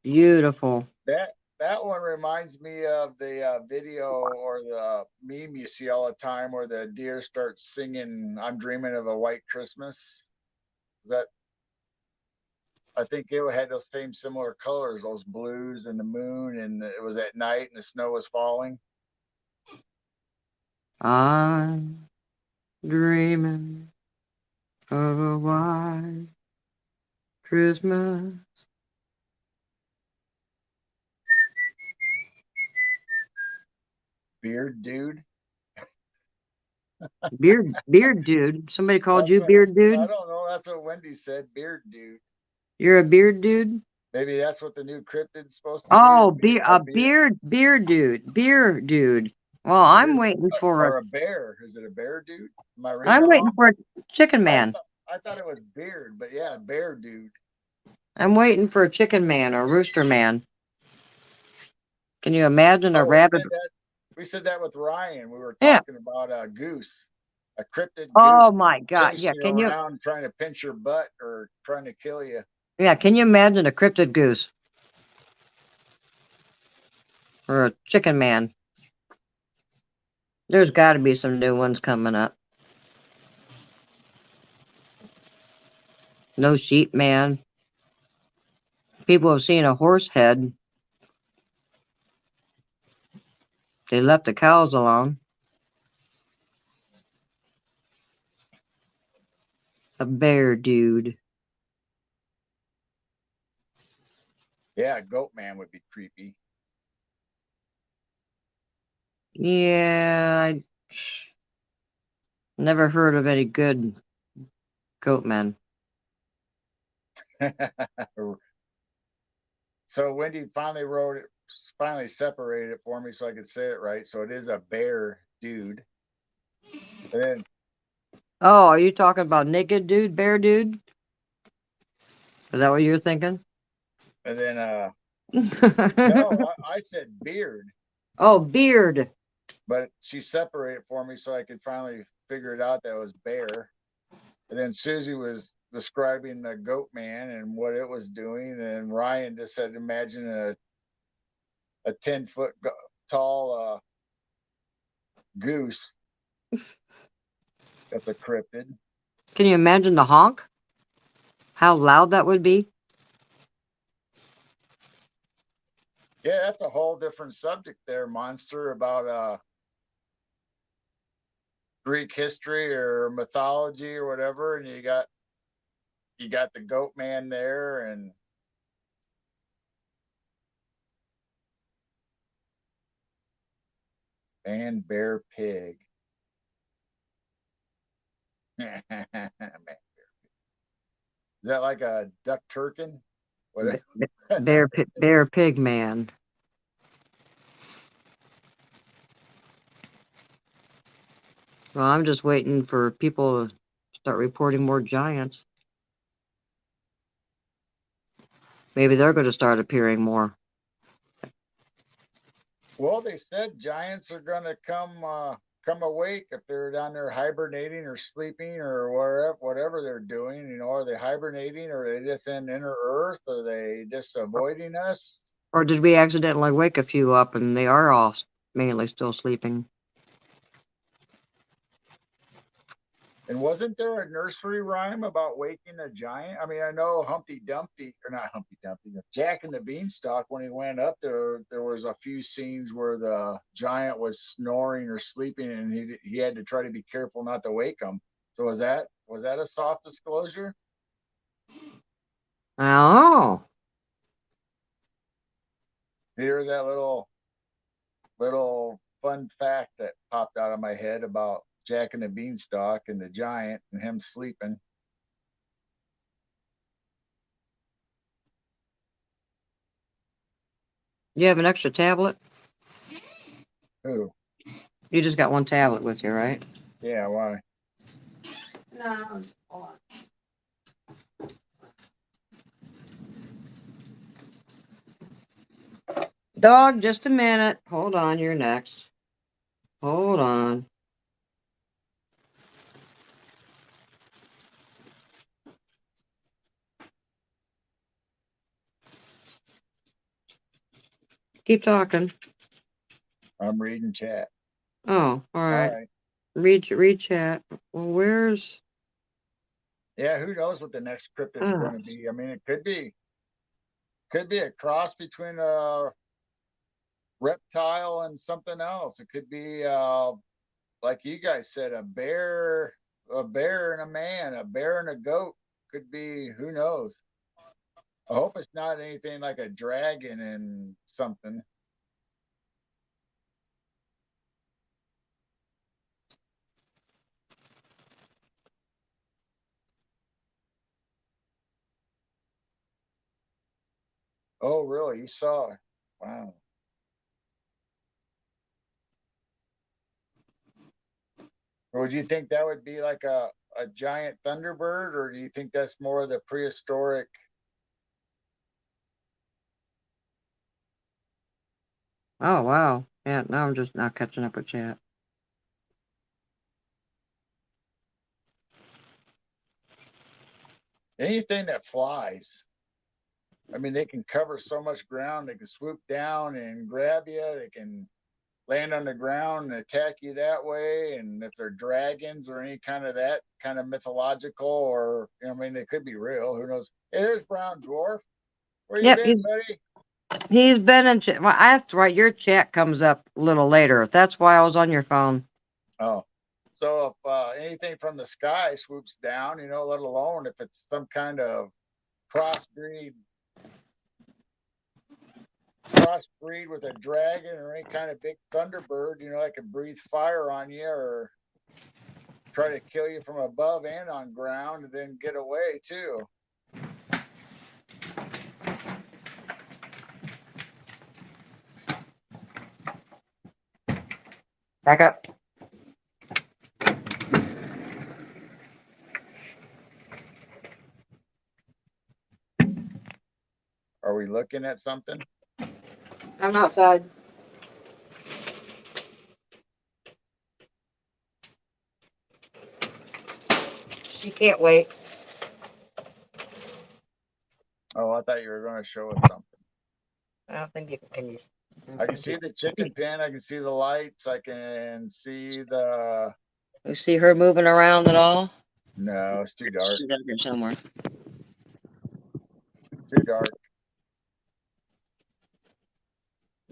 [SPEAKER 2] Beautiful.
[SPEAKER 1] That one reminds me of the video or the meme you see all the time where the deer starts singing "I'm Dreaming of a White Christmas." That I think it had those same similar colors, those blues and the moon, and it was at night and the snow was falling.
[SPEAKER 2] I'm dreaming of a white Christmas.
[SPEAKER 1] Beard dude.
[SPEAKER 2] Beard dude. Somebody called
[SPEAKER 1] That's
[SPEAKER 2] you
[SPEAKER 1] what,
[SPEAKER 2] beard
[SPEAKER 1] I
[SPEAKER 2] dude?
[SPEAKER 1] don't know. That's what Wendy said. Beard dude.
[SPEAKER 2] You're a beard dude?
[SPEAKER 1] Maybe that's what the new cryptid's supposed to be.
[SPEAKER 2] Oh,
[SPEAKER 1] A
[SPEAKER 2] a
[SPEAKER 1] beard,
[SPEAKER 2] beard dude. Beard dude. Well, I'm
[SPEAKER 1] beard,
[SPEAKER 2] waiting for
[SPEAKER 1] or a bear. Is it a bear dude? Am I reading
[SPEAKER 2] I'm
[SPEAKER 1] it
[SPEAKER 2] waiting
[SPEAKER 1] wrong?
[SPEAKER 2] for a chicken
[SPEAKER 1] I
[SPEAKER 2] man.
[SPEAKER 1] thought I thought it was beard, but yeah, bear dude.
[SPEAKER 2] I'm waiting for a chicken man or rooster man. Can you imagine a
[SPEAKER 1] Oh, we
[SPEAKER 2] rabbit?
[SPEAKER 1] said that. We said that with Ryan. We were
[SPEAKER 2] Yeah.
[SPEAKER 1] talking about a goose, a cryptid goose
[SPEAKER 2] Oh my God.
[SPEAKER 1] chasing
[SPEAKER 2] Yeah.
[SPEAKER 1] you around, trying to pinch your butt or trying to kill you.
[SPEAKER 2] Can you imagine a cryptid goose or a chicken man? There's got to be some new ones coming up. No sheep man. People have seen a horse head. They left the cows alone. A bear dude.
[SPEAKER 1] Yeah, goat man would be creepy.
[SPEAKER 2] Yeah, I never heard of any good goat men.
[SPEAKER 1] So Wendy finally wrote it, finally separated it for me so I could say it right. So it is a bear dude. And then
[SPEAKER 2] Oh, are you talking about naked dude, bear dude? Is that what you're thinking?
[SPEAKER 1] and then no, I said beard,
[SPEAKER 2] Oh, beard.
[SPEAKER 1] but she separated for me so I could finally figure it out that it was bear. And then Susie was describing the goat man and what it was doing, and Ryan just said, "Imagine a 10-foot tall goose that's a cryptid."
[SPEAKER 2] Can you imagine the honk? How loud that would be?
[SPEAKER 1] Yeah, that's a whole different subject there, monster, about Greek history or mythology or whatever, and you got the goat man there, and bear pig. Man, is that like a duck turkin? What?
[SPEAKER 2] Bear pig man. Well, I'm just waiting for people to start reporting more giants. Maybe they're going to start appearing more.
[SPEAKER 1] Well, they said giants are gonna come awake if they're down there hibernating or sleeping or whatever they're doing. Are they hibernating, or are they just in inner Earth? Are they just avoiding us?
[SPEAKER 2] Or did we accidentally wake a few up and they are all mainly still sleeping?
[SPEAKER 1] And wasn't there a nursery rhyme about waking a giant? I mean, I know Humpty Dumpty, or not Humpty Dumpty, Jack and the Beanstalk, when he went up there, there was a few scenes where the giant was snoring or sleeping, and he had to try to be careful not to wake him. So was that a soft disclosure?
[SPEAKER 2] Oh,
[SPEAKER 1] Here's that little fun fact that popped out of my head about Jack and the Beanstalk and the giant and him sleeping.
[SPEAKER 2] you have an extra tablet?
[SPEAKER 1] Ooh,
[SPEAKER 2] You just got one tablet with you, right?
[SPEAKER 1] yeah, why?
[SPEAKER 2] No. Dog, just a minute. Hold on, you're next. Hold on. Keep talking.
[SPEAKER 1] I'm reading chat.
[SPEAKER 2] Oh, all
[SPEAKER 1] All
[SPEAKER 2] right.
[SPEAKER 1] right.
[SPEAKER 2] Read chat. Well, where's
[SPEAKER 1] Yeah, who knows what the next cryptid's
[SPEAKER 2] uh
[SPEAKER 1] going to be? I mean, it could be a cross between a reptile and something else. It could be like you guys said, a bear and a man, a bear and a goat. Could be, who knows? I hope it's not anything like a dragon and something. Oh, really? You saw it? Wow. Or would you think that would be like a giant thunderbird, or do you think that's more of the prehistoric?
[SPEAKER 2] Oh, wow. Yeah, now I'm just now catching up with chat.
[SPEAKER 1] Anything that flies? I mean, they can cover so much ground. They can swoop down and grab you. They can land on the ground and attack you that way. And if they're dragons or any kind of that kind of mythological, or I mean, they could be real. Who knows? Hey, there's Brown Dwarf. Where you
[SPEAKER 2] Yep,
[SPEAKER 1] been, buddy?
[SPEAKER 2] he's been in chat. Well, that's right. Your chat comes up a little later. That's why I was on your phone.
[SPEAKER 1] Oh, so if anything from the sky swoops down, let alone if it's some kind of crossbreed, crossbreed with a dragon or any kind of big thunderbird, that could breathe fire on you or try to kill you from above and on ground and then get away too.
[SPEAKER 2] Back up.
[SPEAKER 1] Are we looking at something?
[SPEAKER 2] I'm outside. She can't wait.
[SPEAKER 1] Oh, I thought you were going to show us something.
[SPEAKER 2] I don't think you can.
[SPEAKER 1] I can see the chicken pen. I can see the lights. I can see the.
[SPEAKER 2] You see her moving around at all?
[SPEAKER 1] No, it's too dark.
[SPEAKER 2] She's out here somewhere.
[SPEAKER 1] Too dark.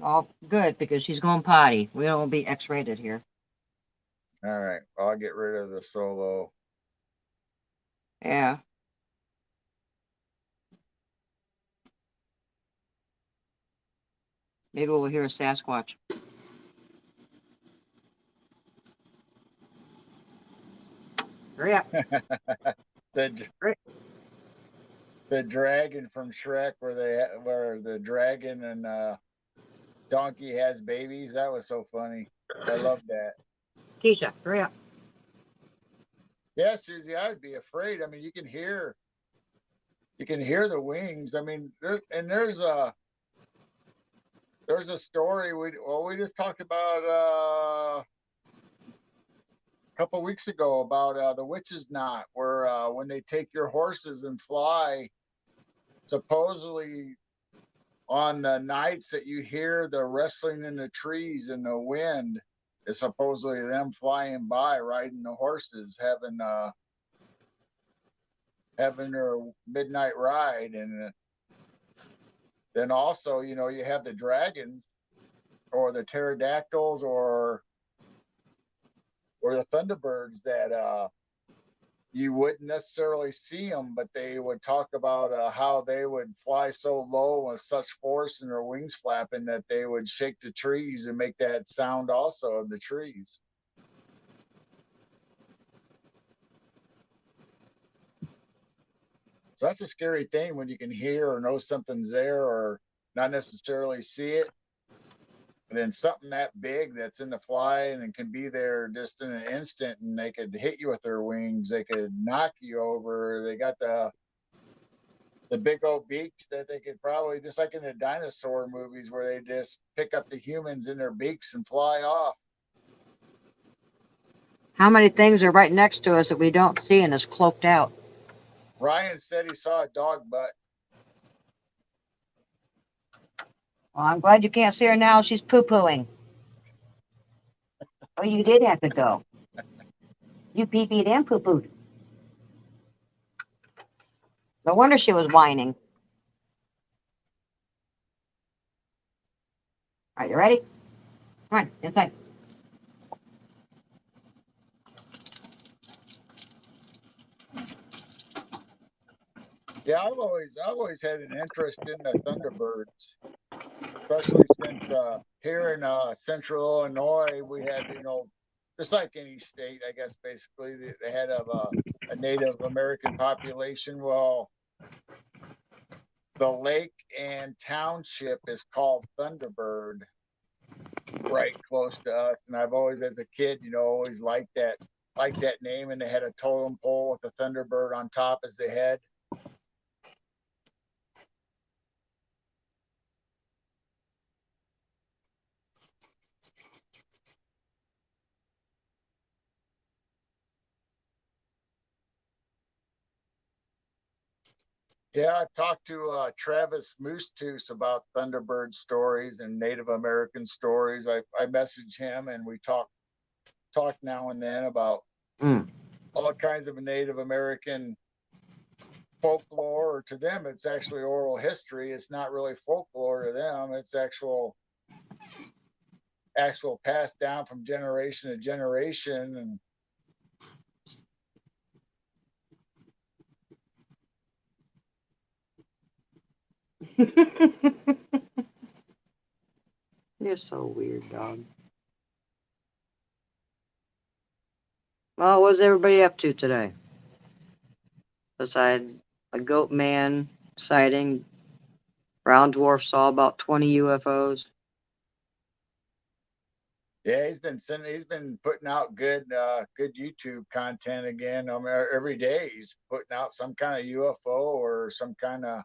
[SPEAKER 2] Oh, good, because she's going potty. We don't want to be X-rated here.
[SPEAKER 1] All right. I'll get rid of the solo.
[SPEAKER 2] Yeah. Maybe we'll hear a Sasquatch. Hurry up.
[SPEAKER 1] the the dragon from Shrek, where the dragon and donkey has babies. That was so funny. I love that.
[SPEAKER 2] Keisha, hurry up.
[SPEAKER 1] Yeah, Susie, I would be afraid. I mean, you can hear the wings. I mean, there's a story we just talked about a couple weeks ago about the witch's knot, where when they take your horses and fly, supposedly on the nights that you hear the rustling in the trees and the wind, is supposedly them flying by, riding the horses, having their midnight ride, and then also, you have the dragons or the pterodactyls or the thunderbirds that you wouldn't necessarily see them, but they would talk about how they would fly so low with such force in their wings flapping that they would shake the trees and make that sound also of the trees. So that's a scary thing when you can hear or know something's there or not necessarily see it. And then something that big that's in the fly and can be there just in an instant, and they could hit you with their wings. They could knock you over. They got the big old beaks that they could probably, just like in the dinosaur movies where they just pick up the humans in their beaks and fly off.
[SPEAKER 2] How many things are right next to us that we don't see and is cloaked out?
[SPEAKER 1] Ryan said he saw a dog butt.
[SPEAKER 2] Well, I'm glad you can't see her now. She's poo-pooing. Oh, you did have to go. You pee-peed and poo-pooed. No wonder she was whining. All right, you ready? Come on, inside.
[SPEAKER 1] Yeah, I've always had an interest in the Thunderbirds, especially since here in central Illinois we had, just like any state, I guess basically they had a Native American population. Well, the lake and township is called Thunderbird, right close to us. And I've always, as a kid, always liked that name. And they had a totem pole with a Thunderbird on top as the head. Yeah, I've talked to Travis Moose about Thunderbird stories and Native American stories. I message him and we talk now and then about
[SPEAKER 2] Mm.
[SPEAKER 1] all kinds of Native American folklore. Or to them, it's actually oral history. It's not really folklore to them. It's actual passed down from generation to generation. And
[SPEAKER 2] You're so weird, dog. Well, what's everybody up to today? Besides a goat man sighting, brown dwarf saw about 20 UFOs.
[SPEAKER 1] yeah, he's been putting out good YouTube content again. I mean, every day he's putting out some kind of UFO or some kind of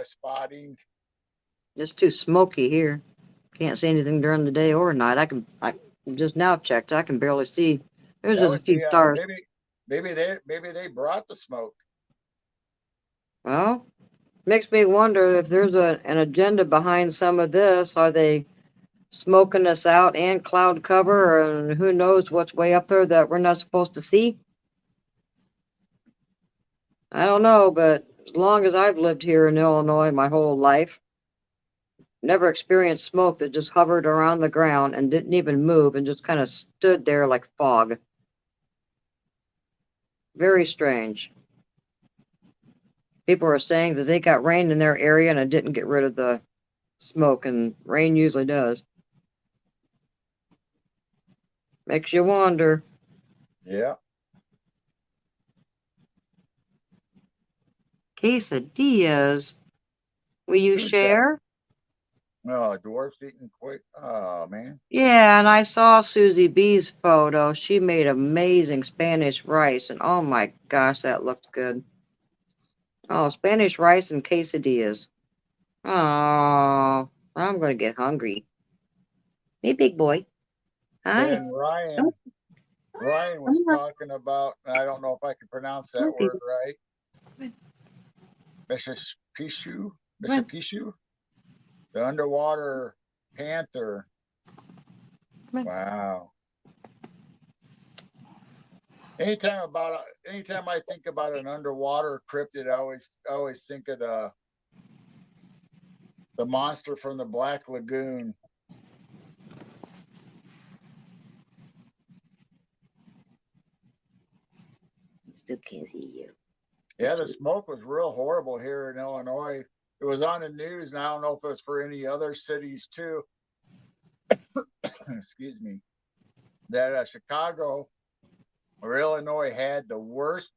[SPEAKER 1] spotting.
[SPEAKER 2] It's too smoky here. Can't see anything during the day or night. I just now checked. I can barely see. There's
[SPEAKER 1] That
[SPEAKER 2] just a
[SPEAKER 1] would
[SPEAKER 2] few
[SPEAKER 1] be
[SPEAKER 2] stars.
[SPEAKER 1] maybe they brought the smoke.
[SPEAKER 2] Well, makes me wonder if there's an agenda behind some of this. Are they smoking us out and cloud cover, and who knows what's way up there that we're not supposed to see? I don't know, but as long as I've lived here in Illinois my whole life, never experienced smoke that just hovered around the ground and didn't even move and just kind of stood there like fog. Very strange. People are saying that they got rain in their area and it didn't get rid of the smoke, and rain usually does. Makes you wonder.
[SPEAKER 1] Yeah.
[SPEAKER 2] Quesadillas, will you
[SPEAKER 1] Who's that?
[SPEAKER 2] share?
[SPEAKER 1] Oh, dwarfs eating quick. Oh man.
[SPEAKER 2] Yeah, and I saw Susie B's photo. She made amazing Spanish rice, and oh my gosh, that looked good. Oh, Spanish rice and quesadillas. Oh, I'm gonna get hungry. Hey, big boy. Hi.
[SPEAKER 1] Then
[SPEAKER 2] Come
[SPEAKER 1] Ryan was
[SPEAKER 2] on,
[SPEAKER 1] talking about, and I don't know if I can pronounce
[SPEAKER 2] come
[SPEAKER 1] that
[SPEAKER 2] on,
[SPEAKER 1] word
[SPEAKER 2] baby.
[SPEAKER 1] right.
[SPEAKER 2] Come
[SPEAKER 1] Mrs. Pishu,
[SPEAKER 2] on,
[SPEAKER 1] Mr. Pishu, the underwater panther.
[SPEAKER 2] come on.
[SPEAKER 1] Wow. Anytime I think about an underwater cryptid, I always think of the monster from the Black Lagoon.
[SPEAKER 2] Still can't see you.
[SPEAKER 1] Yeah, the smoke was real horrible here in Illinois. It was on the news, and I don't know if it was for any other cities too. Excuse me. That Chicago or Illinois had the worst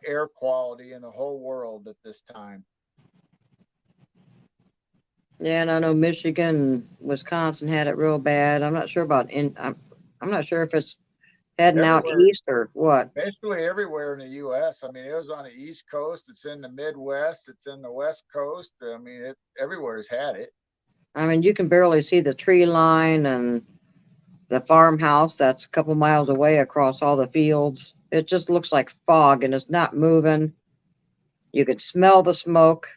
[SPEAKER 1] air quality in the whole world at this time.
[SPEAKER 2] Yeah, and I know Michigan and Wisconsin had it real bad. I'm not sure about I'm not sure if it's heading out
[SPEAKER 1] Everywhere,
[SPEAKER 2] east or what.
[SPEAKER 1] basically everywhere in the U.S. I mean, it was on the East Coast. It's in the Midwest. It's in the West Coast. I mean, everywhere's had it.
[SPEAKER 2] I mean, you can barely see the tree line and the farmhouse that's a couple miles away across all the fields. It just looks like fog and it's not moving. You could smell the smoke.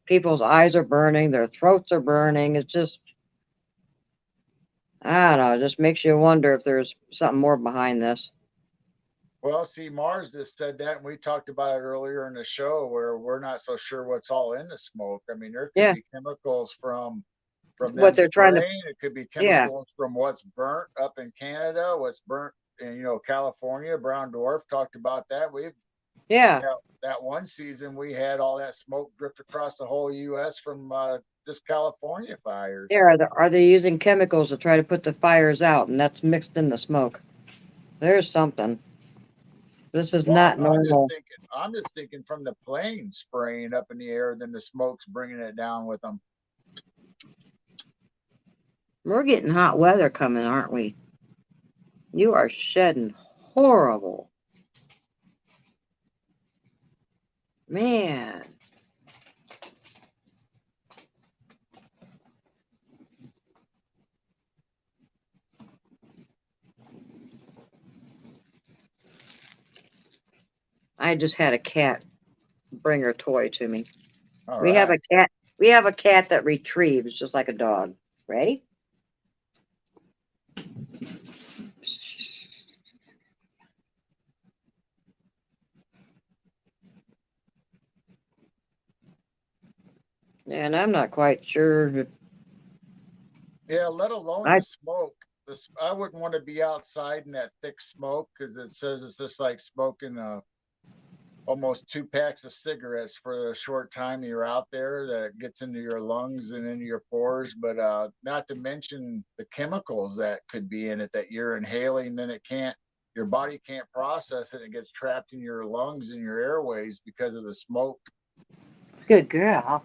[SPEAKER 2] People's eyes are burning, their throats are burning. It's just, I don't know, it just makes you wonder if there's something more behind this.
[SPEAKER 1] Well, see, Mars just said that, and we talked about it earlier in the show, where we're not so sure what's all in the smoke. I mean, there could
[SPEAKER 2] Yeah,
[SPEAKER 1] be chemicals from
[SPEAKER 2] what
[SPEAKER 1] them
[SPEAKER 2] they're trying to,
[SPEAKER 1] spraying. It could be
[SPEAKER 2] yeah,
[SPEAKER 1] chemicals from what's burnt up in Canada, what's burnt in California. Brown dwarf talked about that. We've
[SPEAKER 2] yeah,
[SPEAKER 1] that one season we had all that smoke drift across the whole U.S. from just California
[SPEAKER 2] yeah.
[SPEAKER 1] fires.
[SPEAKER 2] Are they using chemicals to try to put the fires out and that's mixed in the smoke? There's something. This is
[SPEAKER 1] Well,
[SPEAKER 2] not normal.
[SPEAKER 1] I'm just thinking from the plane spraying up in the air, then the smoke's bringing it down with them.
[SPEAKER 2] We're getting hot weather coming, aren't we? You are shedding horrible. Man. I just had a cat bring her toy to me.
[SPEAKER 1] All
[SPEAKER 2] We have
[SPEAKER 1] right.
[SPEAKER 2] a cat. We have a cat that retrieves just like a dog. Ready? And I'm not quite sure.
[SPEAKER 1] Yeah, let alone
[SPEAKER 2] I
[SPEAKER 1] the smoke. This I wouldn't want to be outside in that thick smoke because it says it's just like smoking almost 2 packs of cigarettes for the short time you're out there that gets into your lungs and into your pores. But not to mention the chemicals that could be in it that you're inhaling, then your body can't process it. It gets trapped in your lungs and your airways because of the smoke.
[SPEAKER 2] Good girl.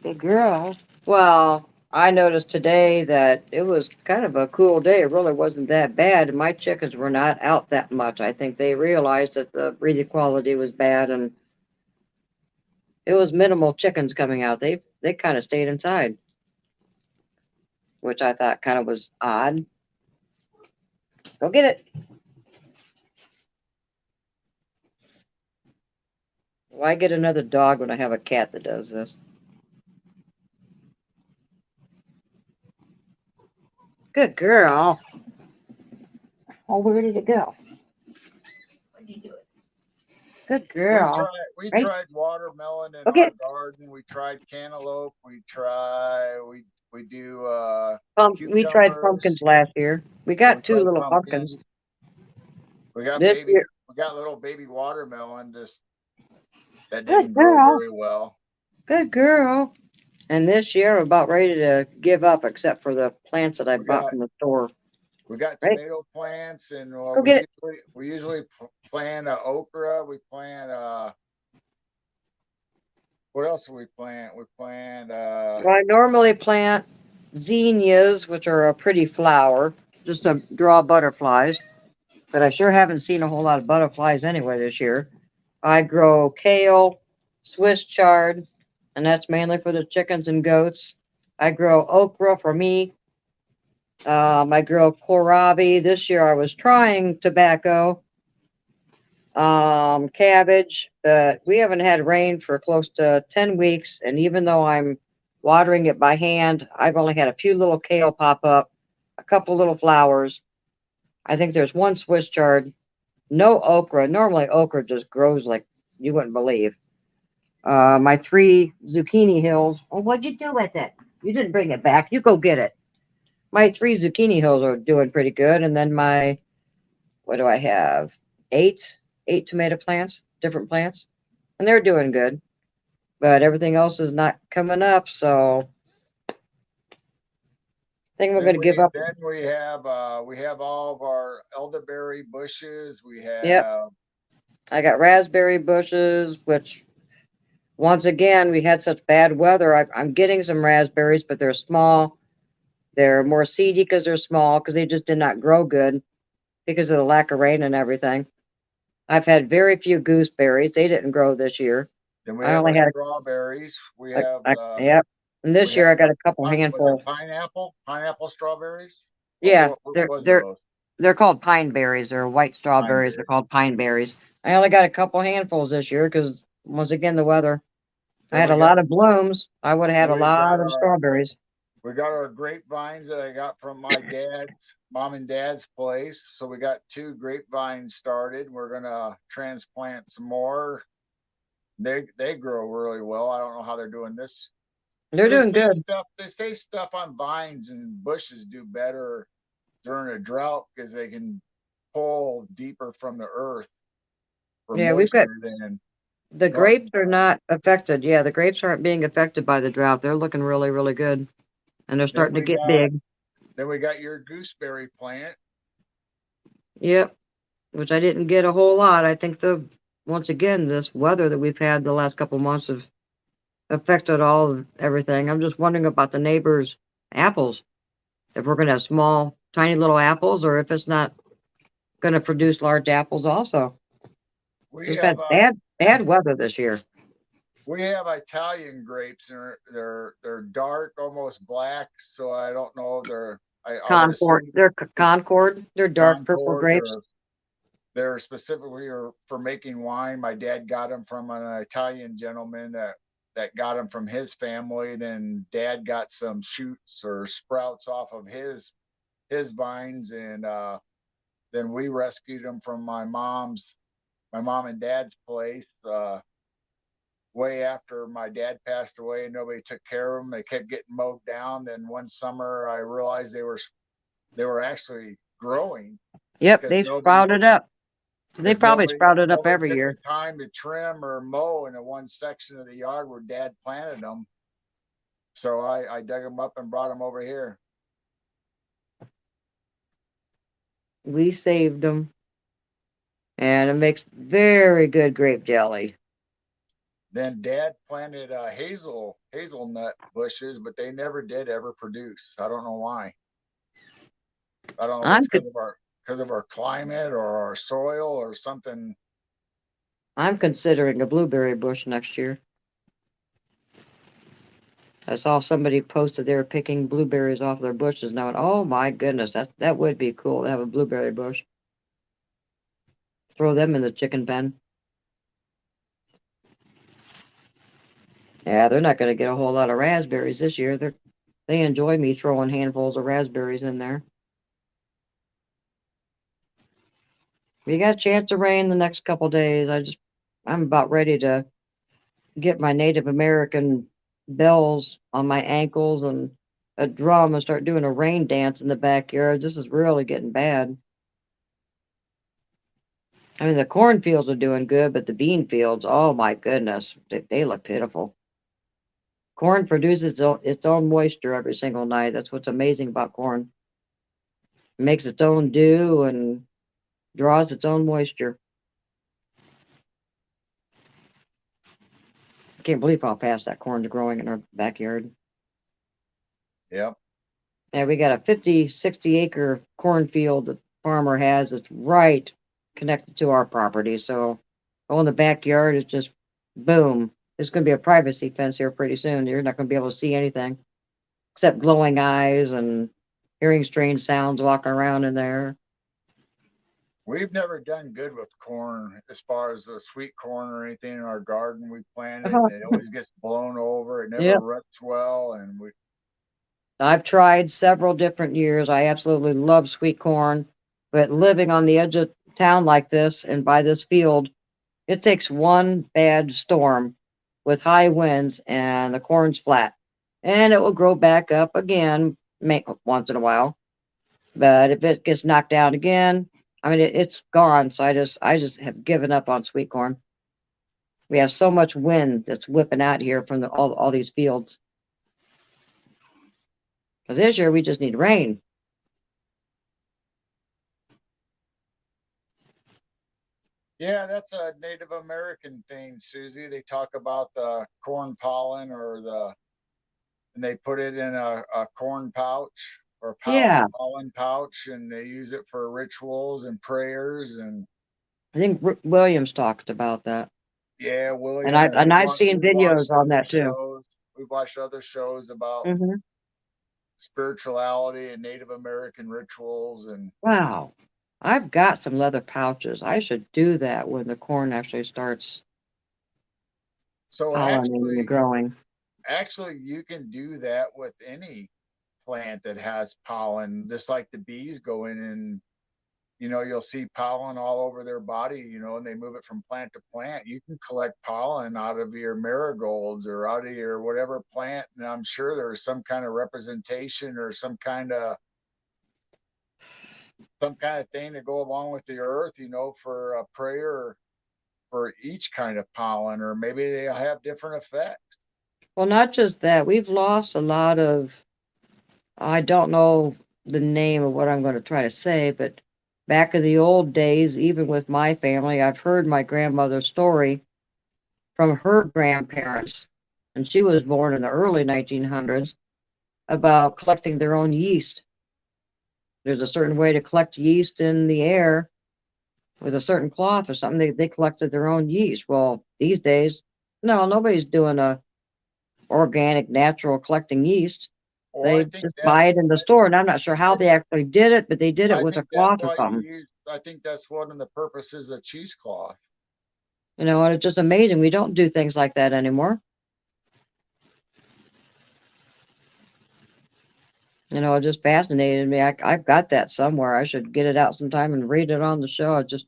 [SPEAKER 2] Good girl. Well, I noticed today that it was kind of a cool day. It really wasn't that bad. And my chickens were not out that much. I think they realized that the breathing quality was bad and it was minimal chickens coming out. They kind of stayed inside, which I thought kind of was odd. Go get it. Why get another dog when I have a cat that does this? Good girl. Oh, where did it go? What did you do? Good
[SPEAKER 1] We
[SPEAKER 2] girl.
[SPEAKER 1] tried we
[SPEAKER 2] Right?
[SPEAKER 1] tried watermelon in
[SPEAKER 2] Go get
[SPEAKER 1] our
[SPEAKER 2] it.
[SPEAKER 1] garden. We tried cantaloupe. We do
[SPEAKER 2] We tried
[SPEAKER 1] cucumbers.
[SPEAKER 2] pumpkins last year. We
[SPEAKER 1] Yeah, we
[SPEAKER 2] got two
[SPEAKER 1] tried
[SPEAKER 2] little pumpkins.
[SPEAKER 1] pumpkins.
[SPEAKER 2] This year,
[SPEAKER 1] We got little baby watermelon just that
[SPEAKER 2] good
[SPEAKER 1] didn't grow
[SPEAKER 2] girl.
[SPEAKER 1] very well.
[SPEAKER 2] Good girl. And this year, I'm about ready to give up, except for the plants that I
[SPEAKER 1] We
[SPEAKER 2] bought
[SPEAKER 1] got
[SPEAKER 2] from the store.
[SPEAKER 1] we got
[SPEAKER 2] Right?
[SPEAKER 1] tomato plants and
[SPEAKER 2] Go get it.
[SPEAKER 1] we usually plant okra. We plant what else do we plant? We plant
[SPEAKER 2] Well, I normally plant zinnias, which are a pretty flower, just to draw butterflies. But I sure haven't seen a whole lot of butterflies anyway this year. I grow kale, Swiss chard, and that's mainly for the chickens and goats. I grow okra for me. I grow kohlrabi. This year I was trying tobacco, cabbage, but we haven't had rain for close to 10 weeks. And even though I'm watering it by hand, I've only had a few little kale pop up, a couple little flowers. I think there's one Swiss chard, no okra. Normally, okra just grows like you wouldn't believe. My three zucchini hills. Oh, what'd you do with it? You didn't bring it back. You go get it. My three zucchini hills are doing pretty good. And then what do I have? Eight, eight tomato plants, different plants, and they're doing good. But everything else is not coming up, so I think we're going to give up.
[SPEAKER 1] we have all of our elderberry bushes. We
[SPEAKER 2] Yep,
[SPEAKER 1] have
[SPEAKER 2] I got raspberry bushes, which once again we had such bad weather. I'm getting some raspberries, but they're small. They're more seedy because they're small because they just did not grow good because of the lack of rain and everything. I've had very few gooseberries. They didn't grow this year.
[SPEAKER 1] then we
[SPEAKER 2] I
[SPEAKER 1] have
[SPEAKER 2] only
[SPEAKER 1] our
[SPEAKER 2] had
[SPEAKER 1] strawberries.
[SPEAKER 2] yep. And
[SPEAKER 1] We
[SPEAKER 2] this year
[SPEAKER 1] have
[SPEAKER 2] I got a couple
[SPEAKER 1] was it
[SPEAKER 2] handfuls.
[SPEAKER 1] pineapple strawberries?
[SPEAKER 2] Yeah,
[SPEAKER 1] What
[SPEAKER 2] they're
[SPEAKER 1] was
[SPEAKER 2] they're
[SPEAKER 1] those?
[SPEAKER 2] they're called pine berries. They're white
[SPEAKER 1] Pine
[SPEAKER 2] strawberries. They're
[SPEAKER 1] berries.
[SPEAKER 2] called pine berries. I only got a couple handfuls this year because once again the weather. I
[SPEAKER 1] Then
[SPEAKER 2] had a lot of blooms. I would have had
[SPEAKER 1] then
[SPEAKER 2] a
[SPEAKER 1] we've got
[SPEAKER 2] lot of strawberries.
[SPEAKER 1] our grapevines that I got from my dad's mom and dad's place. So we got 2 grapevines started. We're gonna transplant some more. They grow really well. I don't know how they're doing this.
[SPEAKER 2] They're doing good.
[SPEAKER 1] They say stuff on vines and bushes do better during a drought because they can pull deeper from the earth for
[SPEAKER 2] Yeah, we've got
[SPEAKER 1] moisture than
[SPEAKER 2] the grapes
[SPEAKER 1] northern
[SPEAKER 2] are
[SPEAKER 1] vines.
[SPEAKER 2] not affected. Yeah, the grapes aren't being affected by the drought. They're looking really, really good. And they're
[SPEAKER 1] Then
[SPEAKER 2] starting to
[SPEAKER 1] we
[SPEAKER 2] get
[SPEAKER 1] got
[SPEAKER 2] big.
[SPEAKER 1] then we got your gooseberry plant.
[SPEAKER 2] Yep. which I didn't get a whole lot. I think once again, this weather that we've had the last couple months have affected all of everything. I'm just wondering about the neighbors' apples. If we're going to have small, tiny little apples, or if it's not going to produce large apples also.
[SPEAKER 1] We
[SPEAKER 2] We've
[SPEAKER 1] have
[SPEAKER 2] had bad weather this year.
[SPEAKER 1] we have Italian grapes, and they're dark, almost black. So I don't know if I would
[SPEAKER 2] Concord,
[SPEAKER 1] assume
[SPEAKER 2] they're Concord. They're dark purple
[SPEAKER 1] Concord.
[SPEAKER 2] grapes.
[SPEAKER 1] They're specifically for making wine. My dad got them from an Italian gentleman that got them from his family. Then Dad got some shoots or sprouts off of his vines, and then we rescued them from my mom and dad's place. Way after my dad passed away, and nobody took care of them. They kept getting mowed down. Then one summer, I realized they were actually growing
[SPEAKER 2] Yep,
[SPEAKER 1] because
[SPEAKER 2] they sprouted up. They probably sprouted up
[SPEAKER 1] nobody
[SPEAKER 2] every
[SPEAKER 1] took the
[SPEAKER 2] year.
[SPEAKER 1] time to trim or mow in the one section of the yard where Dad planted them. So I dug them up and brought them over here.
[SPEAKER 2] We saved them, and it makes very good grape jelly.
[SPEAKER 1] Then Dad planted hazelnut bushes, but they never did ever produce. I don't know why. I don't know if
[SPEAKER 2] I'm
[SPEAKER 1] it's because of our climate or our soil or something.
[SPEAKER 2] I'm considering a blueberry bush next year. I saw somebody posted they were picking blueberries off their bushes now, and oh my goodness, that would be cool to have a blueberry bush. Throw them in the chicken pen. Yeah, they're not going to get a whole lot of raspberries this year. They enjoy me throwing handfuls of raspberries in there. We got a chance of rain the next couple days. I'm about ready to get my Native American bells on my ankles and a drum and start doing a rain dance in the backyard. This is really getting bad. I mean, the cornfields are doing good, but the bean fields, oh my goodness, they look pitiful. Corn produces its own moisture every single night. That's what's amazing about corn. It makes its own dew and draws its own moisture. I can't believe how fast that corn's growing in our backyard.
[SPEAKER 1] Yep.
[SPEAKER 2] Yeah, we got a 50, 60 acre cornfield that the farmer has. It's right connected to our property. So, oh, in the backyard is just boom. There's going to be a privacy fence here pretty soon. You're not going to be able to see anything except glowing eyes and hearing strange sounds walking around in there.
[SPEAKER 1] We've never done good with corn as far as the sweet corn or anything in our garden we planted, and it always gets blown over. It never
[SPEAKER 2] Yep.
[SPEAKER 1] roots well, and we
[SPEAKER 2] I've tried several different years. I absolutely love sweet corn, but living on the edge of town like this and by this field, it takes one bad storm with high winds and the corn's flat. And it will grow back up again once in a while. But if it gets knocked down again, I mean it's gone. So I just have given up on sweet corn. We have so much wind that's whipping out here from all these fields. But this year we just need rain.
[SPEAKER 1] yeah, that's a Native American thing, Susie. They talk about the corn pollen and they put it in a corn pouch or
[SPEAKER 2] Yeah,
[SPEAKER 1] pollen pouch, and they use it for rituals and prayers. And
[SPEAKER 2] I think Williams talked about that.
[SPEAKER 1] yeah,
[SPEAKER 2] And
[SPEAKER 1] William,
[SPEAKER 2] I
[SPEAKER 1] and
[SPEAKER 2] and I've seen
[SPEAKER 1] we've watched
[SPEAKER 2] videos on
[SPEAKER 1] other
[SPEAKER 2] that too.
[SPEAKER 1] shows. We've watched other shows about
[SPEAKER 2] Hmm.
[SPEAKER 1] spirituality and Native American rituals. And
[SPEAKER 2] Wow. I've got some leather pouches. I should do that when the corn actually starts
[SPEAKER 1] so
[SPEAKER 2] pollinating and growing.
[SPEAKER 1] actually, you can do that with any plant that has pollen, just like the bees go in and you'll see pollen all over their body, and they move it from plant to plant. You can collect pollen out of your marigolds or out of your whatever plant, and I'm sure there's some kind of representation or some kind of thing to go along with the earth, for a prayer for each kind of pollen, or maybe they have different effects.
[SPEAKER 2] Well, not just that. We've lost a lot of, I don't know the name of what I'm going to try to say, but back in the old days, even with my family, I've heard my grandmother's story from her grandparents, and she was born in the early 1900s, about collecting their own yeast. There's a certain way to collect yeast in the air with a certain cloth or something. They collected their own yeast. Well, these days, no, nobody's doing a organic, natural collecting yeast.
[SPEAKER 1] Well, I
[SPEAKER 2] They
[SPEAKER 1] think
[SPEAKER 2] just buy it in the store, and I'm not sure how
[SPEAKER 1] I,
[SPEAKER 2] they actually did it, but they did it
[SPEAKER 1] I
[SPEAKER 2] with a
[SPEAKER 1] think that's
[SPEAKER 2] cloth or
[SPEAKER 1] why you
[SPEAKER 2] something.
[SPEAKER 1] use. I think that's one of the purposes of cheesecloth.
[SPEAKER 2] And it's just amazing. We don't do things like that anymore. It just fascinated me. I've got that somewhere. I should get it out sometime and read it on the show. Just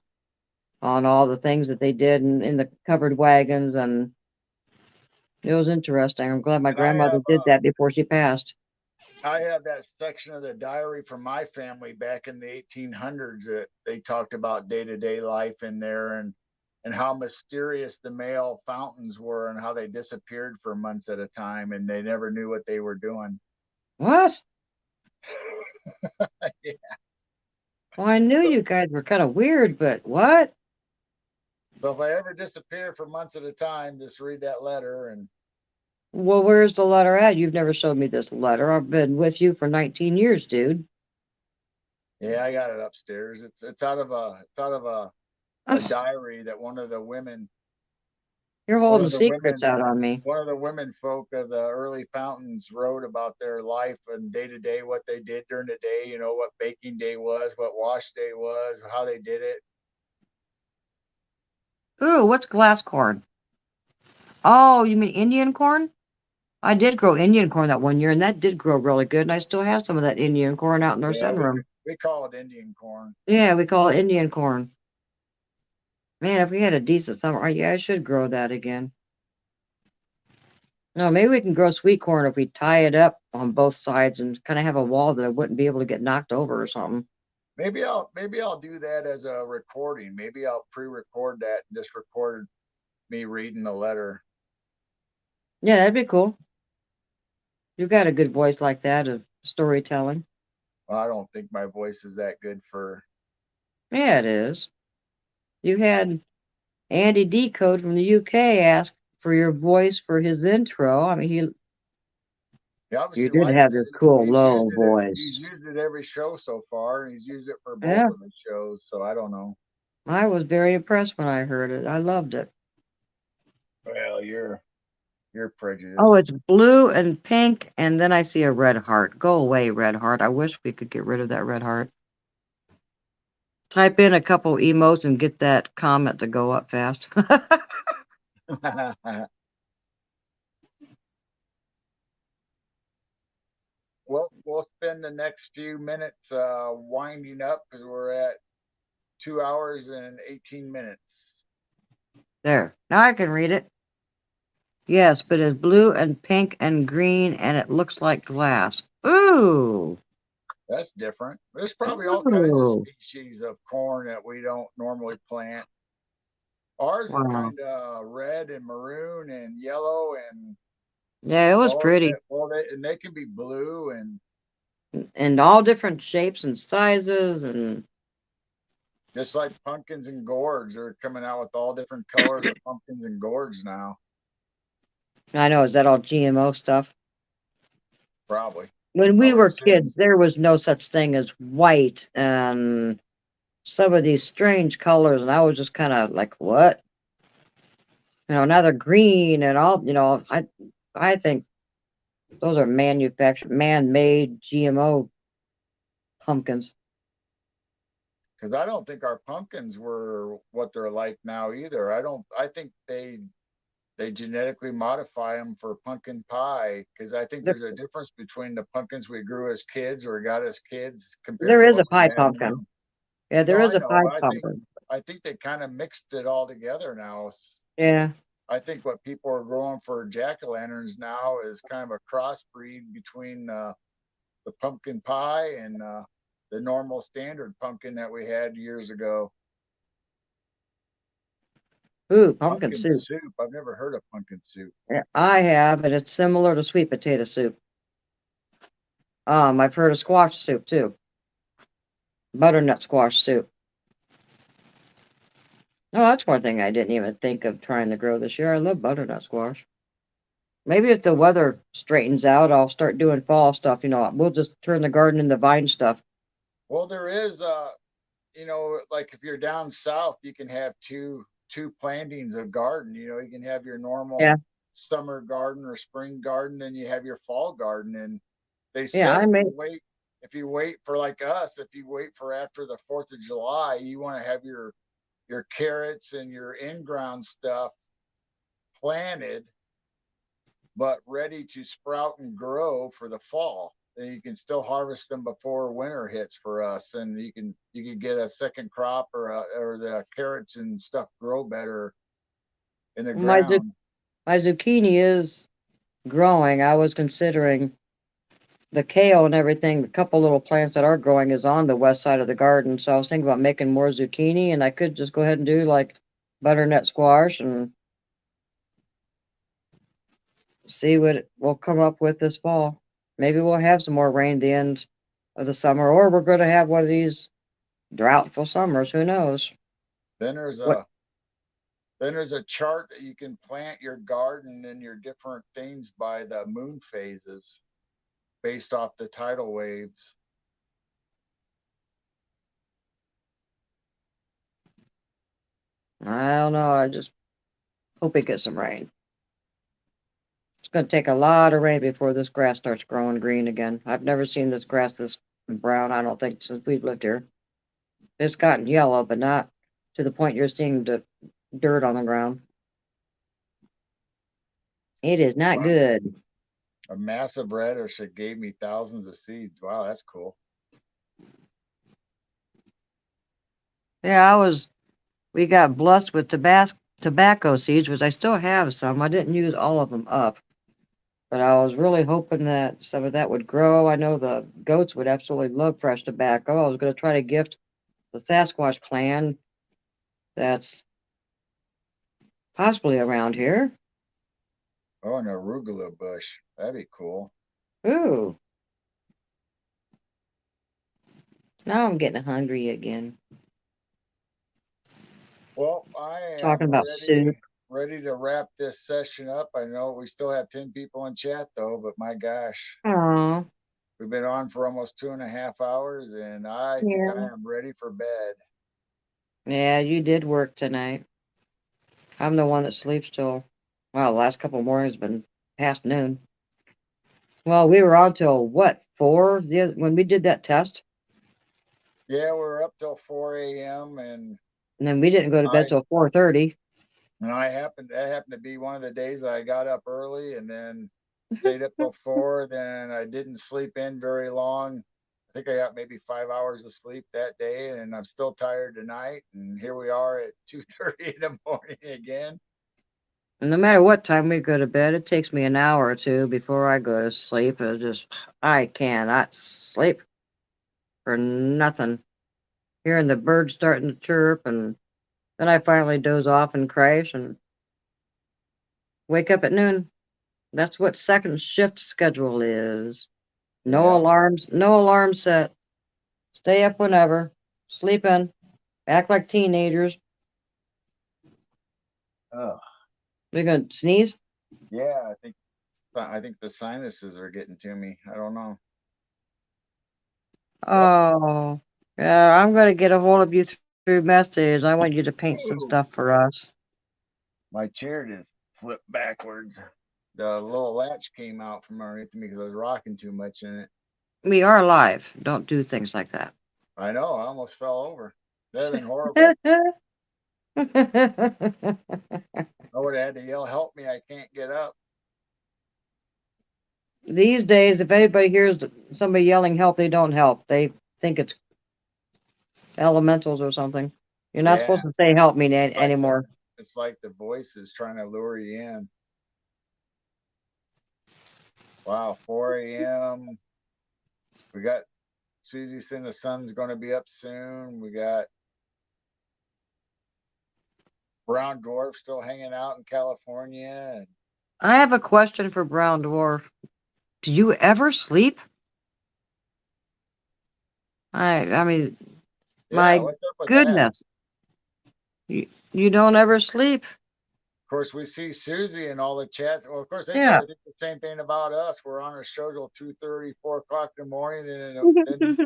[SPEAKER 2] on all the things that they did in the covered wagons, and it was interesting. I'm glad my
[SPEAKER 1] And
[SPEAKER 2] grandmother did that before she passed.
[SPEAKER 1] I have that section of the diary from my family back in the 1800s that they talked about day to day life in there, and how mysterious the male fountains were and how they disappeared for months at a time and they never knew what they were doing.
[SPEAKER 2] What?
[SPEAKER 1] Yeah.
[SPEAKER 2] Well, I knew
[SPEAKER 1] So,
[SPEAKER 2] you guys were kind of weird, but what?
[SPEAKER 1] so if I ever disappear for months at a time, just read that letter. And
[SPEAKER 2] Well, where's the letter at? You've never showed me this letter. I've been with you for 19 years, dude.
[SPEAKER 1] yeah, I got it upstairs. It's out of a
[SPEAKER 2] Ugh,
[SPEAKER 1] diary that
[SPEAKER 2] you're
[SPEAKER 1] one
[SPEAKER 2] holding
[SPEAKER 1] of the
[SPEAKER 2] secrets
[SPEAKER 1] women
[SPEAKER 2] out on me.
[SPEAKER 1] one of the women folk of the early fountains wrote about their life and day to day, what they did during the day, what baking day was, what wash day was, how they did it.
[SPEAKER 2] Ooh, what's glass corn? Oh, you mean Indian corn? I did grow Indian corn that one year, and that did grow really good. And I still have some of that Indian corn out in our
[SPEAKER 1] Yeah, we
[SPEAKER 2] sunroom.
[SPEAKER 1] we call it Indian corn.
[SPEAKER 2] Yeah, we call it Indian corn. Man, if we had a decent summer, yeah, I should grow that again. No, maybe we can grow sweet corn if we tie it up on both sides and kind of have a wall that it wouldn't be able to get knocked over or something.
[SPEAKER 1] Maybe I'll do that as a recording. Maybe I'll pre-record that and just record me reading the letter.
[SPEAKER 2] Yeah, that'd be cool. You've got a good voice like that of storytelling.
[SPEAKER 1] Well, I don't think my voice is that good for.
[SPEAKER 2] Yeah, it is. You had Andy Decode from the UK ask for your voice for his intro. I mean,
[SPEAKER 1] He
[SPEAKER 2] you
[SPEAKER 1] obviously
[SPEAKER 2] did
[SPEAKER 1] likes
[SPEAKER 2] have this
[SPEAKER 1] it.
[SPEAKER 2] cool
[SPEAKER 1] He's
[SPEAKER 2] low
[SPEAKER 1] used it. He's
[SPEAKER 2] voice.
[SPEAKER 1] used it every show so far, and he's used it for both
[SPEAKER 2] Yeah,
[SPEAKER 1] of his shows. So I don't know.
[SPEAKER 2] I was very impressed when I heard it. I loved it.
[SPEAKER 1] Well, you're prejudiced.
[SPEAKER 2] Oh, it's blue and pink, and then I see a red heart. Go away, red heart. I wish we could get rid of that red heart. Type in a couple emotes and get that comment to go up fast.
[SPEAKER 1] Well, we'll spend the next few minutes winding up because we're at 2 hours and 18 minutes.
[SPEAKER 2] There. Now I can read it. Yes, but it's blue and pink and green, and it looks like glass. Ooh.
[SPEAKER 1] That's different. There's probably all kinds of
[SPEAKER 2] Ooh.
[SPEAKER 1] species of corn that we don't normally plant. Ours are
[SPEAKER 2] Wow.
[SPEAKER 1] kind of red and maroon and yellow and
[SPEAKER 2] Yeah, it was
[SPEAKER 1] well,
[SPEAKER 2] pretty.
[SPEAKER 1] they can be blue and
[SPEAKER 2] And all different shapes and sizes. And
[SPEAKER 1] just like pumpkins and gourds are coming out with all different colors of pumpkins and gourds now.
[SPEAKER 2] I know, is that all GMO stuff?
[SPEAKER 1] Probably,
[SPEAKER 2] When
[SPEAKER 1] I
[SPEAKER 2] we
[SPEAKER 1] would
[SPEAKER 2] were
[SPEAKER 1] assume.
[SPEAKER 2] kids, there was no such thing as white and some of these strange colors. And I was just kind of like, what? Now they're green and all, I think those are manufactured, man-made GMO pumpkins.
[SPEAKER 1] Because I don't think our pumpkins were what they're like now either. I don't. I think they genetically modify them for pumpkin pie because I think
[SPEAKER 2] There,
[SPEAKER 1] there's a difference between the pumpkins we grew as kids or got as kids compared
[SPEAKER 2] there
[SPEAKER 1] to
[SPEAKER 2] is
[SPEAKER 1] what
[SPEAKER 2] a
[SPEAKER 1] we
[SPEAKER 2] pie
[SPEAKER 1] have
[SPEAKER 2] pumpkin.
[SPEAKER 1] now.
[SPEAKER 2] Yeah,
[SPEAKER 1] No,
[SPEAKER 2] there is
[SPEAKER 1] I
[SPEAKER 2] a
[SPEAKER 1] know.
[SPEAKER 2] pie
[SPEAKER 1] I think
[SPEAKER 2] pumpkin.
[SPEAKER 1] I think they kind of mixed it all together now.
[SPEAKER 2] Yeah.
[SPEAKER 1] I think what people are growing for jack o' lanterns now is kind of a crossbreed between the pumpkin pie and the normal standard pumpkin that we had years ago.
[SPEAKER 2] Ooh, pumpkin
[SPEAKER 1] Pumpkin
[SPEAKER 2] soup.
[SPEAKER 1] soup. I've never heard of pumpkin soup.
[SPEAKER 2] Yeah, I have, and it's similar to sweet potato soup. I've heard of squash soup too. Butternut squash soup. Oh, that's one thing I didn't even think of trying to grow this year. I love butternut squash. Maybe if the weather straightens out, I'll start doing fall stuff. We'll just turn the garden into vine stuff.
[SPEAKER 1] Well, there is like if you're down south, you can have two plantings of garden. You can have your
[SPEAKER 2] Yeah,
[SPEAKER 1] normal summer garden or spring garden, and you have your fall garden. And they
[SPEAKER 2] yeah.
[SPEAKER 1] said
[SPEAKER 2] I may.
[SPEAKER 1] if you wait for like us, if you wait for after the 4th of July, you want to have your carrots and your in-ground stuff planted but ready to sprout and grow for the fall. And you can still harvest them before winter hits for us, and you can get a second crop or the carrots and stuff grow better in the
[SPEAKER 2] My
[SPEAKER 1] ground.
[SPEAKER 2] my zucchini is growing. I was considering the kale and everything. A couple little plants that are growing is on the west side of the garden, so I was thinking about making more zucchini, and I could just go ahead and do like butternut squash and see what we'll come up with this fall. Maybe we'll have some more rain at the end of the summer, or we're going to have one of these droughtful summers. Who knows?
[SPEAKER 1] Then there's
[SPEAKER 2] What?
[SPEAKER 1] a then there's a chart that you can plant your garden and your different things by the moon phases based off the tidal waves.
[SPEAKER 2] I don't know. I just hope we get some rain. It's going to take a lot of rain before this grass starts growing green again. I've never seen this grass this brown, I don't think, since we've lived here. It's gotten yellow, but not to the point you're seeing the dirt on the ground. It is not
[SPEAKER 1] Wow.
[SPEAKER 2] good.
[SPEAKER 1] A massive radish that gave me thousands of seeds. Wow, that's cool.
[SPEAKER 2] Yeah, we got blessed with tobacco seeds, which I still have some. I didn't use all of them up, but I was really hoping that some of that would grow. I know the goats would absolutely love fresh tobacco. I was going to try to gift the Sasquatch clan that's possibly around here.
[SPEAKER 1] Oh, an arugula bush. That'd be cool.
[SPEAKER 2] Ooh, now I'm getting hungry again.
[SPEAKER 1] Well, I
[SPEAKER 2] Talking
[SPEAKER 1] am
[SPEAKER 2] about soup.
[SPEAKER 1] ready to wrap this session up. I know we still have 10 people in chat though, but my gosh,
[SPEAKER 2] Oh,
[SPEAKER 1] we've been on for almost 2.5 hours, and I think I
[SPEAKER 2] yeah.
[SPEAKER 1] am ready for bed.
[SPEAKER 2] Yeah, you did work tonight. I'm the one that sleeps till, well, the last couple of mornings have been past noon. Well, we were on till what, 4 when we did that test?
[SPEAKER 1] Yeah, we're up till 4 a.m.
[SPEAKER 2] And then we didn't go to bed
[SPEAKER 1] I
[SPEAKER 2] till 4:30.
[SPEAKER 1] and I happened that happened to be one of the days I got up early and then stayed up till 4. Then I didn't sleep in very long. I think I got maybe 5 hours of sleep that day, and I'm still tired tonight. And here we are at 2:30 in the morning again.
[SPEAKER 2] And no matter what time we go to bed, it takes me an hour or two before I go to sleep. I cannot sleep for nothing. Hearing the birds starting to chirp, and then I finally doze off and crash and wake up at noon. That's what second shift schedule is. No
[SPEAKER 1] Yeah.
[SPEAKER 2] alarms, no alarm set. Stay up whenever. Sleep in. Act like teenagers.
[SPEAKER 1] Oh,
[SPEAKER 2] They're gonna sneeze.
[SPEAKER 1] yeah. I think the sinuses are getting to me. I don't know. Yep.
[SPEAKER 2] Oh, yeah. I'm gonna get a hold of you through message. I want you to paint some stuff
[SPEAKER 1] Whoa.
[SPEAKER 2] for us.
[SPEAKER 1] My chair just flipped backwards. The little latch came out from underneath me because I was rocking too much in it.
[SPEAKER 2] We are live. Don't do things like that.
[SPEAKER 1] I know. I almost fell over. That'd have been horrible. I would have had to yell, "Help me! I can't get up."
[SPEAKER 2] These days, if anybody hears somebody yelling help, they don't help. They think it's elementals or something. You're not
[SPEAKER 1] Yeah,
[SPEAKER 2] supposed to say help me
[SPEAKER 1] like the
[SPEAKER 2] anymore.
[SPEAKER 1] it's like the voice is trying to lure you in. Wow, 4 a.m. We got Susie saying the sun's going to be up soon. We got brown dwarf still hanging out in California, and
[SPEAKER 2] I have a question for Brown Dwarf. Do you ever sleep? I mean,
[SPEAKER 1] yeah,
[SPEAKER 2] my
[SPEAKER 1] what's up with that?
[SPEAKER 2] goodness. You don't ever sleep.
[SPEAKER 1] Of course, we see Susie and all the chats. Well, of course, they
[SPEAKER 2] Yeah.
[SPEAKER 1] probably think the same thing about us. We're on our show till 2:30, 4 o'clock in the morning, and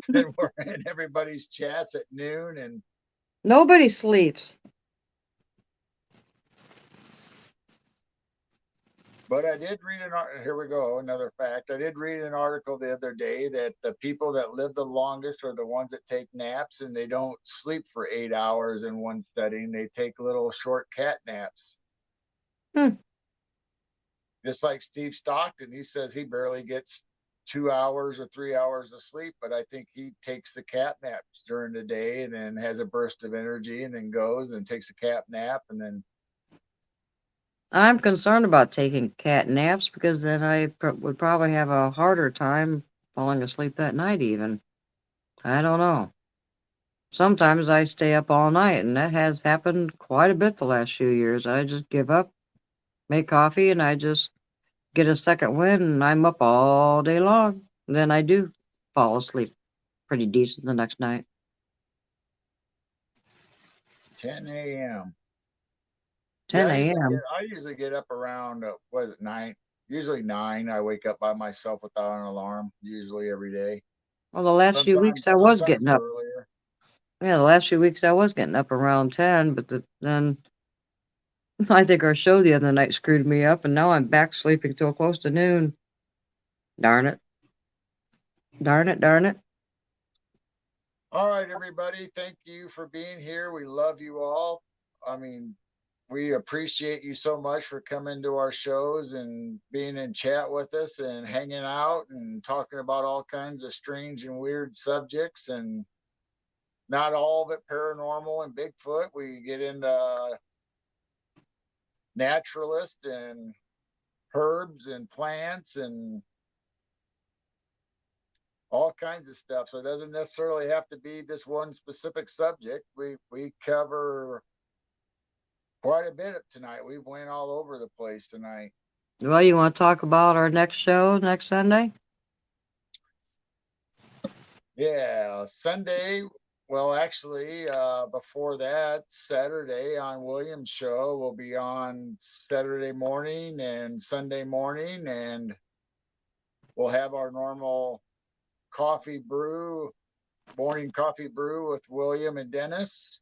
[SPEAKER 1] then we're in everybody's chats at noon. And
[SPEAKER 2] Nobody sleeps.
[SPEAKER 1] but I did read here we go, another fact. I did read an article the other day that the people that live the longest are the ones that take naps, and they don't sleep for 8 hours in one setting. They take little short cat naps.
[SPEAKER 2] Hmm.
[SPEAKER 1] Just like Steve Stockton, he says he barely gets 2 hours or 3 hours of sleep, but I think he takes the cat naps during the day and then has a burst of energy and then goes and takes a cat nap and then
[SPEAKER 2] I'm concerned about taking cat naps because then I would probably have a harder time falling asleep that night, even. I don't know. Sometimes I stay up all night, and that has happened quite a bit the last few years. I just give up, make coffee, and I just get a second wind, and I'm up all day long. Then I do fall asleep pretty decent the next night.
[SPEAKER 1] 10 a.m. Yeah,
[SPEAKER 2] 10 a.m.
[SPEAKER 1] I usually get up around what is it 9? Usually 9. I wake up by myself without an alarm. Usually every day.
[SPEAKER 2] Well, the last few weeks I was
[SPEAKER 1] Sometimes
[SPEAKER 2] getting up.
[SPEAKER 1] earlier.
[SPEAKER 2] Yeah, the last few weeks I was getting up around 10, but then I think our show the other night screwed me up, and now I'm back sleeping till close to noon. Darn it. Darn it, darn it.
[SPEAKER 1] All right, everybody. Thank you for being here. We love you all. I mean, we appreciate you so much for coming to our shows and being in chat with us and hanging out and talking about all kinds of strange and weird subjects and not all of it paranormal and Bigfoot. We get into naturalist and herbs and plants and all kinds of stuff. So it doesn't necessarily have to be this one specific subject. We cover quite a bit tonight. We went all over the place tonight.
[SPEAKER 2] Well, you want to talk about our next show next Sunday?
[SPEAKER 1] Yeah, Sunday. Well, actually, before that, Saturday on William's show will be on Saturday morning and Sunday morning, and we'll have our normal coffee brew, morning coffee brew with William and Dennis.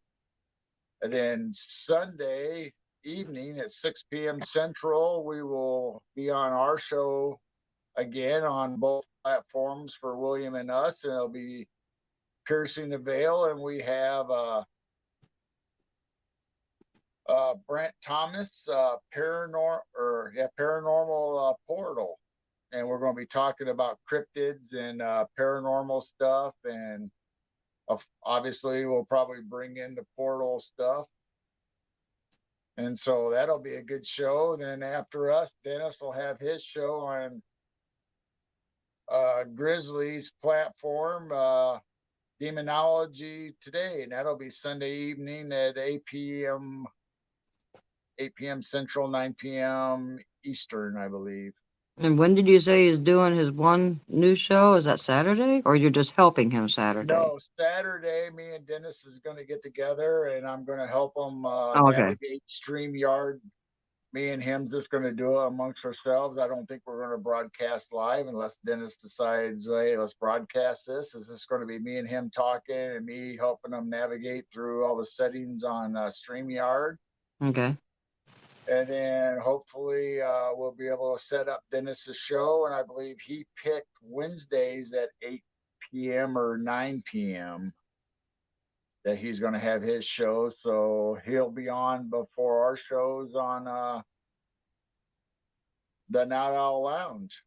[SPEAKER 1] And then Sunday evening at 6 p.m. Central, we will be on our show again on both platforms for William and us, and it'll be Piercing the Veil, and we have Brent Thomas, paranormal portal, and we're going to be talking about cryptids and paranormal stuff, and obviously we'll probably bring in the portal stuff, and so that'll be a good show. Then after us, Dennis will have his show on Grizzly's platform. Demonology Today, and that'll be Sunday evening at 8 p.m. Central, 9 p.m. Eastern, I believe.
[SPEAKER 2] And when did you say he's doing his one new show? Is that Saturday? Or you're just helping him Saturday?
[SPEAKER 1] No, Saturday, me and Dennis is going to get together, and I'm going to help him
[SPEAKER 2] Oh, okay.
[SPEAKER 1] navigate StreamYard. Me and him's just going to do it amongst ourselves. I don't think we're going to broadcast live unless Dennis decides, hey, let's broadcast this. It's just going to be me and him talking and me helping him navigate through all the settings on StreamYard.
[SPEAKER 2] Okay.
[SPEAKER 1] And then hopefully we'll be able to set up Dennis's show. And I believe he picked Wednesdays at 8 p.m. or 9 p.m. that he's going to have his show. So he'll be on before our shows on the Night Owl Lounge.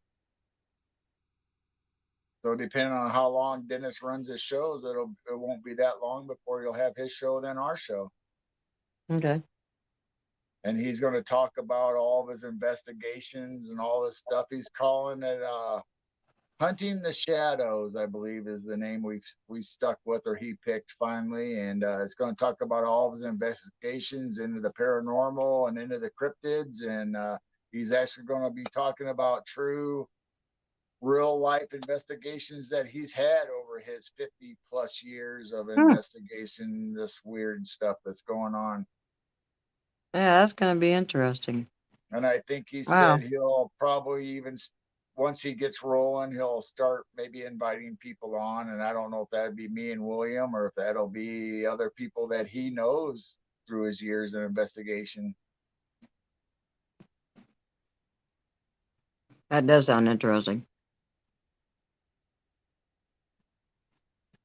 [SPEAKER 1] So depending on how long Dennis runs his shows, it won't be that long before he'll have his show, then our show.
[SPEAKER 2] Okay.
[SPEAKER 1] And he's going to talk about all of his investigations and all this stuff. He's calling it Hunting the Shadows, I believe, is the name we stuck with, or he picked finally, and it's going to talk about all of his investigations into the paranormal and into the cryptids, and he's actually going to be talking about true, real life investigations that he's had over his 50 plus years of
[SPEAKER 2] Hmm.
[SPEAKER 1] investigation, this weird stuff that's going on.
[SPEAKER 2] Yeah, that's going to be interesting.
[SPEAKER 1] And I think he said
[SPEAKER 2] Wow.
[SPEAKER 1] he'll probably once he gets rolling, he'll start maybe inviting people on. And I don't know if that'd be me and William or if that'll be other people that he knows through his years of investigation.
[SPEAKER 2] That does sound interesting.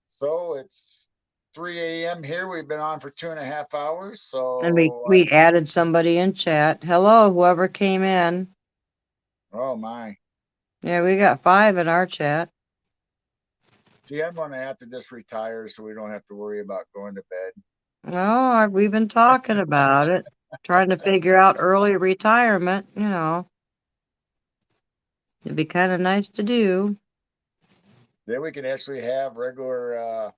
[SPEAKER 1] So it's 3 a.m. here. We've been on for 2.5 hours.
[SPEAKER 2] And we,
[SPEAKER 1] So,
[SPEAKER 2] we added somebody in chat. Hello, whoever came in.
[SPEAKER 1] oh my.
[SPEAKER 2] Yeah, we got 5 in our chat.
[SPEAKER 1] See, I'm going to have to just retire so we don't have to worry about going to bed.
[SPEAKER 2] Oh, we've been talking about it, trying to figure out early retirement. It'd be kind of nice to do.
[SPEAKER 1] Then we can actually have regular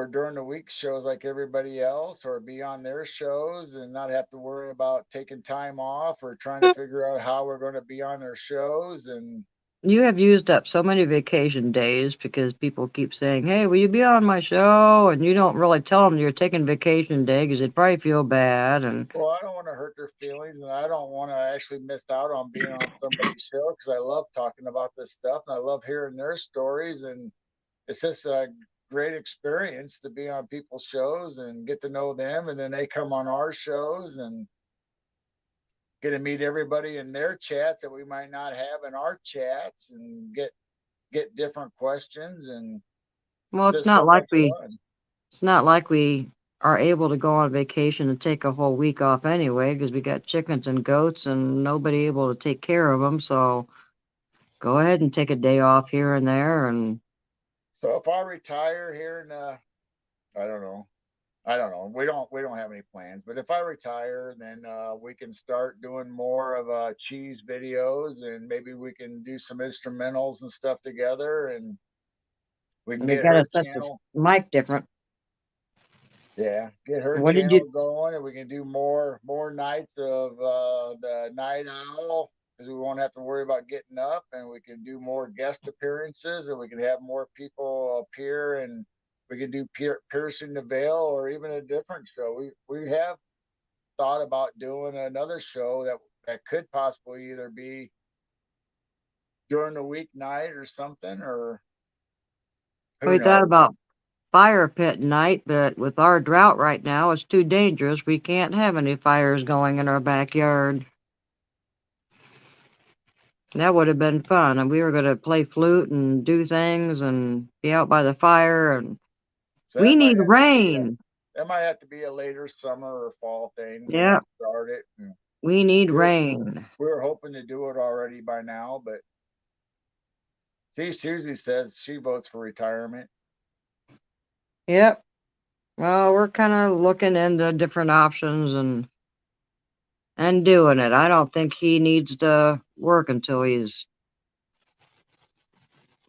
[SPEAKER 1] during the week shows like everybody else, or be on their shows and not have to worry about taking time off or trying to figure out how we're going to be on their shows. And
[SPEAKER 2] You have used up so many vacation days because people keep saying, "Hey, will you be on my show?" And you don't really tell them you're taking vacation day because they'd probably feel bad. And
[SPEAKER 1] well, I don't want to hurt their feelings, and I don't want to actually miss out on being on somebody's show because I love talking about this stuff and I love hearing their stories. And it's just a great experience to be on people's shows and get to know them, and then they come on our shows and get to meet everybody in their chats that we might not have in our chats, and get different questions. And
[SPEAKER 2] well,
[SPEAKER 1] it's
[SPEAKER 2] it's
[SPEAKER 1] just
[SPEAKER 2] not
[SPEAKER 1] so
[SPEAKER 2] like
[SPEAKER 1] much
[SPEAKER 2] we
[SPEAKER 1] fun.
[SPEAKER 2] it's not like we are able to go on vacation and take a whole week off anyway because we got chickens and goats and nobody able to take care of them. So go ahead and take a day off here and there. And
[SPEAKER 1] So if I retire here in I don't know. I don't know. We don't have any plans, but if I retire, then we can start doing more of cheese videos, and maybe we can do some instrumentals and stuff together, and we can
[SPEAKER 2] we
[SPEAKER 1] get
[SPEAKER 2] gotta
[SPEAKER 1] her
[SPEAKER 2] set this
[SPEAKER 1] channel.
[SPEAKER 2] mic different.
[SPEAKER 1] Yeah, get her
[SPEAKER 2] What did you?
[SPEAKER 1] channel going, and we can do more nights of the Night Owl, because we won't have to worry about getting up, and we can do more guest appearances, and we can have more people appear, and we can do piercing the veil, or even a different show. We have thought about doing another show that could possibly either be during the weeknight or something, or who
[SPEAKER 2] We thought
[SPEAKER 1] knows.
[SPEAKER 2] about fire pit night, but with our drought right now, it's too dangerous. We can't have any fires going in our backyard. That would have been fun, and we were going to play flute and do things and be out by the fire. And
[SPEAKER 1] So
[SPEAKER 2] we need rain.
[SPEAKER 1] that might have to be a later summer or fall thing when we
[SPEAKER 2] Yeah,
[SPEAKER 1] start it. And
[SPEAKER 2] we need
[SPEAKER 1] we're
[SPEAKER 2] rain.
[SPEAKER 1] we're hoping to do it already by now, but see, Susie says she votes for retirement.
[SPEAKER 2] Yep. Well, we're kind of looking into different options and doing it. I don't think he needs to work until he's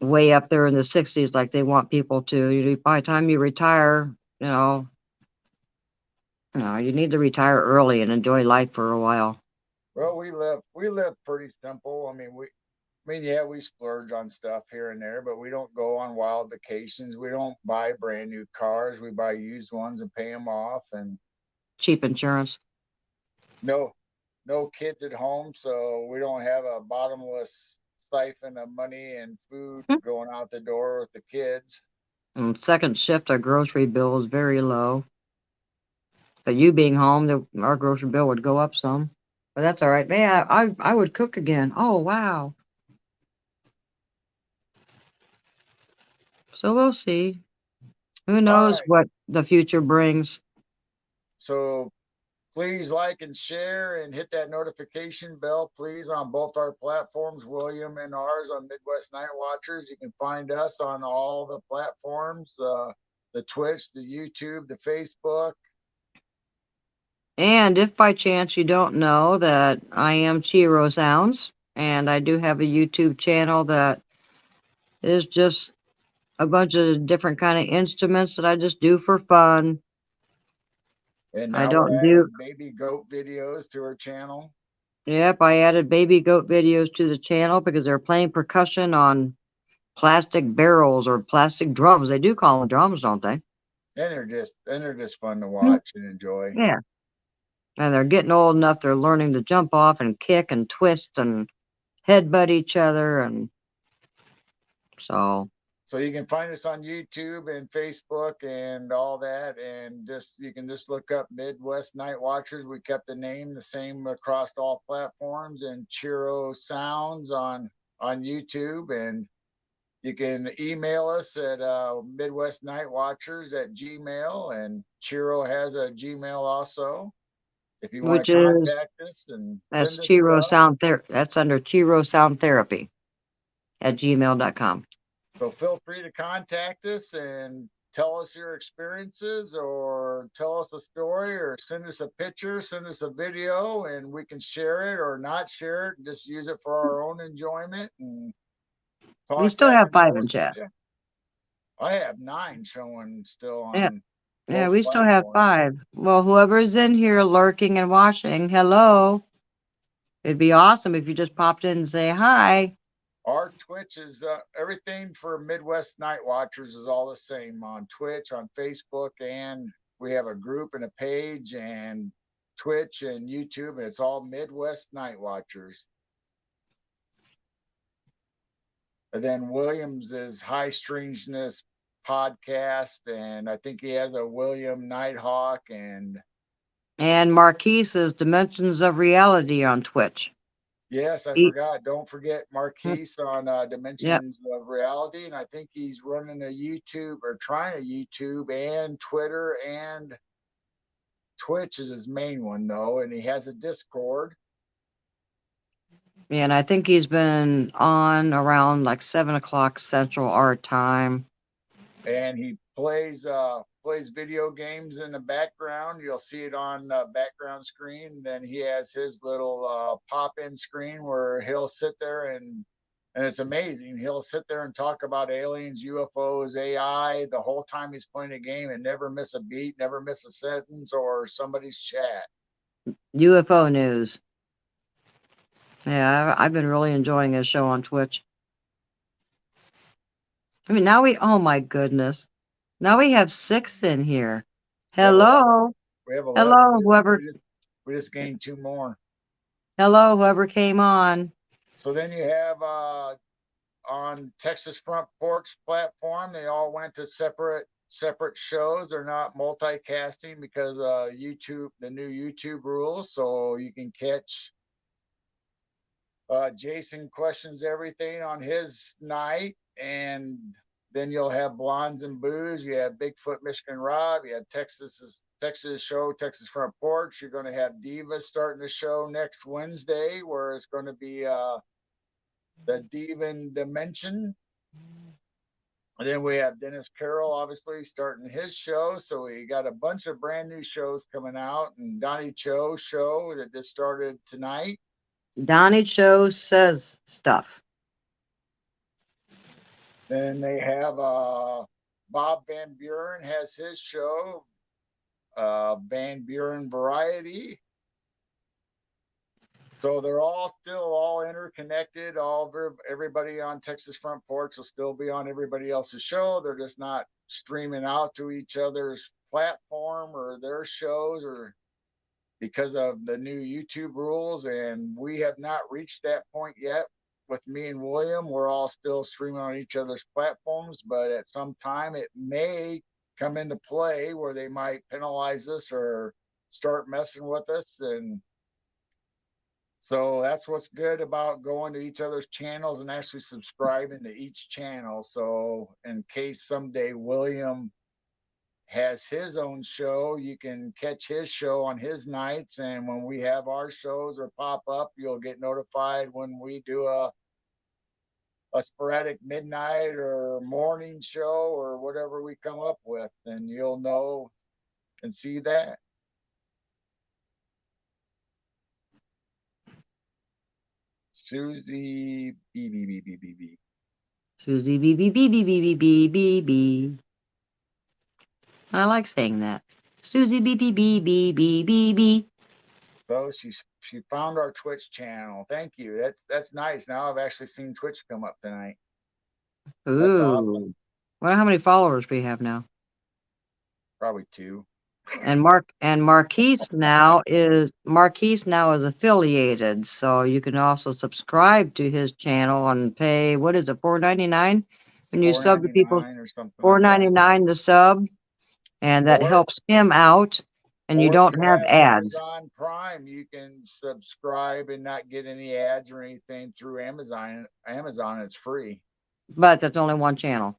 [SPEAKER 2] way up there in the 60s like they want people to. By the time you retire, you know, you need to retire early and enjoy life for a while.
[SPEAKER 1] Well, we live pretty simple. Yeah, we splurge on stuff here and there, but we don't go on wild vacations. We don't buy brand new cars. We buy used ones and pay them off. And
[SPEAKER 2] Cheap insurance.
[SPEAKER 1] no, no kids at home, so we don't have a bottomless siphon of money and food going out the door with the kids.
[SPEAKER 2] And second shift, our grocery bill is very low. But you being home, our grocery bill would go up some. But that's all right. Man, I would cook again. Oh, wow. So we'll see. Who
[SPEAKER 1] All
[SPEAKER 2] knows
[SPEAKER 1] right.
[SPEAKER 2] what the future brings?
[SPEAKER 1] So please like and share and hit that notification bell, please, on both our platforms, William and ours on Midwest Night Watchers. You can find us on all the platforms, the Twitch, the YouTube, the Facebook.
[SPEAKER 2] And if by chance you don't know that I am Chiro Sounds, and I do have a YouTube channel that is just a bunch of different kind of instruments that I just do for fun.
[SPEAKER 1] And
[SPEAKER 2] I
[SPEAKER 1] now we're
[SPEAKER 2] don't do.
[SPEAKER 1] adding baby goat videos to our channel.
[SPEAKER 2] Yep, I added baby goat videos to the channel because they're playing percussion on plastic barrels or plastic drums. They do call them drums, don't they?
[SPEAKER 1] And they're just fun to watch and enjoy.
[SPEAKER 2] Yeah. And they're getting old enough, they're learning to jump off and kick and twist and headbutt each other. And so,
[SPEAKER 1] So you can find us on YouTube and Facebook and all that, and just you can just look up Midwest Night Watchers. We kept the name the same across all platforms, and Chiro Sounds on YouTube, and you can email us at Midwest Night Watchers at Gmail, and Chiro has a Gmail also. If you want
[SPEAKER 2] which
[SPEAKER 1] to
[SPEAKER 2] is,
[SPEAKER 1] contact us and
[SPEAKER 2] that's
[SPEAKER 1] send us
[SPEAKER 2] Chiro
[SPEAKER 1] stuff,
[SPEAKER 2] Sound that's under Chiro Sound Therapy at gmail.com.
[SPEAKER 1] so feel free to contact us and tell us your experiences or tell us a story or send us a picture, send us a video, and we can share it or not share it and just use it for our own enjoyment and
[SPEAKER 2] We
[SPEAKER 1] talk
[SPEAKER 2] still
[SPEAKER 1] back
[SPEAKER 2] have
[SPEAKER 1] and
[SPEAKER 2] 5
[SPEAKER 1] forth
[SPEAKER 2] in
[SPEAKER 1] with
[SPEAKER 2] chat.
[SPEAKER 1] you. I have 9 showing still
[SPEAKER 2] Yeah.
[SPEAKER 1] on
[SPEAKER 2] Yeah,
[SPEAKER 1] both
[SPEAKER 2] we still have
[SPEAKER 1] platforms.
[SPEAKER 2] 5. Well, whoever's in here lurking and watching, hello. It'd be awesome if you just popped in and say hi.
[SPEAKER 1] Our Twitch is everything for Midwest Night Watchers is all the same on Twitch, on Facebook, and we have a group and a page and Twitch and YouTube, and it's all Midwest Night Watchers. And then Williams is High Strangeness podcast, and I think he has a William Nighthawk, and
[SPEAKER 2] And Marquise is Dimensions of Reality on Twitch.
[SPEAKER 1] yes, I
[SPEAKER 2] E-
[SPEAKER 1] forgot. Don't forget
[SPEAKER 2] mm,
[SPEAKER 1] Marquise on
[SPEAKER 2] yep.
[SPEAKER 1] Dimensions of Reality. And I think he's running a YouTube or trying a YouTube and Twitter and Twitch is his main one, though. And he has a Discord.
[SPEAKER 2] And I think he's been on around like 7 o'clock Central our time.
[SPEAKER 1] And he plays video games in the background. You'll see it on the background screen. Then he has his little pop-in screen where he'll sit there and it's amazing. He'll sit there and talk about aliens, UFOs, AI the whole time he's playing a game and never miss a beat, never miss a sentence or somebody's chat.
[SPEAKER 2] UFO news. Yeah, I've been really enjoying his show on Twitch. I mean, oh my goodness. Now we have 6 in here.
[SPEAKER 1] We have 11.
[SPEAKER 2] Hello.
[SPEAKER 1] We have 11.
[SPEAKER 2] Hello, whoever.
[SPEAKER 1] We just gained 2 more.
[SPEAKER 2] Hello, whoever came on.
[SPEAKER 1] So then you have on Texas Front Porch platform. They all went to separate shows. They're not multicasting because YouTube, the new YouTube rules. So you can catch Jason questions everything on his night, and then you'll have Blondes and Booze. You have Bigfoot, Michigan Rob. You have Texas show, Texas Front Porch. You're going to have Diva starting the show next Wednesday, where it's going to be the Divan Dimension. And then we have Dennis Carroll, obviously, starting his show. So we got a bunch of brand new shows coming out. And Donnie Cho's show that just started tonight.
[SPEAKER 2] Donnie Cho says stuff.
[SPEAKER 1] Then they have Bob Van Buren has his show, Van Buren Variety. So they're all still all interconnected. Everybody on Texas Front Porch will still be on everybody else's show. They're just not streaming out to each other's platform or their shows, or because of the new YouTube rules. And we have not reached that point yet with me and William. We're all still streaming on each other's platforms, but at some time it may come into play where they might penalize us or start messing with us. And so that's what's good about going to each other's channels and actually subscribing to each channel. So in case someday William has his own show, you can catch his show on his nights. And when we have our shows or pop up, you'll get notified when we do a sporadic midnight or morning show or whatever we come up with, and you'll know and see that. Susie B B B B B B.
[SPEAKER 2] Susie B B B B B B B B B. I like saying that. Susie B B B B B B B.
[SPEAKER 1] So she found our Twitch channel. Thank you. That's nice. Now I've actually seen Twitch come up tonight. That's awesome.
[SPEAKER 2] Ooh. Wonder how many followers we have now.
[SPEAKER 1] probably 2.
[SPEAKER 2] And Marquise now is affiliated, so you can also subscribe to his channel and pay, what is it, $4.99 when you sub to people,
[SPEAKER 1] 4.99 or something like that.
[SPEAKER 2] $4.99 to sub, and that
[SPEAKER 1] Or
[SPEAKER 2] helps him out, and you
[SPEAKER 1] or if
[SPEAKER 2] don't
[SPEAKER 1] you
[SPEAKER 2] have
[SPEAKER 1] have
[SPEAKER 2] ads.
[SPEAKER 1] Amazon Prime, you can subscribe and not get any ads or anything through Amazon. Amazon, it's free.
[SPEAKER 2] But that's only one channel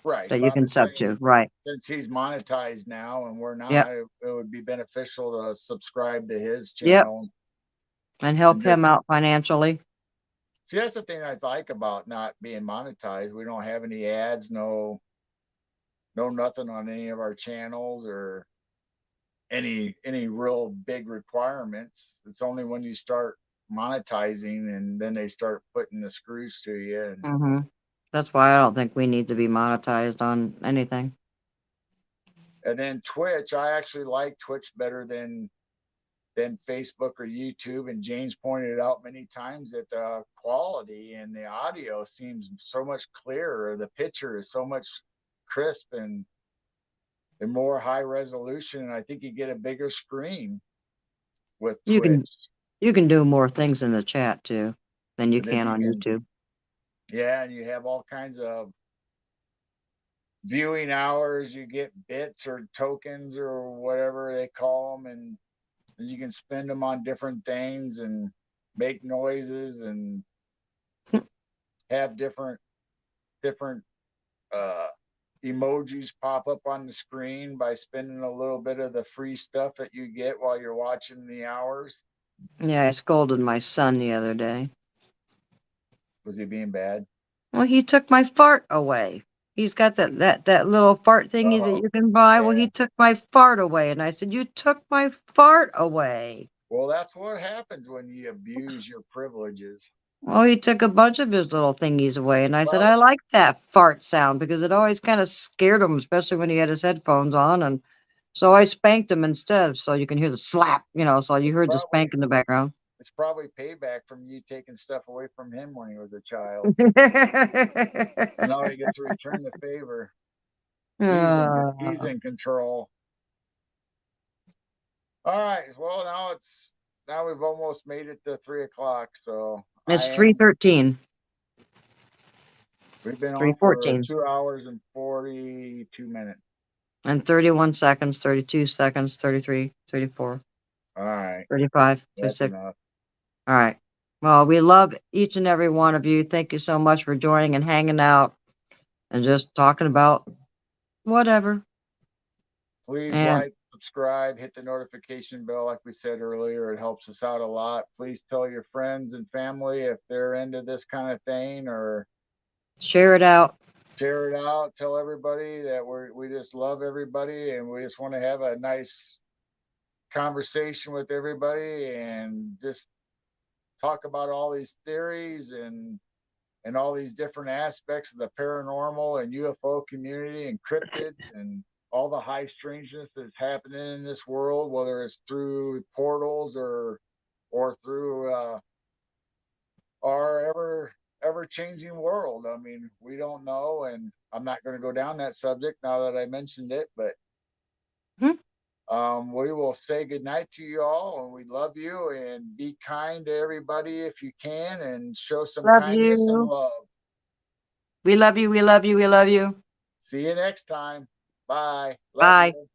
[SPEAKER 1] Right.
[SPEAKER 2] that
[SPEAKER 1] But
[SPEAKER 2] you
[SPEAKER 1] I'm
[SPEAKER 2] can
[SPEAKER 1] just
[SPEAKER 2] sub
[SPEAKER 1] saying,
[SPEAKER 2] to, right?
[SPEAKER 1] since he's monetized now and we're
[SPEAKER 2] Yep,
[SPEAKER 1] not, it would be beneficial to subscribe to his
[SPEAKER 2] yep,
[SPEAKER 1] channel
[SPEAKER 2] and
[SPEAKER 1] and
[SPEAKER 2] help
[SPEAKER 1] just
[SPEAKER 2] him out financially.
[SPEAKER 1] see. That's the thing I like about not being monetized. We don't have any ads, no nothing on any of our channels or any real big requirements. It's only when you start monetizing and then they start putting the screws to you.
[SPEAKER 2] Hmm. That's why I don't think we need to be monetized on anything.
[SPEAKER 1] And then Twitch, I actually like Twitch better than Facebook or YouTube. And James pointed out many times that the quality and the audio seems so much clearer. The picture is so much crisp and more high resolution. And I think you get a bigger screen with
[SPEAKER 2] You
[SPEAKER 1] Twitch.
[SPEAKER 2] can you can do more things in the chat too than you
[SPEAKER 1] And then
[SPEAKER 2] can
[SPEAKER 1] you
[SPEAKER 2] on
[SPEAKER 1] can,
[SPEAKER 2] YouTube.
[SPEAKER 1] yeah, and you have all kinds of viewing hours. You get bits or tokens or whatever they call them, and you can spend them on different things and make noises and have different uh, emojis pop up on the screen by spending a little bit of the free stuff that you get while you're watching the hours.
[SPEAKER 2] Yeah, I scolded my son the other day.
[SPEAKER 1] Was he being bad?
[SPEAKER 2] Well, he took my fart away. He's got that little fart thingy that
[SPEAKER 1] Oh,
[SPEAKER 2] you can buy. Well,
[SPEAKER 1] yeah.
[SPEAKER 2] he took my fart away, and I said, "You took my fart away."
[SPEAKER 1] Well, that's what happens when you abuse your privileges.
[SPEAKER 2] Well, he took a bunch of his little thingies away, and I said,
[SPEAKER 1] Well,
[SPEAKER 2] "I like that fart sound because it always kind of scared him, especially when he had his headphones on." And so I spanked him instead, so you can hear the slap, so you
[SPEAKER 1] it's
[SPEAKER 2] heard the
[SPEAKER 1] probably
[SPEAKER 2] spank in the background.
[SPEAKER 1] it's probably payback from you taking stuff away from him when he was a child. So now he gets to return the favor. He's
[SPEAKER 2] Uh,
[SPEAKER 1] in control. All right. Well, now we've almost made it to 3 o'clock. So I
[SPEAKER 2] it's
[SPEAKER 1] am.
[SPEAKER 2] 3:13,
[SPEAKER 1] We've been on for
[SPEAKER 2] 3:14,
[SPEAKER 1] 2 hours and 42 minutes.
[SPEAKER 2] and 31 seconds, 32 seconds, 33, 34,
[SPEAKER 1] All right,
[SPEAKER 2] 35,
[SPEAKER 1] that's
[SPEAKER 2] 36.
[SPEAKER 1] enough.
[SPEAKER 2] All right. Well, we love each and every one of you. Thank you so much for joining and hanging out and just talking about whatever.
[SPEAKER 1] Please
[SPEAKER 2] And
[SPEAKER 1] like, subscribe, hit the notification bell, like we said earlier. It helps us out a lot. Please tell your friends and family if they're into this kind of thing, or
[SPEAKER 2] share it out.
[SPEAKER 1] share it out. Tell everybody that we just love everybody and we just want to have a nice conversation with everybody and just talk about all these theories and all these different aspects of the paranormal and UFO community and cryptids and all the high strangeness that's happening in this world, whether it's through portals or through our ever changing world. I mean, we don't know, and I'm not going to go down that subject now that I mentioned it, but
[SPEAKER 2] Hmm?
[SPEAKER 1] we will say goodnight to you all, and we love you, and be kind to everybody if you can, and show some
[SPEAKER 2] Love
[SPEAKER 1] kindness and
[SPEAKER 2] you.
[SPEAKER 1] love.
[SPEAKER 2] We love you. We love you. We love you.
[SPEAKER 1] See you next time. Bye. Love
[SPEAKER 2] Bye.
[SPEAKER 1] you.